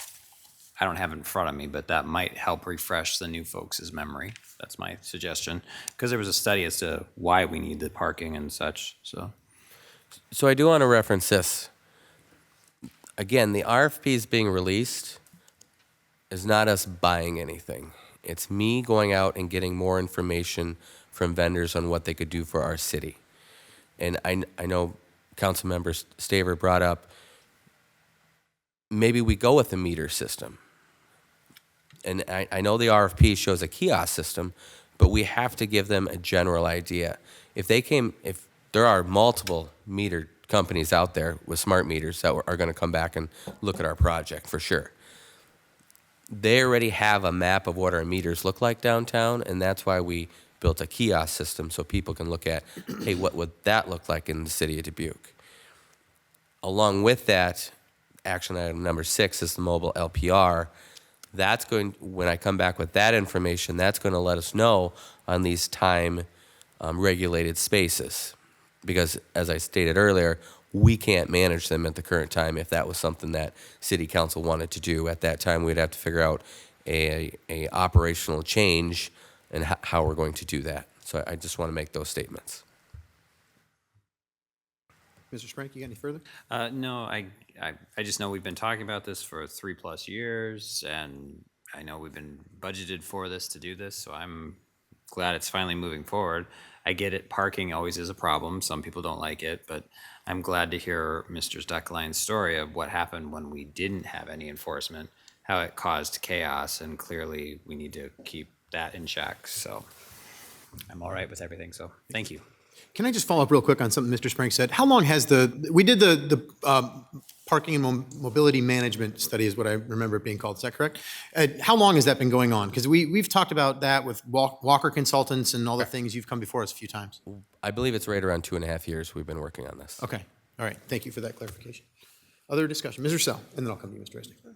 S16: I don't have it in front of me, but that might help refresh the new folks' memory. That's my suggestion, because there was a study as to why we need the parking and such, so.
S6: So I do want to reference this. Again, the RFPs being released is not us buying anything. It's me going out and getting more information from vendors on what they could do for our city. And I know Councilmember Staver brought up, maybe we go with a meter system. And I know the RFP shows a kiosk system, but we have to give them a general idea. If there are multiple meter companies out there with smart meters that are going to come back and look at our project for sure. They already have a map of what our meters look like downtown, and that's why we built a kiosk system so people can look at, hey, what would that look like in the city of Dubuque? Along with that, action item number 6 is the mobile LPR. That's going, when I come back with that information, that's going to let us know on these time regulated spaces. Because as I stated earlier, we can't manage them at the current time. If that was something that City Council wanted to do at that time, we'd have to figure out a operational change and how we're going to do that. So I just want to make those statements.
S1: Mr. Sprank, you got any further?
S16: No, I just know we've been talking about this for 3+ years, and I know we've been budgeted for this to do this, so I'm glad it's finally moving forward. I get it, parking always is a problem. Some people don't like it, but I'm glad to hear Mr. Steckline's story of what happened when we didn't have any enforcement, how it caused chaos, and clearly we need to keep that in check. So I'm all right with everything, so thank you.
S1: Can I just follow up real quick on something Mr. Sprank said? How long has we did the parking and mobility management study is what I remember it being called. Is that correct? How long has that been going on? Because we've talked about that with Walker Consultants and all the things. You've come before us a few times.
S6: I believe it's right around 2.5 years we've been working on this.
S1: Okay. All right. Thank you for that clarification. Other discussion? Mr. Sell, and then I'll come to you, Mr. Resnick.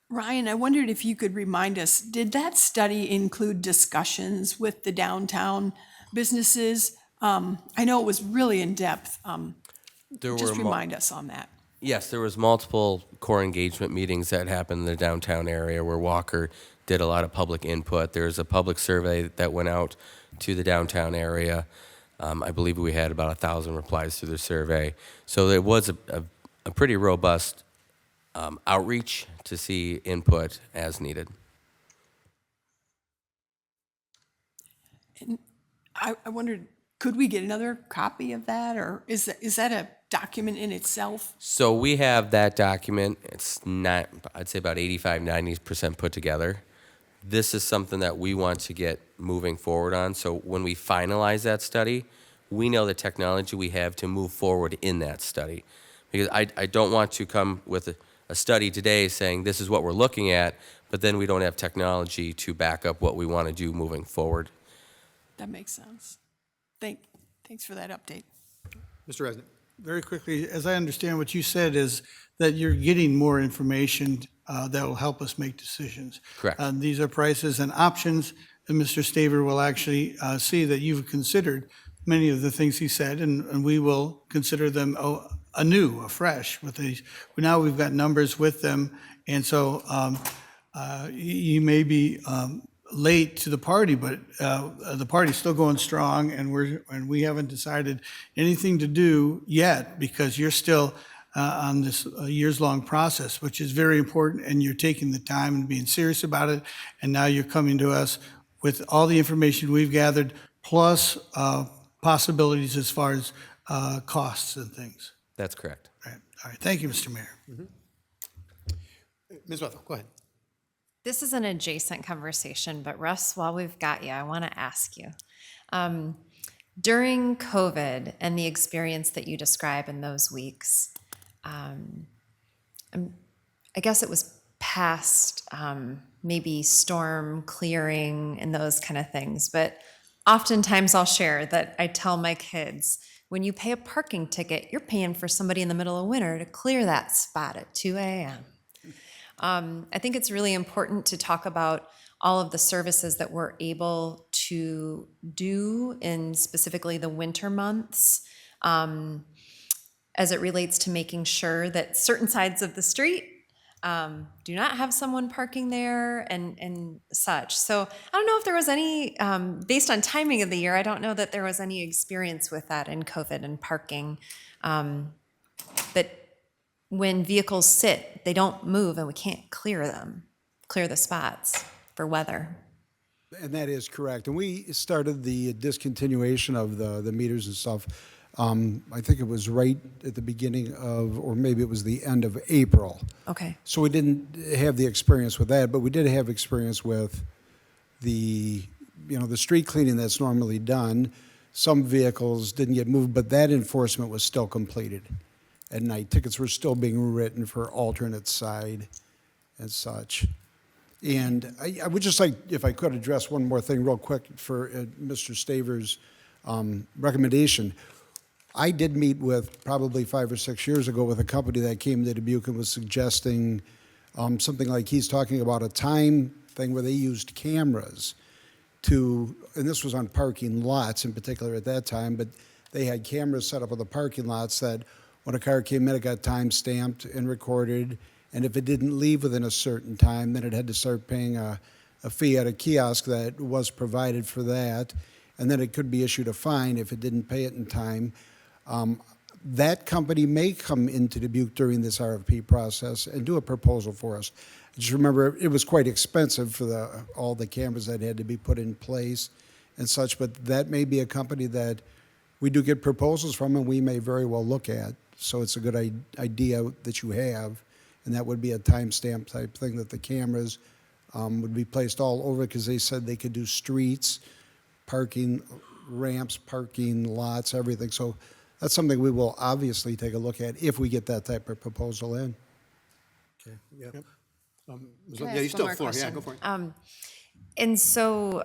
S3: Ryan, I wondered if you could remind us, did that study include discussions with the downtown businesses? I know it was really in-depth. Just remind us on that.
S6: Yes, there was multiple core engagement meetings that happened in the downtown area where Walker did a lot of public input. There was a public survey that went out to the downtown area. I believe we had about 1,000 replies to the survey. So it was a pretty robust outreach to see input as needed.
S3: And I wondered, could we get another copy of that, or is that a document in itself?
S6: So we have that document. It's not, I'd say about 85, 90% put together. This is something that we want to get moving forward on. So when we finalize that study, we know the technology we have to move forward in that study. Because I don't want to come with a study today saying this is what we're looking at, but then we don't have technology to back up what we want to do moving forward.
S3: That makes sense. Thanks for that update.
S1: Mr. Resnick.
S7: Very quickly, as I understand what you said is that you're getting more information that will help us make decisions.
S6: Correct.
S7: These are prices and options, and Mr. Staver will actually see that you've considered many of the things he said, and we will consider them anew, afresh. With these, now we've got numbers with them, and so you may be late to the party, but the party's still going strong, and we haven't decided anything to do yet because you're still on this years-long process, which is very important, and you're taking the time and being serious about it, and now you're coming to us with all the information we've gathered, plus possibilities as far as costs and things.
S6: That's correct.
S7: All right. Thank you, Mr. Mayor.
S1: Ms. Bethel, go ahead.
S15: This is an adjacent conversation, but Russ, while we've got you, I want to ask you. During COVID and the experience that you describe in those weeks, I guess it was past maybe storm clearing and those kind of things, but oftentimes I'll share that I tell my kids, when you pay a parking ticket, you're paying for somebody in the middle of winter to clear that spot at 2 a.m. I think it's really important to talk about all of the services that we're able to do in specifically the winter months, as it relates to making sure that certain sides of the street do not have someone parking there and such. So I don't know if there was any, based on timing of the year, I don't know that there was any experience with that in COVID and parking. But when vehicles sit, they don't move and we can't clear the spots for weather.
S9: And that is correct. And we started the discontinuation of the meters and stuff. I think it was right at the beginning of, or maybe it was the end of April.
S15: Okay.
S9: So we didn't have the experience with that, but we did have experience with the street cleaning that's normally done. Some vehicles didn't get moved, but that enforcement was still completed at night. Tickets were still being written for alternate side and such. And I would just like, if I could, address one more thing real quick for Mr. Staver's recommendation. I did meet with, probably 5 or 6 years ago, with a company that came to Dubuque and was suggesting something like he's talking about a time thing where they used cameras to, and this was on parking lots in particular at that time, but they had cameras set up on the parking lots that when a car came in, it got time stamped and recorded, and if it didn't leave within a certain time, then it had to start paying a fee at a kiosk that was provided for that, and then it could be issued a fine if it didn't pay it in time. That company may come into Dubuque during this RFP process and do a proposal for us. Just remember, it was quite expensive for all the cameras that had to be put in place and such, but that may be a company that we do get proposals from and we may very well look at. So it's a good idea that you have, and that would be a timestamp type thing, that the cameras would be placed all over, because they said they could do streets, parking ramps, parking lots, everything. So that's something we will obviously take a look at if we get that type of proposal in.
S1: Okay. Yep.
S15: Can I
S1: Yeah,
S15: ask
S1: you
S15: one
S1: still
S15: more
S1: have floor. Yeah,
S15: question?
S1: go for it.
S15: And so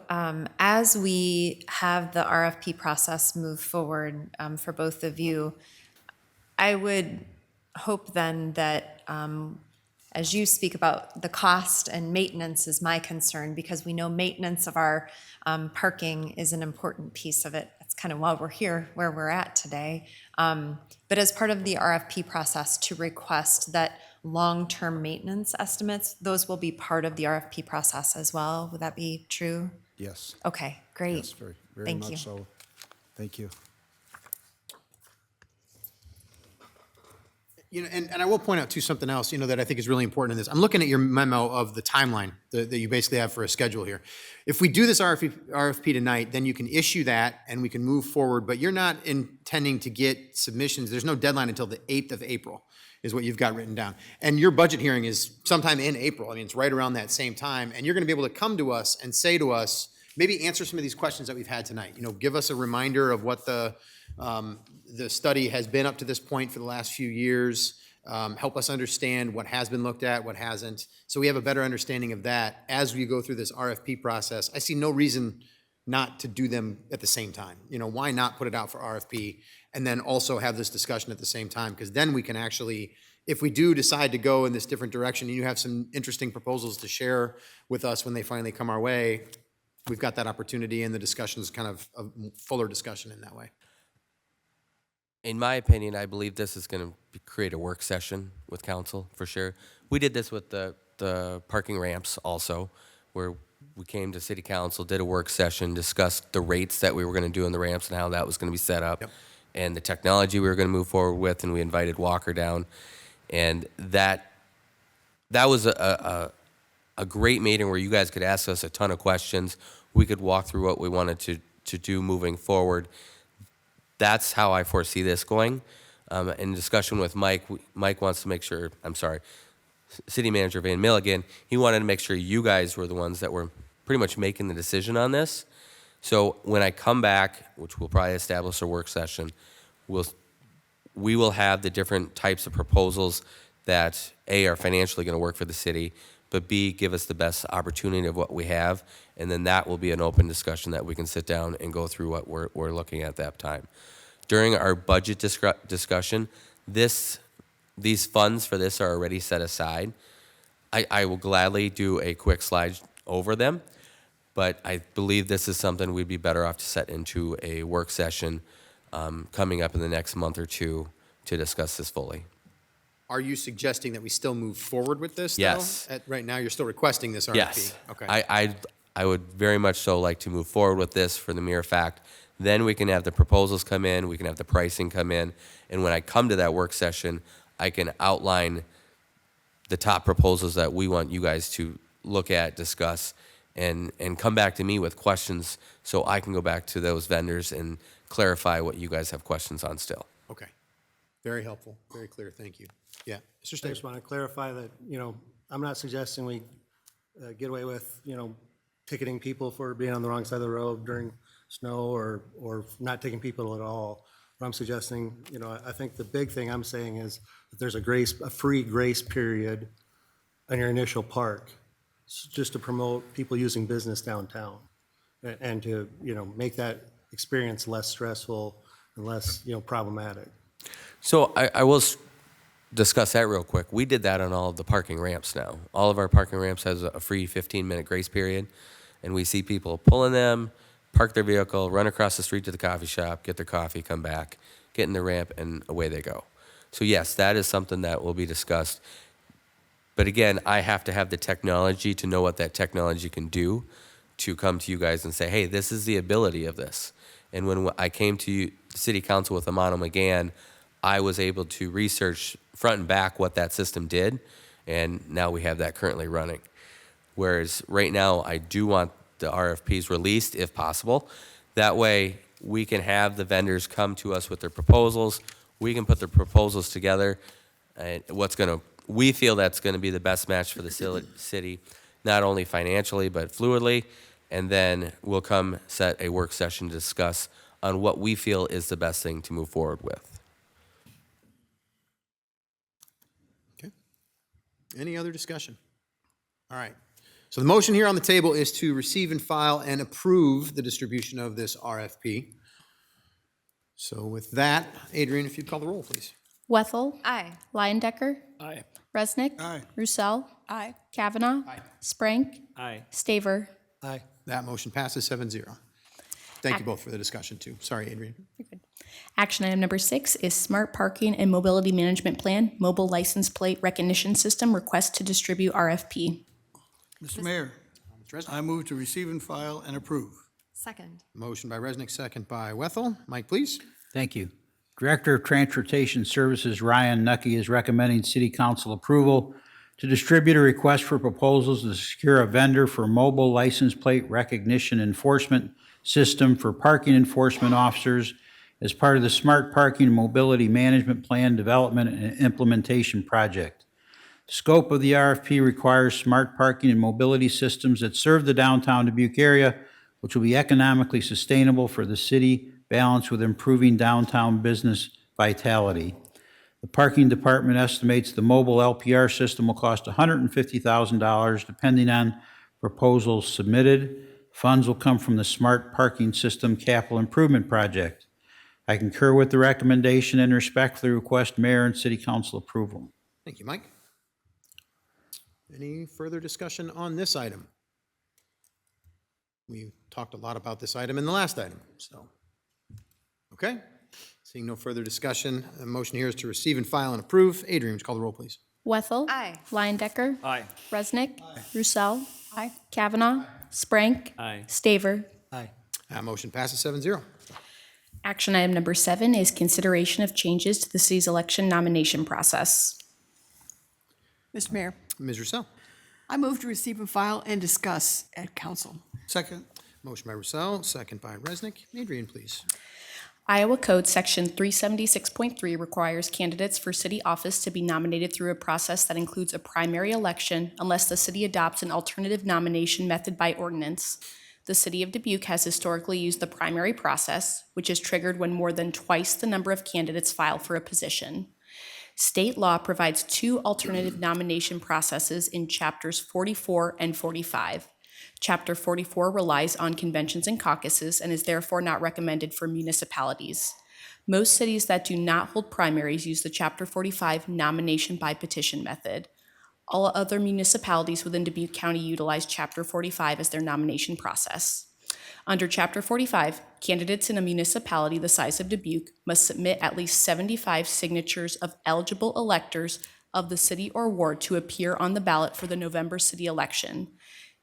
S15: as we have the RFP process move forward for both of you, I would hope then that as you speak about the cost and maintenance is my concern, because we know maintenance of our parking is an important piece of it. That's kind of why we're here, where we're at today. But as part of the RFP process, to request that long-term maintenance estimates, those will be part of the RFP process as well. Would that be true?
S9: Yes.
S15: Okay, great.
S9: Yes, very
S15: Thank
S9: much
S15: you.
S9: so. Thank you.
S1: And I will point out too something else, that I think is really important in this. I'm looking at your memo of the timeline that you basically have for a schedule here. If we do this RFP tonight, then you can issue that and we can move forward, but you're not intending to get submissions. There's no deadline until the 8th of April is what you've got written down. And your budget hearing is sometime in April. I mean, it's right around that same time. And you're going to be able to come to us and say to us, maybe answer some of these questions that we've had tonight. Give us a reminder of what the study has been up to this point for the last few years. Help us understand what has been looked at, what hasn't. So we have a better understanding of that as we go through this RFP process. I see no reason not to do them at the same time. Why not put it out for RFP and then also have this discussion at the same time? Because then we can actually, if we do decide to go in this different direction and you have some interesting proposals to share with us when they finally come our way, we've got that opportunity, and the discussion is kind of a fuller discussion in that way.
S6: In my opinion, I believe this is going to create a work session with council for sure. We did this with the parking ramps also, where we came to city council, did a work session, discussed the rates that we were going to do in the ramps and how that was going to be set up, and the technology we were going to move forward with, and we invited Walker down, and that was a great meeting where you guys could ask us a ton of questions. We could walk through what we wanted to do moving forward. That's how I foresee this going. In discussion with Mike, Mike wants to make sure, City Manager Van Milligan, he wanted to make sure you guys were the ones that were pretty much making the decision on this. So when I come back, which we'll probably establish a work session, we will have the different types of proposals that A, are financially going to work for the city, but B, give us the best opportunity of what we have, and then that will be an open discussion that we can sit down and go through what we're looking at that time. During our budget discussion, these funds for this are already set aside. I will gladly do a quick slide over them, but I believe this is something we'd be better off to set into a work session coming up in the next month or two to discuss this fully.
S1: Are you suggesting that we still move forward with this, though?
S6: Yes.
S1: Right now, you're still requesting this RFP?
S6: Yes.
S1: Okay.
S6: I would very much so like to move forward with this for the mere fact. Then we can have the proposals come in, we can have the pricing come in, and when I come to that work session, I can outline the top proposals that we want you guys to look at, discuss, and come back to me with questions so I can go back to those vendors and clarify what you guys have questions on still.
S1: Okay. Very helpful, very clear, thank you. Yeah, Mr.
S13: I just
S1: Staver.
S13: want to clarify that, I'm not suggesting we get away with, ticketing people for being on the wrong side of the road during snow or not taking people at all. What I'm suggesting, I think the big thing I'm saying is that there's a free grace period on your initial park, just to promote people using business downtown and to, make that experience less stressful and less, problematic.
S6: So I will discuss that real quick. We did that on all of the parking ramps now. All of our parking ramps has a free 15-minute grace period, and we see people pulling them, park their vehicle, run across the street to the coffee shop, get their coffee, come back, get in the ramp, and away they go. So yes, that is something that will be discussed. But again, I have to have the technology to know what that technology can do to come to you guys and say, hey, this is the ability of this. And when I came to you, City Council with Amano McGann, I was able to research front and back what that system did, and now we have that currently running. Whereas right now, I do want the RFPs released if possible. That way, we can have the vendors come to us with their proposals. We can put the proposals together, and we feel that's going to be the best match for the city, not only financially but fluidly. And then we'll come set a work session to discuss on what we feel is the best thing to move forward with.
S1: Any other discussion? All right. So the motion here on the table is to receive and file and approve the distribution of this RFP. So with that, Adrian, if you'd call the roll, please.
S2: Wethel.
S15: Aye.
S2: Leyendecker.
S12: Aye.
S2: Resnick.
S7: Aye.
S2: Roussel.
S3: Aye.
S2: Kavanaugh. Sprank.
S12: Aye.
S2: Staver.
S7: Aye.
S1: That motion passes 7-0. Thank you both for the discussion, too. Sorry, Adrian.
S2: Action item number 6 is Smart Parking and Mobility Management Plan, Mobile License Plate Recognition System, request to distribute RFP.
S7: Mr. Mayor, I move to receive and file and approve.
S15: Second.
S1: Motion by Resnick, second by Wethel. Mike, please.
S11: Thank you. Director of Transportation Services Ryan Nucky is recommending City Council approval to distribute a request for proposals to secure a vendor for mobile license plate recognition enforcement system for parking enforcement officers as part of the Smart Parking and Mobility Management Plan Development and Implementation Project. The scope of the RFP requires smart parking and mobility systems that serve the downtown Dubuque area, which will be economically sustainable for the city, balanced with improving downtown business vitality. The parking department estimates the mobile LPR system will cost $150,000 depending on proposals submitted. Funds will come from the Smart Parking System Capital Improvement Project. I concur with the recommendation and respectfully request Mayor and City Council approval.
S1: Thank you, Mike. Any further discussion on this item? We talked a lot about this item in the last item, so. Okay, seeing no further discussion, the motion here is to receive and file and approve. Adrian, would you call the roll, please?
S2: Wethel.
S15: Aye.
S2: Leyendecker.
S12: Aye.
S2: Resnick. Roussel. Aye. Kavanaugh. Sprank.
S12: Aye.
S2: Staver.
S7: Aye.
S1: That motion passes 7-0.
S2: Action item number 7 is consideration of changes to the city's election nomination process.
S3: Mr. Mayor,
S1: Ms. Roussel.
S3: I move to receive and file and discuss at council.
S7: Second.
S1: Motion by Roussel, second by Resnick. Adrian, please.
S2: Iowa Code Section 376.3 requires candidates for city office to be nominated through a process that includes a primary election unless the city adopts an alternative nomination method by ordinance. The city of Dubuque has historically used the primary process, which is triggered when more than twice the number of candidates file for a position. State law provides two alternative nomination processes in chapters 44 and 45. Chapter 44 relies on conventions and caucuses and is therefore not recommended for municipalities. Most cities that do not hold primaries use the Chapter 45 nomination by petition method. All other municipalities within Dubuque County utilize Chapter 45 as their nomination process. Under Chapter 45, candidates in a municipality the size of Dubuque must submit at least 75 signatures of eligible electors of the city or ward to appear on the ballot for the November city election.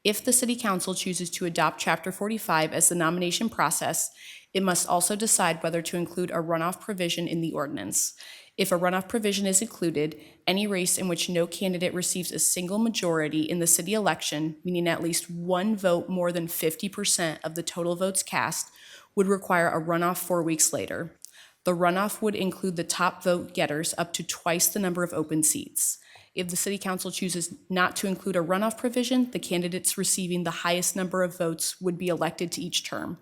S2: If the city council chooses to adopt Chapter 45 as the nomination process, it must also decide whether to include a runoff provision in the ordinance. If a runoff provision is included, any race in which no candidate receives a single majority in the city election, meaning at least one vote more than 50% of the total votes cast, would require a runoff 4 weeks later. The runoff would include the top vote getters up to twice the number of open seats. If the city council chooses not to include a runoff provision, the candidates receiving the highest number of votes would be elected to each term.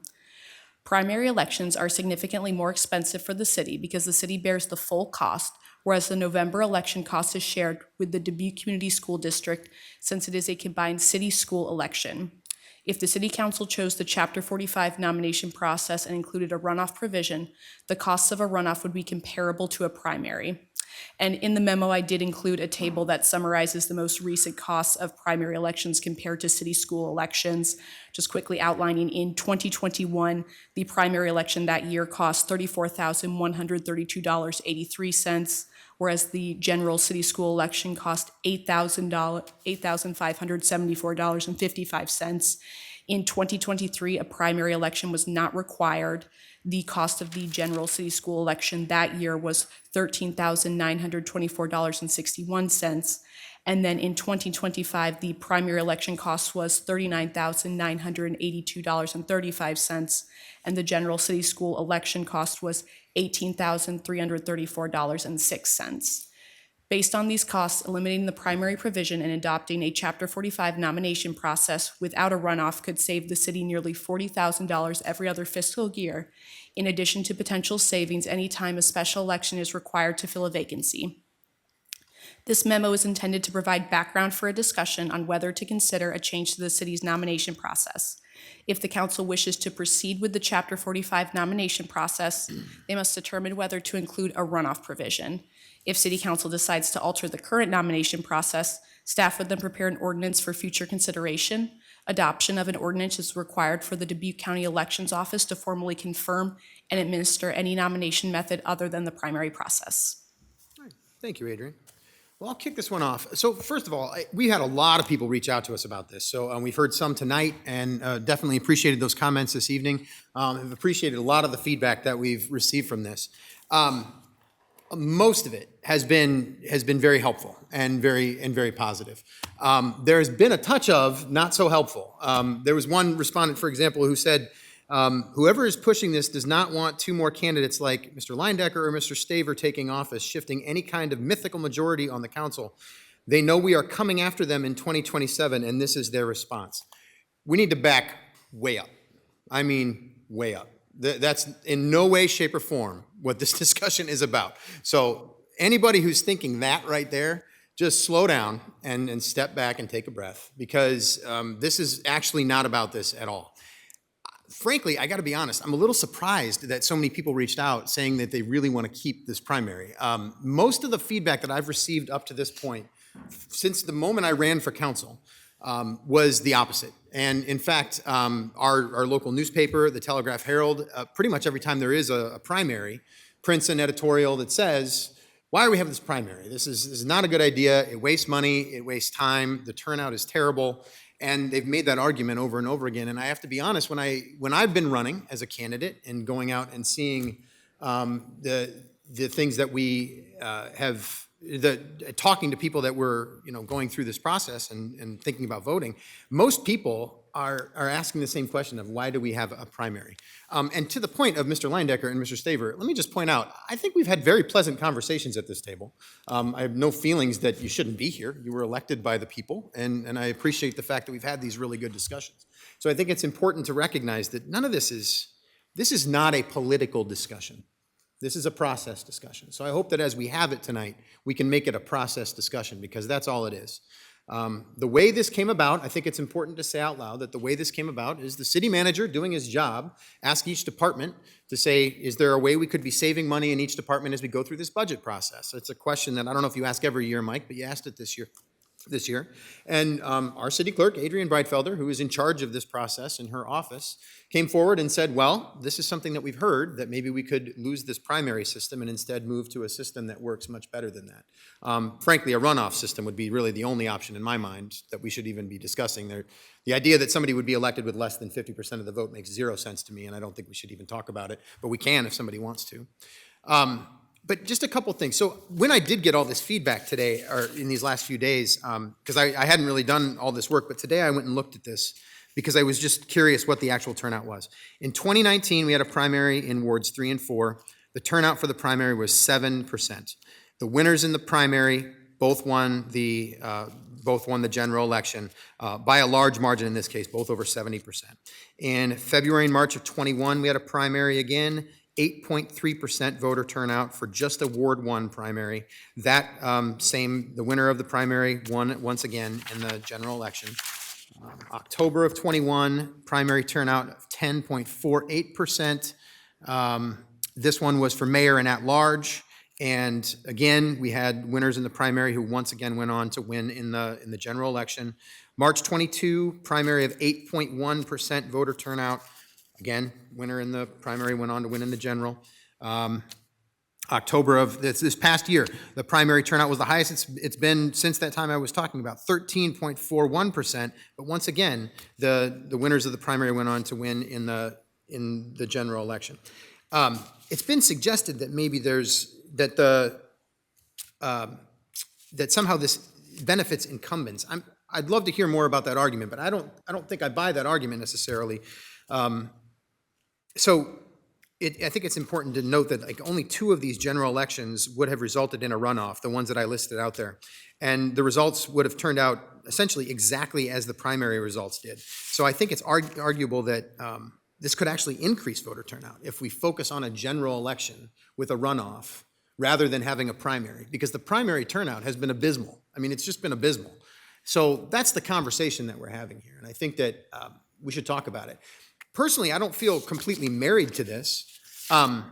S2: Primary elections are significantly more expensive for the city because the city bears the full cost, whereas the November election cost is shared with the Dubuque Community School District since it is a combined city-school election. If the city council chose the Chapter 45 nomination process and included a runoff provision, the costs of a runoff would be comparable to a primary. And in the memo, I did include a table that summarizes the most recent costs of primary elections compared to city school elections. Just quickly outlining, in 2021, the primary election that year cost $34,132.83, whereas the general city school election cost $8,574.55. In 2023, a primary election was not required. The cost of the general city school election that year was $13,924.61. And then in 2025, the primary election cost was $39,982.35. And the general city school election cost was $18,334.06. Based on these costs, eliminating the primary provision and adopting a Chapter 45 nomination process without a runoff could save the city nearly $40,000 every other fiscal year, in addition to potential savings anytime a special election is required to fill a vacancy. This memo is intended to provide background for a discussion on whether to consider a change to the city's nomination process. If the council wishes to proceed with the Chapter 45 nomination process, they must determine whether to include a runoff provision. If City Council decides to alter the current nomination process, staff would then prepare an ordinance for future consideration. Adoption of an ordinance is required for the Dubuque County Elections Office to formally confirm and administer any nomination method other than the primary process.
S1: Thank you, Adrian. Well, I'll kick this one off. So first of all, we had a lot of people reach out to us about this. So we've heard some tonight and definitely appreciated those comments this evening. Have appreciated a lot of the feedback that we've received from this. Most of it has been very helpful and very positive. There's been a touch of not so helpful. There was one respondent, for example, who said, whoever is pushing this does not want two more candidates like Mr. Leindecker or Mr. Staver taking office, shifting any kind of mythical majority on the council. They know we are coming after them in 2027, and this is their response. We need to back way up. I mean, way up. That's in no way, shape, or form what this discussion is about. So anybody who's thinking that right there, just slow down and step back and take a breath, because this is actually not about this at all. Frankly, I got to be honest, I'm a little surprised that so many people reached out saying that they really want to keep this primary. Most of the feedback that I've received up to this point, since the moment I ran for council, was the opposite. And in fact, our local newspaper, the Telegraph Herald, pretty much every time there is a primary, prints an editorial that says, why are we having this primary? This is not a good idea. It wastes money. It wastes time. The turnout is terrible. And they've made that argument over and over again. And I have to be honest, when I've been running as a candidate and going out and seeing the things that we have, talking to people that were going through this process and thinking about voting, most people are asking the same question of why do we have a primary? And to the point of Mr. Leindecker and Mr. Staver, let me just point out, I think we've had very pleasant conversations at this table. I have no feelings that you shouldn't be here. You were elected by the people, and I appreciate the fact that we've had these really good discussions. So I think it's important to recognize that none of this is not a political discussion. This is a process discussion. So I hope that as we have it tonight, we can make it a process discussion, because that's all it is. The way this came about, I think it's important to say out loud that the way this came about is the city manager doing his job, ask each department to say, is there a way we could be saving money in each department as we go through this budget process? It's a question that I don't know if you ask every year, Mike, but you asked it this year. And our city clerk, Adrienne Breitfelder, who is in charge of this process in her office, came forward and said, well, this is something that we've heard, that maybe we could lose this primary system and instead move to a system that works much better than that. Frankly, a runoff system would be really the only option in my mind that we should even be discussing. The idea that somebody would be elected with less than 50% of the vote makes zero sense to me, and I don't think we should even talk about it, but we can if somebody wants to. But just a couple things. So when I did get all this feedback today, or in these last few days, because I hadn't really done all this work, but today I went and looked at this because I was just curious what the actual turnout was. In 2019, we had a primary in wards 3 and 4. The turnout for the primary was 7%. The winners in the primary both won the general election by a large margin in this case, both over 70%. In February and March of 21, we had a primary again. 8.3% voter turnout for just a Ward 1 primary. That the winner of the primary won once again in the general election. October of 21, primary turnout of 10.48%. This one was for mayor and at large. And again, we had winners in the primary who once again went on to win in the general election. March 22, primary of 8.1% voter turnout. Again, winner in the primary went on to win in the general. October of this past year, the primary turnout was the highest it's been since that time I was talking about, 13.41%. But once again, the winners of the primary went on to win in the general election. It's been suggested that maybe that somehow this benefits incumbents. I'd love to hear more about that argument, but I don't think I buy that argument necessarily. I think it's important to note that only 2 of these general elections would have resulted in a runoff, the ones that I listed out there. And the results would have turned out essentially exactly as the primary results did. So I think it's arguable that this could actually increase voter turnout if we focus on a general election with a runoff rather than having a primary, because the primary turnout has been abysmal. I mean, it's just been abysmal. So that's the conversation that we're having here, and I think that we should talk about it. Personally, I don't feel completely married to this, to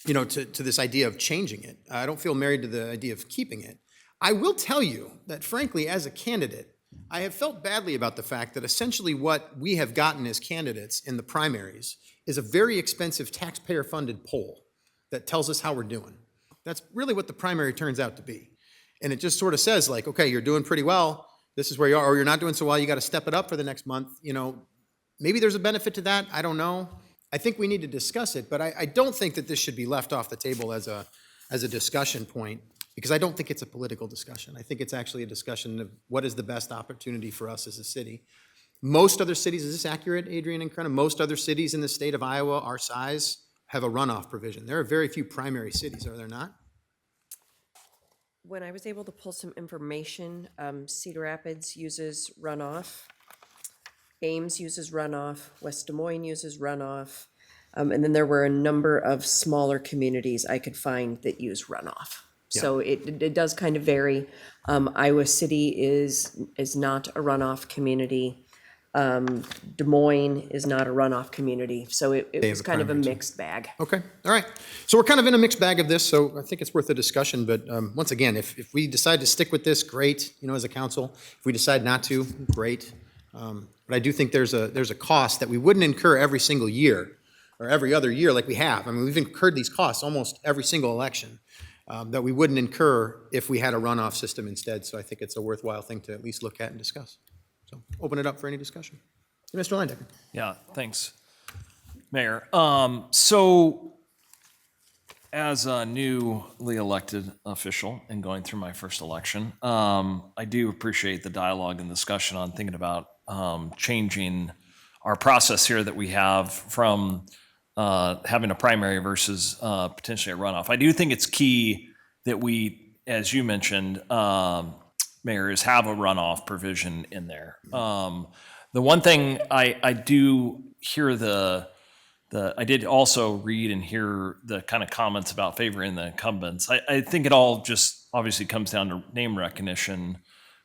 S1: this idea of changing it. I don't feel married to the idea of keeping it. I will tell you that, frankly, as a candidate, I have felt badly about the fact that essentially what we have gotten as candidates in the primaries is a very expensive taxpayer-funded poll that tells us how we're doing. That's really what the primary turns out to be. And it just sort of says, like, okay, you're doing pretty well, this is where you are, or you're not doing so well, you got to step it up for the next month, Maybe there's a benefit to that. I don't know. I think we need to discuss it, but I don't think that this should be left off the table as a discussion point, because I don't think it's a political discussion. I think it's actually a discussion of what is the best opportunity for us as a city. Most other cities, is this accurate, Adrienne and Krenna? Most other cities in the state of Iowa our size have a runoff provision. There are very few primary cities, are there not?
S10: When I was able to pull some information, Cedar Rapids uses runoff. Ames uses runoff, West Des Moines uses runoff, and then there were a number of smaller communities I could find that use runoff.
S1: Yeah.
S10: So it does kind of vary. Iowa City is not a runoff community. Des Moines is not a runoff community. So it was kind of a mixed bag.
S1: Okay, all right. So we're kind of in a mixed bag of this, so I think it's worth a discussion. But once again, if we decide to stick with this, great, as a council. If we decide not to, great. But I do think there's a cost that we wouldn't incur every single year or every other year like we have. I mean, we've incurred these costs almost every single election that we wouldn't incur if we had a runoff system instead. So I think it's a worthwhile thing to at least look at and discuss. So open it up for any discussion. Mr. Landecker.
S12: Yeah, thanks, Mayor. So as a newly elected official and going through my first election, I do appreciate the dialogue and discussion on thinking about changing our process here that we have from having a primary versus potentially a runoff. I do think it's key that we, as you mentioned, Mayor, is have a runoff provision in there. The one thing I do hear I did also read and hear the kind of comments about favoring the incumbents. I think it all just obviously comes down to name recognition,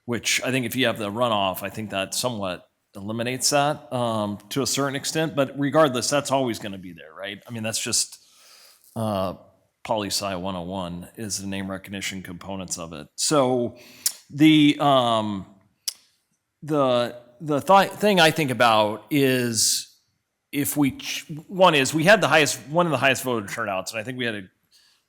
S12: which I think if you have the runoff, I think that somewhat eliminates that to a certain extent. But regardless, that's always going to be there, right? I mean, that's just poli-sci 101 is the name recognition components of it. So the thing I think about is if we we had one of the highest voter turnouts, and I think we had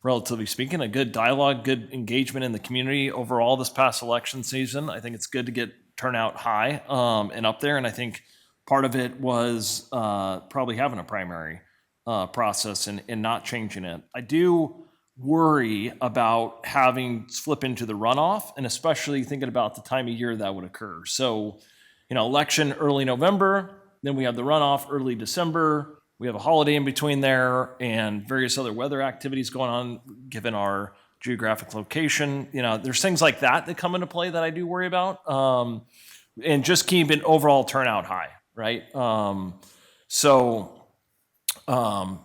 S12: relatively speaking, a good dialogue, good engagement in the community overall this past election season. I think it's good to get turnout high and up there, and I think part of it was probably having a primary process and not changing it. I do worry about having flip into the runoff, and especially thinking about the time of year that would occur. So, election early November, then we have the runoff early December. We have a holiday in between there and various other weather activities going on given our geographic location. There's things like that come into play that I do worry about. And just keeping overall turnout high, right?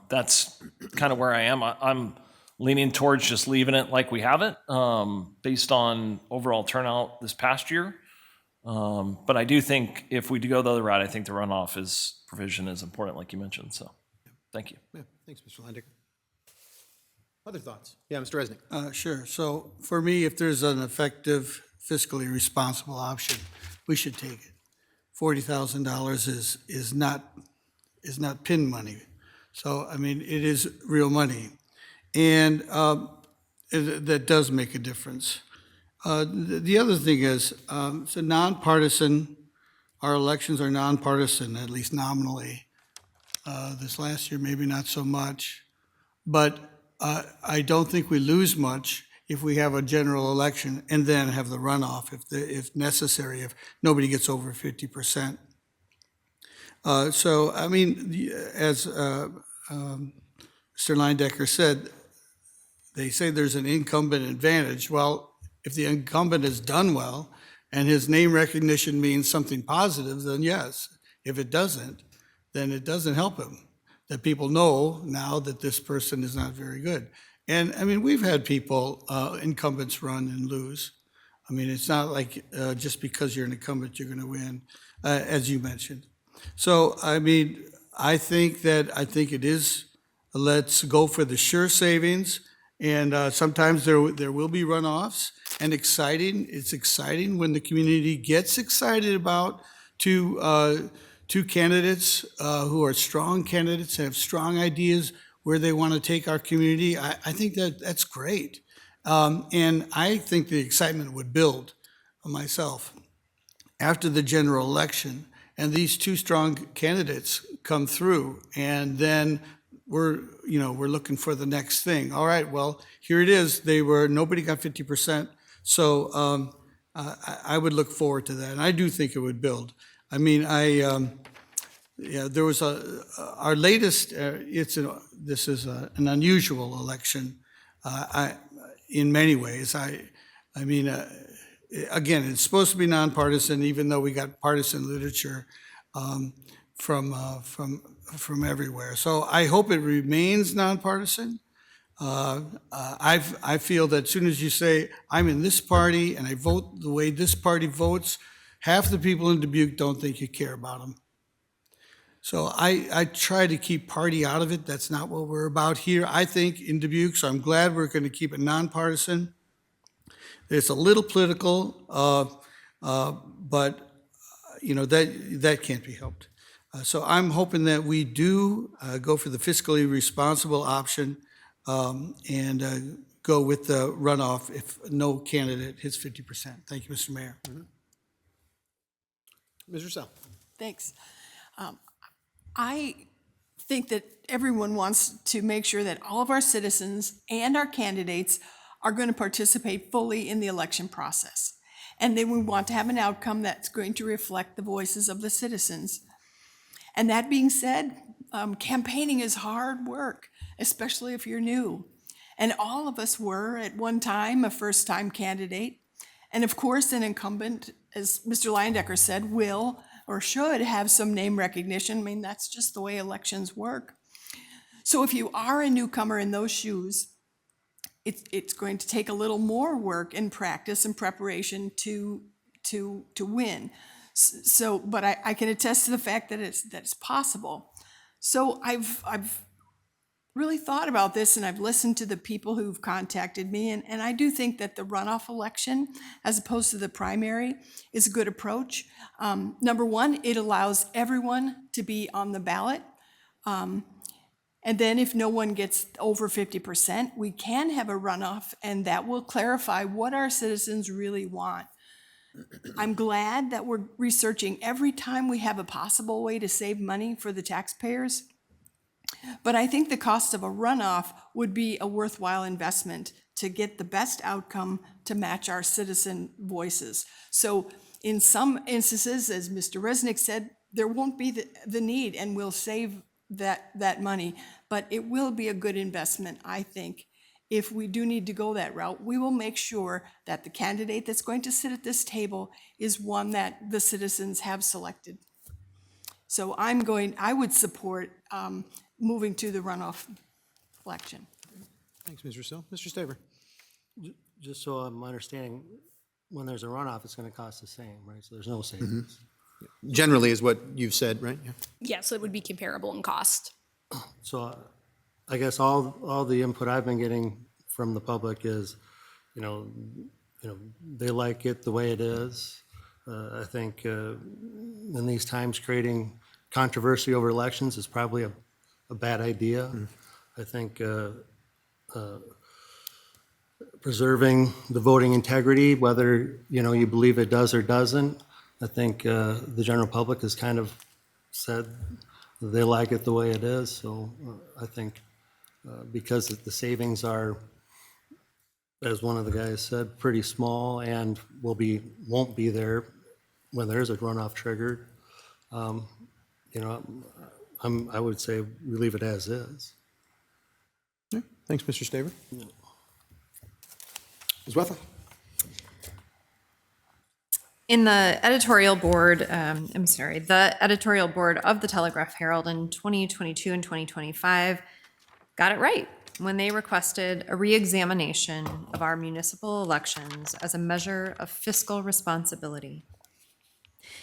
S12: That's kind of where I am. I'm leaning towards just leaving it like we have it based on overall turnout this past year. But I do think if we do go the other route, I think the runoff provision is important, like you mentioned. So, thank you.
S1: Yeah, thanks, Mr. Landicker. Other thoughts? Yeah, Mr. Resnick.
S7: Sure. So for me, if there's an effective, fiscally responsible option, we should take it. $40,000 is not pin money. So, I mean, it is real money. And that does make a difference. The other thing is, it's a nonpartisan, our elections are nonpartisan, at least nominally. This last year, maybe not so much. But I don't think we lose much if we have a general election and then have the runoff if necessary, if nobody gets over 50%. So, I mean, as Mr. Leindecker said, they say there's an incumbent advantage. Well, if the incumbent has done well and his name recognition means something positive, then yes. If it doesn't, then it doesn't help him. That people know now that this person is not very good. And I mean, we've had people, incumbents run and lose. I mean, it's not like just because you're an incumbent, you're gonna win, as you mentioned. So, I mean, I think it is, let's go for the sure savings. And sometimes there will be runoffs, and it's exciting when the community gets excited about two candidates who are strong candidates, have strong ideas where they want to take our community. I think that's great. And I think the excitement would build myself after the general election, and these two strong candidates come through, and then we're looking for the next thing. All right, well, here it is. Nobody got 50%. So I would look forward to that. And I do think it would build. I mean, there was our latest, this is an unusual election in many ways. I mean, again, it's supposed to be nonpartisan, even though we got partisan literature from everywhere. So I hope it remains nonpartisan. I feel that as soon as you say, I'm in this party and I vote the way this party votes, half the people in Dubuque don't think you care about them. So I try to keep party out of it. That's not what we're about here, I think, in Dubuque. So I'm glad we're going to keep it nonpartisan. It's a little political, but that can't be helped. So I'm hoping that we do go for the fiscally responsible option and go with the runoff if no candidate hits 50%. Thank you, Mr. Mayor.
S1: Ms. Russell.
S3: Thanks. I think that everyone wants to make sure that all of our citizens and our candidates are going to participate fully in the election process. And then we want to have an outcome that's going to reflect the voices of the citizens. And that being said, campaigning is hard work, especially if you're new. And all of us were, at one time, a first-time candidate. And of course, an incumbent, as Mr. Leindecker said, will or should have some name recognition. I mean, that's just the way elections work. So if you are a newcomer in those shoes, it's going to take a little more work and practice and preparation to win. So, but I can attest to the fact that it's possible. So I've really thought about this, and I've listened to the people who've contacted me, and I do think that the runoff election, as opposed to the primary, is a good approach. Number one, it allows everyone to be on the ballot. And then if no one gets over 50%, we can have a runoff, and that will clarify what our citizens really want. I'm glad that we're researching every time we have a possible way to save money for the taxpayers. But I think the cost of a runoff would be a worthwhile investment to get the best outcome to match our citizen voices. So in some instances, as Mr. Resnick said, there won't be the need, and we'll save that money. But it will be a good investment, I think. If we do need to go that route, we will make sure that the candidate that's going to sit at this table is one that the citizens have selected. So I would support moving to the runoff election.
S1: Thanks, Ms. Rousseau. Mr. Staver.
S13: Just so I'm understanding, when there's a runoff, it's going to cost the same, right? So there's no savings.
S1: Generally is what you've said, right? Yeah.
S2: Yes, it would be comparable in cost.
S13: So I guess all the input I've been getting from the public is, they like it the way it is. I think in these times, creating controversy over elections is probably a bad idea. I think preserving the voting integrity, whether you believe it does or doesn't, I think the general public has kind of said they like it the way it is. So I think because the savings are, as one of the guys said, pretty small and won't be there when there's a runoff triggered. I would say we leave it as is.
S1: Yeah. Thanks, Mr. Staver. Ms. Wetha.
S15: In the editorial board, the editorial board of the Telegraph Herald in 2022 and 2025 got it right when they requested a reexamination of our municipal elections as a measure of fiscal responsibility.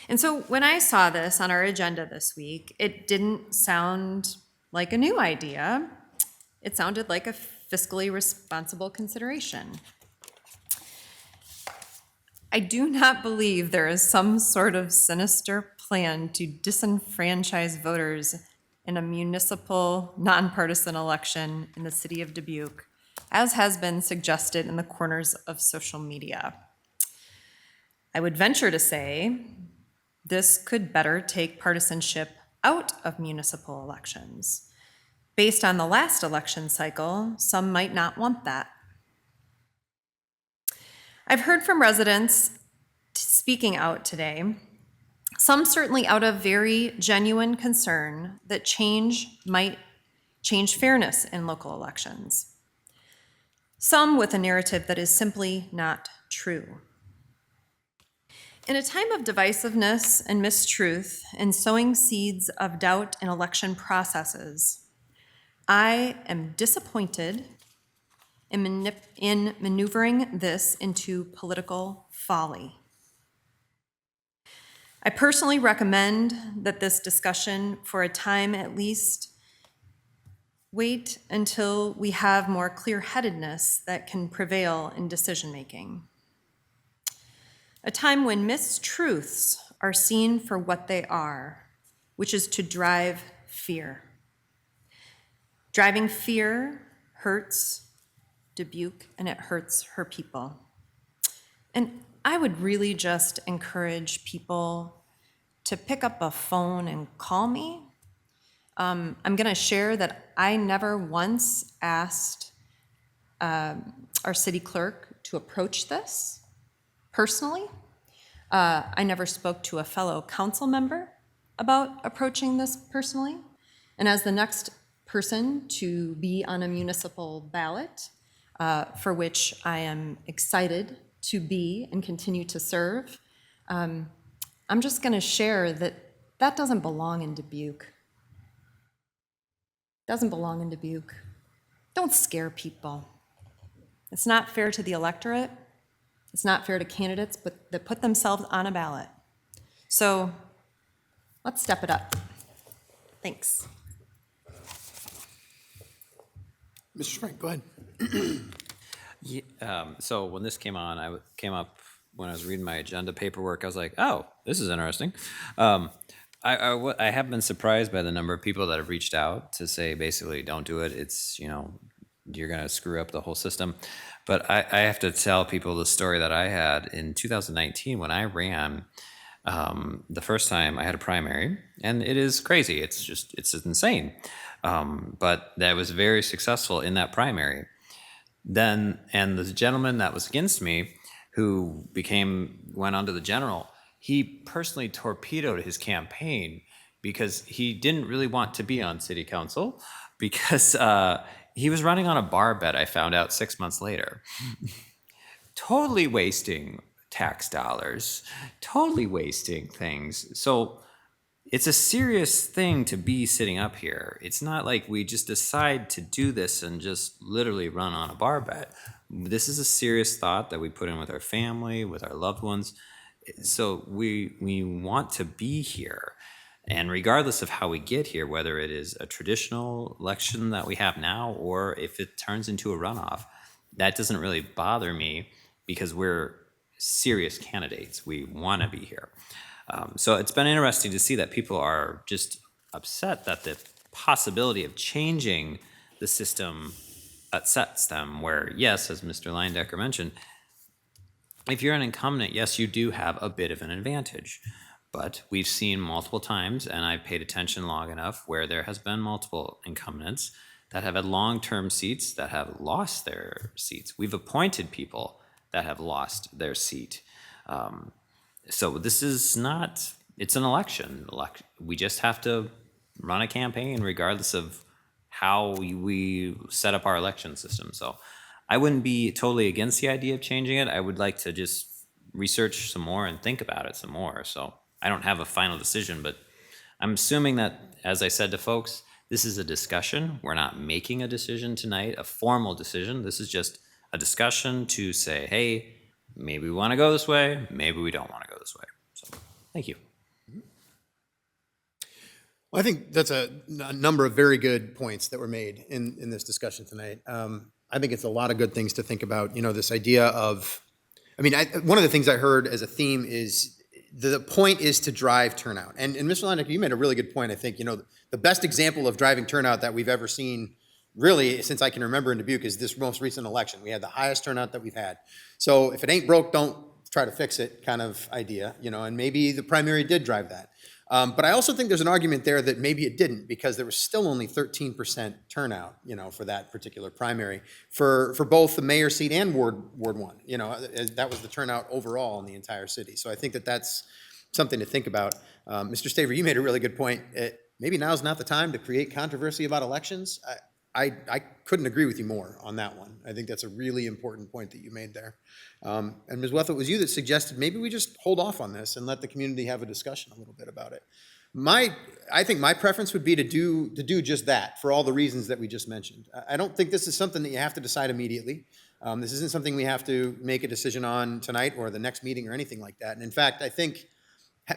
S15: And so when I saw this on our agenda this week, it didn't sound like a new idea. It sounded like a fiscally responsible consideration. I do not believe there is some sort of sinister plan to disenfranchise voters in a municipal, nonpartisan election in the city of Dubuque, as has been suggested in the corners of social media. I would venture to say this could better take partisanship out of municipal elections. Based on the last election cycle, some might not want that. I've heard from residents speaking out today, some certainly out of very genuine concern that change might change fairness in local elections. Some with a narrative that is simply not true. In a time of divisiveness and mistruth and sowing seeds of doubt in election processes, I am disappointed in maneuvering this into political folly. I personally recommend that this discussion, for a time at least, wait until we have more clear-headedness that can prevail in decision-making. A time when mistruths are seen for what they are, which is to drive fear. Driving fear hurts Dubuque, and it hurts her people. And I would really just encourage people to pick up a phone and call me. I'm gonna share that I never once asked our city clerk to approach this personally. I never spoke to a fellow council member about approaching this personally. And as the next person to be on a municipal ballot, for which I am excited to be and continue to serve, I'm just going to share that that doesn't belong in Dubuque. Doesn't belong in Dubuque. Don't scare people. It's not fair to the electorate. It's not fair to candidates that put themselves on a ballot. So let's step it up. Thanks.
S1: Mr. Frank, go ahead.
S16: So when this came on, came up when I was reading my agenda paperwork. I was like, oh, this is interesting. I have been surprised by the number of people that have reached out to say basically don't do it. It's, you're going to screw up the whole system. But I have to tell people the story that I had in 2019 when I ran. The first time I had a primary, and it is crazy. It's insane. But that was very successful in that primary. Then, and the gentleman that was against me, who went on to the general, he personally torpedoed his campaign because he didn't really want to be on city council because he was running on a bar bet, I found out 6 months later. Totally wasting tax dollars, totally wasting things. So it's a serious thing to be sitting up here. It's not like we just decide to do this and just literally run on a bar bet. This is a serious thought that we put in with our family, with our loved ones. So we want to be here. And regardless of how we get here, whether it is a traditional election that we have now, or if it turns into a runoff, that doesn't really bother me because we're serious candidates. We want to be here. So it's been interesting to see that people are just upset that the possibility of changing the system upsets them, where, yes, as Mr. Leindecker mentioned, if you're an incumbent, yes, you do have a bit of an advantage. But we've seen multiple times, and I've paid attention long enough, where there has been multiple incumbents that have had long-term seats that have lost their seats. We've appointed people that have lost their seat. So this is not, it's an election. We just have to run a campaign regardless of how we set up our election system. So I wouldn't be totally against the idea of changing it. I would like to just research some more and think about it some more. So I don't have a final decision, but I'm assuming that, as I said to folks, this is a discussion. We're not making a decision tonight, a formal decision. This is just a discussion to say, hey, maybe we want to go this way, maybe we don't want to go this way. So, thank you.
S1: Well, I think that's a number of very good points that were made in this discussion tonight. I think it's a lot of good things to think about. This idea of, one of the things I heard as a theme is the point is to drive turnout. And Mr. Leindecker, you made a really good point. I think, the best example of driving turnout that we've ever seen, really, since I can remember in Dubuque, is this most recent election. We had the highest turnout that we've had. So if it ain't broke, don't try to fix it kind of idea, and maybe the primary did drive that. But I also think there's an argument there that maybe it didn't, because there was still only 13% turnout, for that particular primary for both the mayor seat and Ward 1. That was the turnout overall in the entire city. So I think that that's something to think about. Mr. Staver, you made a really good point. Maybe now's not the time to create controversy about elections. I couldn't agree with you more on that one. I think that's a really important point that you made there. And Ms. Weth, it was you that suggested maybe we just hold off on this and let the community have a discussion a little bit about it. I think my preference would be to do just that for all the reasons that we just mentioned. I don't think this is something that you have to decide immediately. This isn't something we have to make a decision on tonight or the next meeting or anything like that. And in fact, I think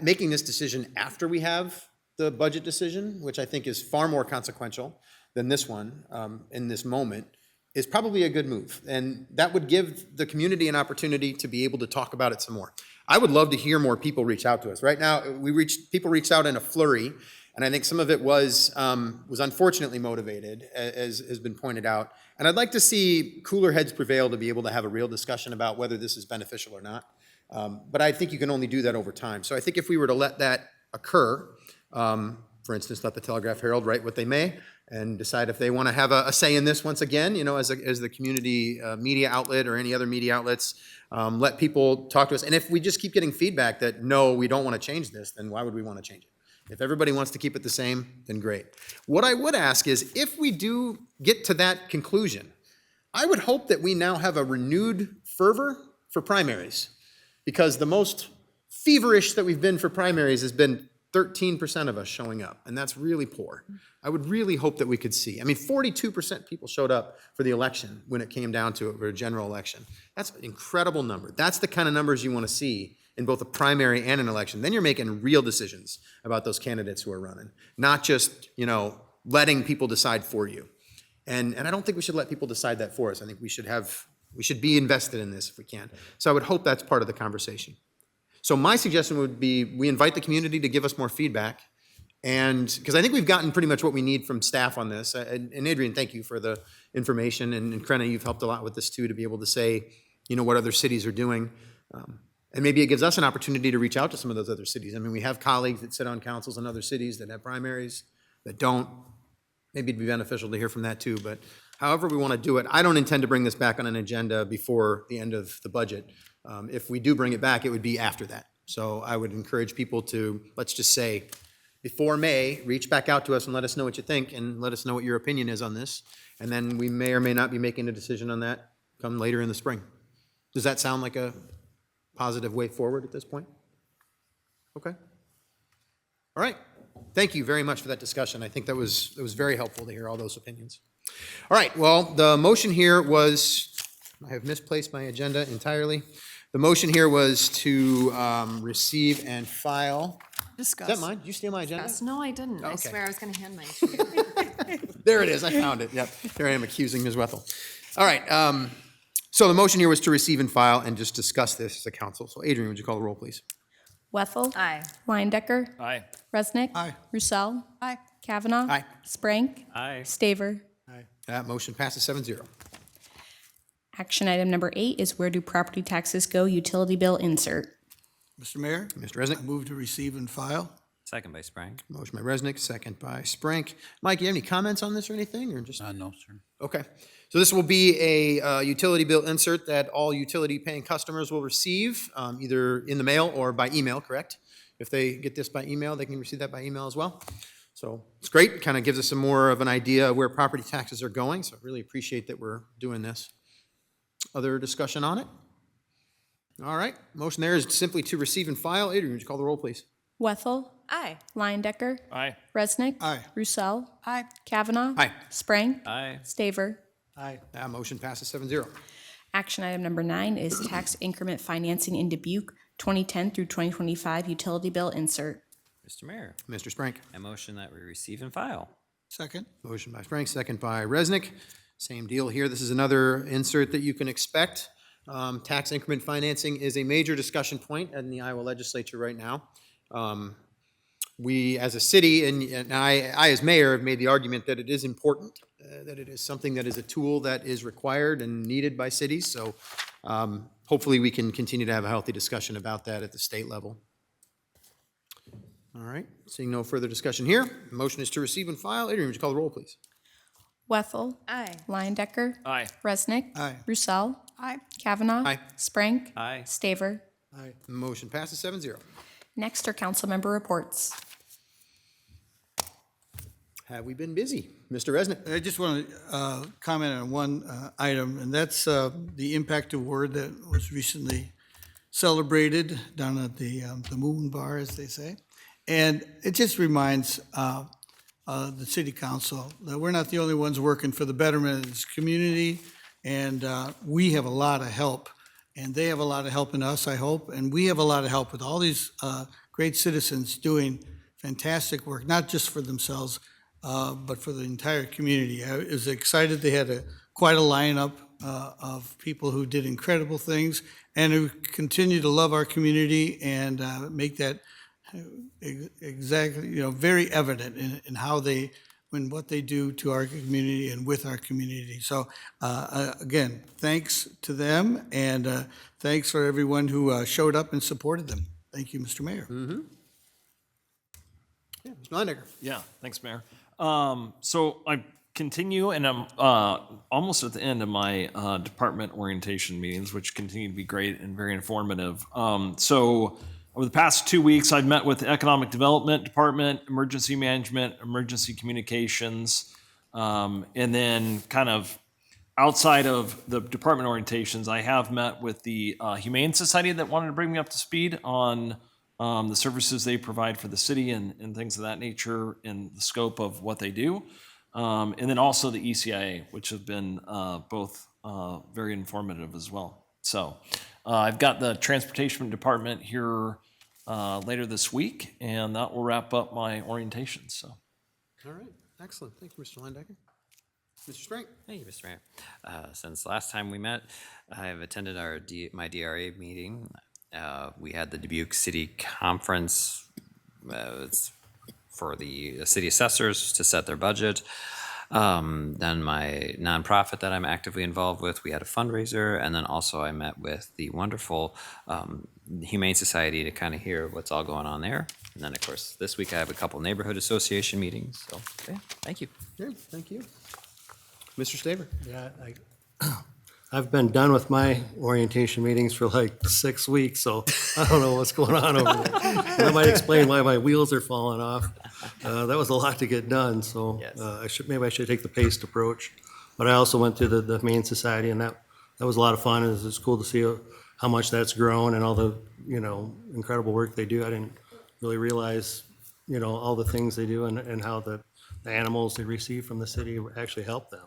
S1: making this decision after we have the budget decision, which I think is far more consequential than this one in this moment, is probably a good move. And that would give the community an opportunity to be able to talk about it some more. I would love to hear more people reach out to us. Right now, people reached out in a flurry, and I think some of it was unfortunately motivated, as has been pointed out. And I'd like to see cooler heads prevail to be able to have a real discussion about whether this is beneficial or not. But I think you can only do that over time. So I think if we were to let that occur, for instance, let the Telegraph-Herald write what they may, and decide if they want to have a say in this once again, as the community media outlet or any other media outlets, let people talk to us. And if we just keep getting feedback that, no, we don't want to change this, then why would we want to change it? If everybody wants to keep it the same, then great. What I would ask is, if we do get to that conclusion, I would hope that we now have a renewed fervor for primaries, because the most feverish that we've been for primaries has been 13% of us showing up, and that's really poor. I would really hope that we could see. I mean, 42% people showed up for the election when it came down to it, for a general election. That's an incredible number. That's the kind of numbers you want to see in both a primary and an election. Then you're making real decisions about those candidates who are running, not just, letting people decide for you. And I don't think we should let people decide that for us. I think we should be invested in this if we can. So I would hope that's part of the conversation. So my suggestion would be we invite the community to give us more feedback, and because I think we've gotten pretty much what we need from staff on this. And Adrian, thank you for the information, and Krenna, you've helped a lot with this too, to be able to say, what other cities are doing. And maybe it gives us an opportunity to reach out to some of those other cities. I mean, we have colleagues that sit on councils in other cities that have primaries, that don't. Maybe it'd be beneficial to hear from that too, but however we want to do it, I don't intend to bring this back on an agenda before the end of the budget. If we do bring it back, it would be after that. So I would encourage people to, let's just say, before May, reach back out to us and let us know what you think, and let us know what your opinion is on this. And then we may or may not be making a decision on that come later in the spring. Does that sound like a positive way forward at this point? Okay. All right. Thank you very much for that discussion. I think it was very helpful to hear all those opinions. All right. Well, the motion here was, I have misplaced my agenda entirely. The motion here was to receive and file.
S3: Discuss.
S1: Is that mine? Did you steal my agenda?
S15: Yes, no, I didn't. I
S1: Okay.
S15: swear I was going to hand mine to you.
S1: There it is. I found it. Yep. Here I am accusing Ms. Wethel. All right. So the motion here was to receive and file and just discuss this as a council. So Adrian, would you call the roll, please?
S2: Wethel.
S15: Aye.
S2: Leindecker.
S12: Aye.
S2: Resnick.
S7: Aye.
S2: Roussel.
S3: Aye.
S2: Kavanaugh.
S1: Aye.
S2: Sprank.
S16: Aye.
S2: Staver.
S1: That motion passes 7-0.
S2: Action item number 8 is where do property taxes go? Utility bill insert.
S7: Mr. Mayor?
S1: Mr. Resnick?
S7: I move to receive and file.
S16: Second by Sprang.
S1: Motion by Resnick, second by Sprank. Mike, you have any comments on this or anything, or just?
S20: No, sir.
S1: Okay. So this will be a utility bill insert that all utility-paying customers will receive, either in the mail or by email, correct? If they get this by email, they can receive that by email as well. So it's great. Kind of gives us some more of an idea of where property taxes are going. So I really appreciate that we're doing this. Other discussion on it? All right. Motion there is simply to receive and file. Adrian, would you call the roll, please?
S2: Wethel.
S15: Aye.
S2: Leindecker.
S12: Aye.
S2: Resnick.
S7: Aye.
S2: Roussel.
S3: Aye.
S2: Kavanaugh.
S1: Aye.
S2: Sprank.
S16: Aye.
S2: Staver.
S7: Aye.
S1: That motion passes 7-0.
S2: Action item number 9 is tax increment financing in Dubuque, 2010 through 2025 utility bill insert.
S16: Mr. Mayor,
S1: Mr. Sprank.
S16: I motion that we receive and file.
S7: Second.
S1: Motion by Sprank, second by Resnick. Same deal here. This is another insert that you can expect. Tax increment financing is a major discussion point in the Iowa legislature right now. We, as a city, and I as mayor, have made the argument that it is important, that it is something that is a tool that is required and needed by cities. So hopefully we can continue to have a healthy discussion about that at the state level. All right, seeing no further discussion here, the motion is to receive and file. Adrian, would you call the roll, please?
S2: Wethel.
S15: Aye.
S2: Leindecker.
S12: Aye.
S2: Resnick.
S7: Aye.
S2: Roussel.
S3: Aye.
S2: Kavanaugh.
S1: Aye.
S2: Sprank.
S16: Aye.
S2: Staver.
S7: Aye.
S1: Motion passes 7-0.
S2: Next are council member reports.
S1: Have we been busy? Mr. Resnick?
S7: I just want to comment on one item, and that's the impact award that was recently celebrated down at the Moon Bar, as they say. And it just reminds the city council that we're not the only ones working for the betterment of this community, and we have a lot of help, and they have a lot of help in us, I hope, and we have a lot of help with all these great citizens doing fantastic work, not just for themselves, but for the entire community. I was excited. They had quite a lineup of people who did incredible things and who continue to love our community and make that exactly, very evident in how they, in what they do to our community and with our community. So again, thanks to them, and thanks for everyone who showed up and supported them. Thank you, Mr. Mayor.
S1: Mm-hmm. Yeah, Mr. Leindecker.
S12: Yeah, thanks, Mayor. So I continue, and I'm almost at the end of my department orientation meetings, which continue to be great and very informative. So over the past 2 weeks, I've met with the Economic Development Department, Emergency Management, Emergency Communications, and then kind of outside of the department orientations, I have met with the Humane Society that wanted to bring me up to speed on the services they provide for the city and things of that nature in the scope of what they do. And then also the ECIA, which have been both very informative as well. So I've got the transportation department here later this week, and that will wrap up my orientation. So.
S1: All right, excellent. Thank you, Mr. Landecker. Mr. Sprank.
S16: Thank you, Mr. Mayor. Since last time we met, I have attended my DRA meeting. We had the Dubuque City Conference it's for the city assessors to set their budget. Then my nonprofit that I'm actively involved with, we had a fundraiser, and then also I met with the wonderful Humane Society to kind of hear what's all going on there. And then, of course, this week I have a couple neighborhood association meetings. So, yeah, thank you.
S1: Good, thank you. Mr. Staver.
S13: Yeah, I've been done with my orientation meetings for like 6 weeks, so I don't know what's going on over there. That might explain why my wheels are falling off. That was a lot to get done, so maybe I should take the paced approach. But I also went to the Humane Society, and that was a lot of fun. It's cool to see how much that's grown and all the incredible work they do. I didn't really realize all the things they do and how the animals they receive from the city actually help them.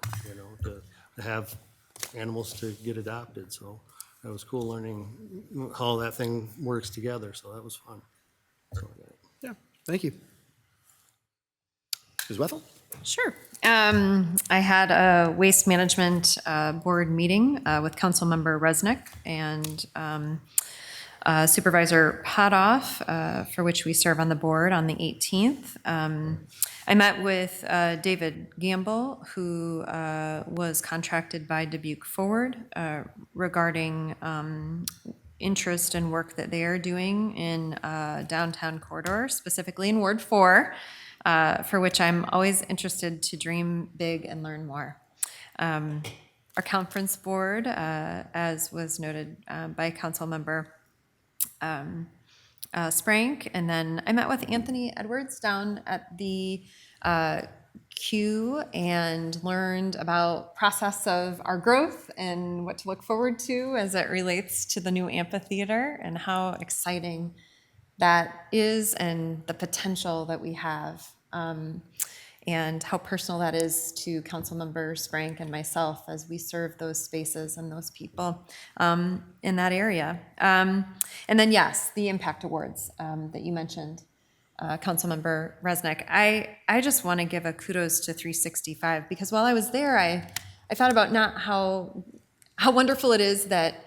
S13: To have animals to get adopted. So it was cool learning how that thing works together. So that was fun.
S1: Yeah, thank you. Ms. Wethel?
S15: Sure. I had a waste management board meeting with Councilmember Resnick and Supervisor Potoff, for which we serve on the board, on the 18th. I met with David Gamble, who was contracted by Dubuque Forward regarding interest and work that they are doing in downtown corridor, specifically in Ward 4, for which I'm always interested to dream big and learn more. Our conference board, as was noted by Councilmember Sprank, and then I met with Anthony Edwards down at the Q and learned about process of our growth and what to look forward to as it relates to the new amphitheater and how exciting that is and the potential that we have. And how personal that is to Councilmember Sprank and myself as we serve those spaces and those people in that area. And then, yes, the impact awards that you mentioned, Councilmember Resnick. I just want to give a kudos to 365 because while I was there, I thought about not how wonderful it is that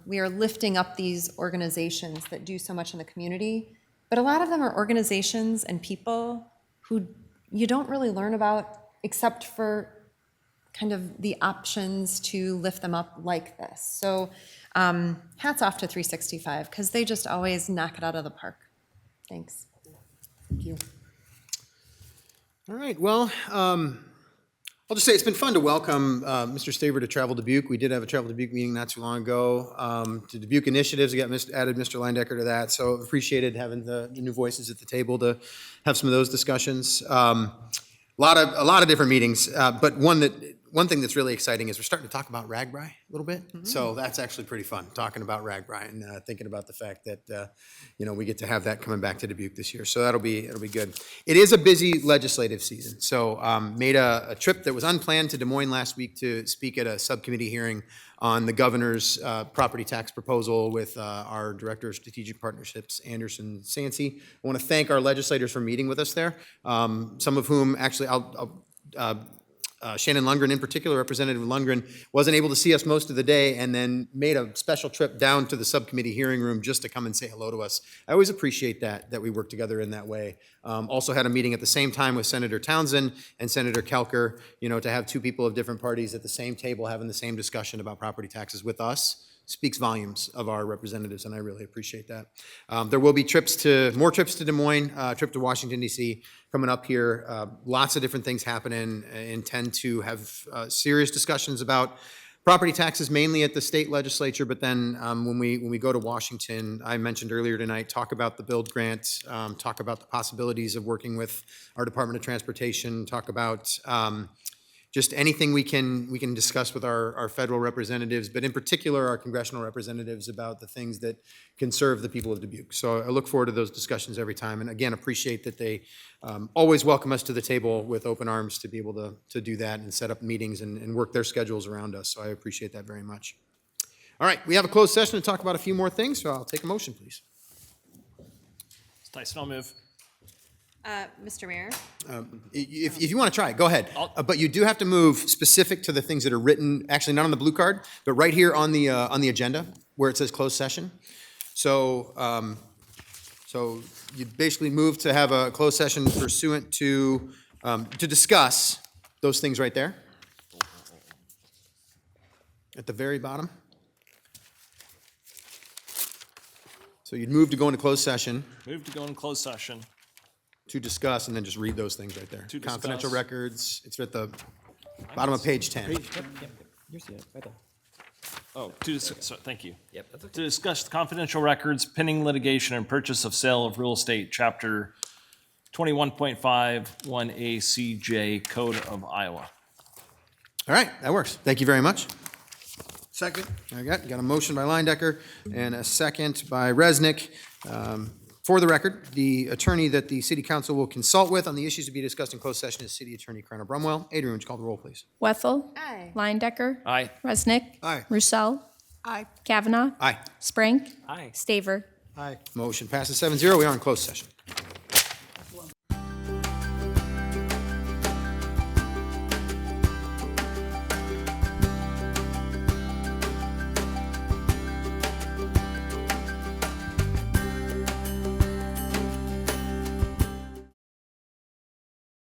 S15: we are lifting up these organizations that do so much in the community, but a lot of them are organizations and people who you don't really learn about except for kind of the options to lift them up like this. So hats off to 365 because they just always knock it out of the park. Thanks.
S1: Thank you. All right, well, I'll just say it's been fun to welcome Mr. Staver to Travel Dubuque. We did have a Travel Dubuque meeting not too long ago. To Dubuque Initiatives, we got added Mr. Landecker to that, so appreciated having the new voices at the table to have some of those discussions. A lot of different meetings, but one thing that's really exciting is we're starting to talk about RAGBRAI a little bit. So that's actually pretty fun, talking about RAGBRAI and thinking about the fact that we get to have that coming back to Dubuque this year. So it'll be good. It is a busy legislative season. So made a trip that was unplanned to Des Moines last week to speak at a subcommittee hearing on the governor's property tax proposal with our Director of Strategic Partnerships, Anderson Sansey. I want to thank our legislators for meeting with us there, some of whom actually Shannon Lundgren in particular, Representative Lundgren, wasn't able to see us most of the day and then made a special trip down to the subcommittee hearing room just to come and say hello to us. I always appreciate that we work together in that way. Also had a meeting at the same time with Senator Townsend and Senator Kelker, to have two people of different parties at the same table having the same discussion about property taxes with us speaks volumes of our representatives, and I really appreciate that. There will be more trips to Des Moines, trip to Washington, D.C. coming up here. Lots of different things happening. Intend to have serious discussions about property taxes, mainly at the state legislature, but then when we go to Washington, I mentioned earlier tonight, talk about the build grant, talk about the possibilities of working with our Department of Transportation, talk about just anything we can discuss with our federal representatives, but in particular our congressional representatives about the things that can serve the people of Dubuque. So I look forward to those discussions every time, and again, appreciate that they always welcome us to the table with open arms to be able to do that and set up meetings and work their schedules around us. So I appreciate that very much. All right, we have a closed session to talk about a few more things, so I'll take a motion, please.
S12: Tyson, I'll move.
S15: Mr. Mayor?
S1: If you want to try it, go ahead. But you do have to move specific to the things that are written, actually not on the blue card, but right here on the agenda where it says closed session. So, so you basically move to have a closed session pursuant to discuss those things right there at the very bottom. So you'd move to go into closed session.
S12: Move to go in closed session.
S1: To discuss, and then just read those things right there.
S12: To
S1: Confidential
S12: discuss.
S1: records, it's at the bottom of page 10.
S12: You see it, right there. Oh, thank you. Yep, that's okay. To discuss confidential records, pending litigation and purchase of sale of real estate, chapter 21.51 ACJ Code of Iowa.
S1: All right, that works. Thank you very much.
S7: Second.
S1: I got a motion by Leindecker and a second by Resnick. For the record, the attorney that the city council will consult with on the issues to be discussed in closed session is City Attorney Colonel Brumwell. Adrian, would you call the roll, please?
S2: Wethel.
S15: Aye.
S2: Leindecker.
S12: Aye.
S2: Resnick.
S7: Aye.
S2: Roussel.
S3: Aye.
S2: Kavanaugh.
S1: Aye.
S2: Sprank.
S12: Aye.
S2: Staver.
S7: Aye.
S1: Motion passes 7-0. We are in closed session.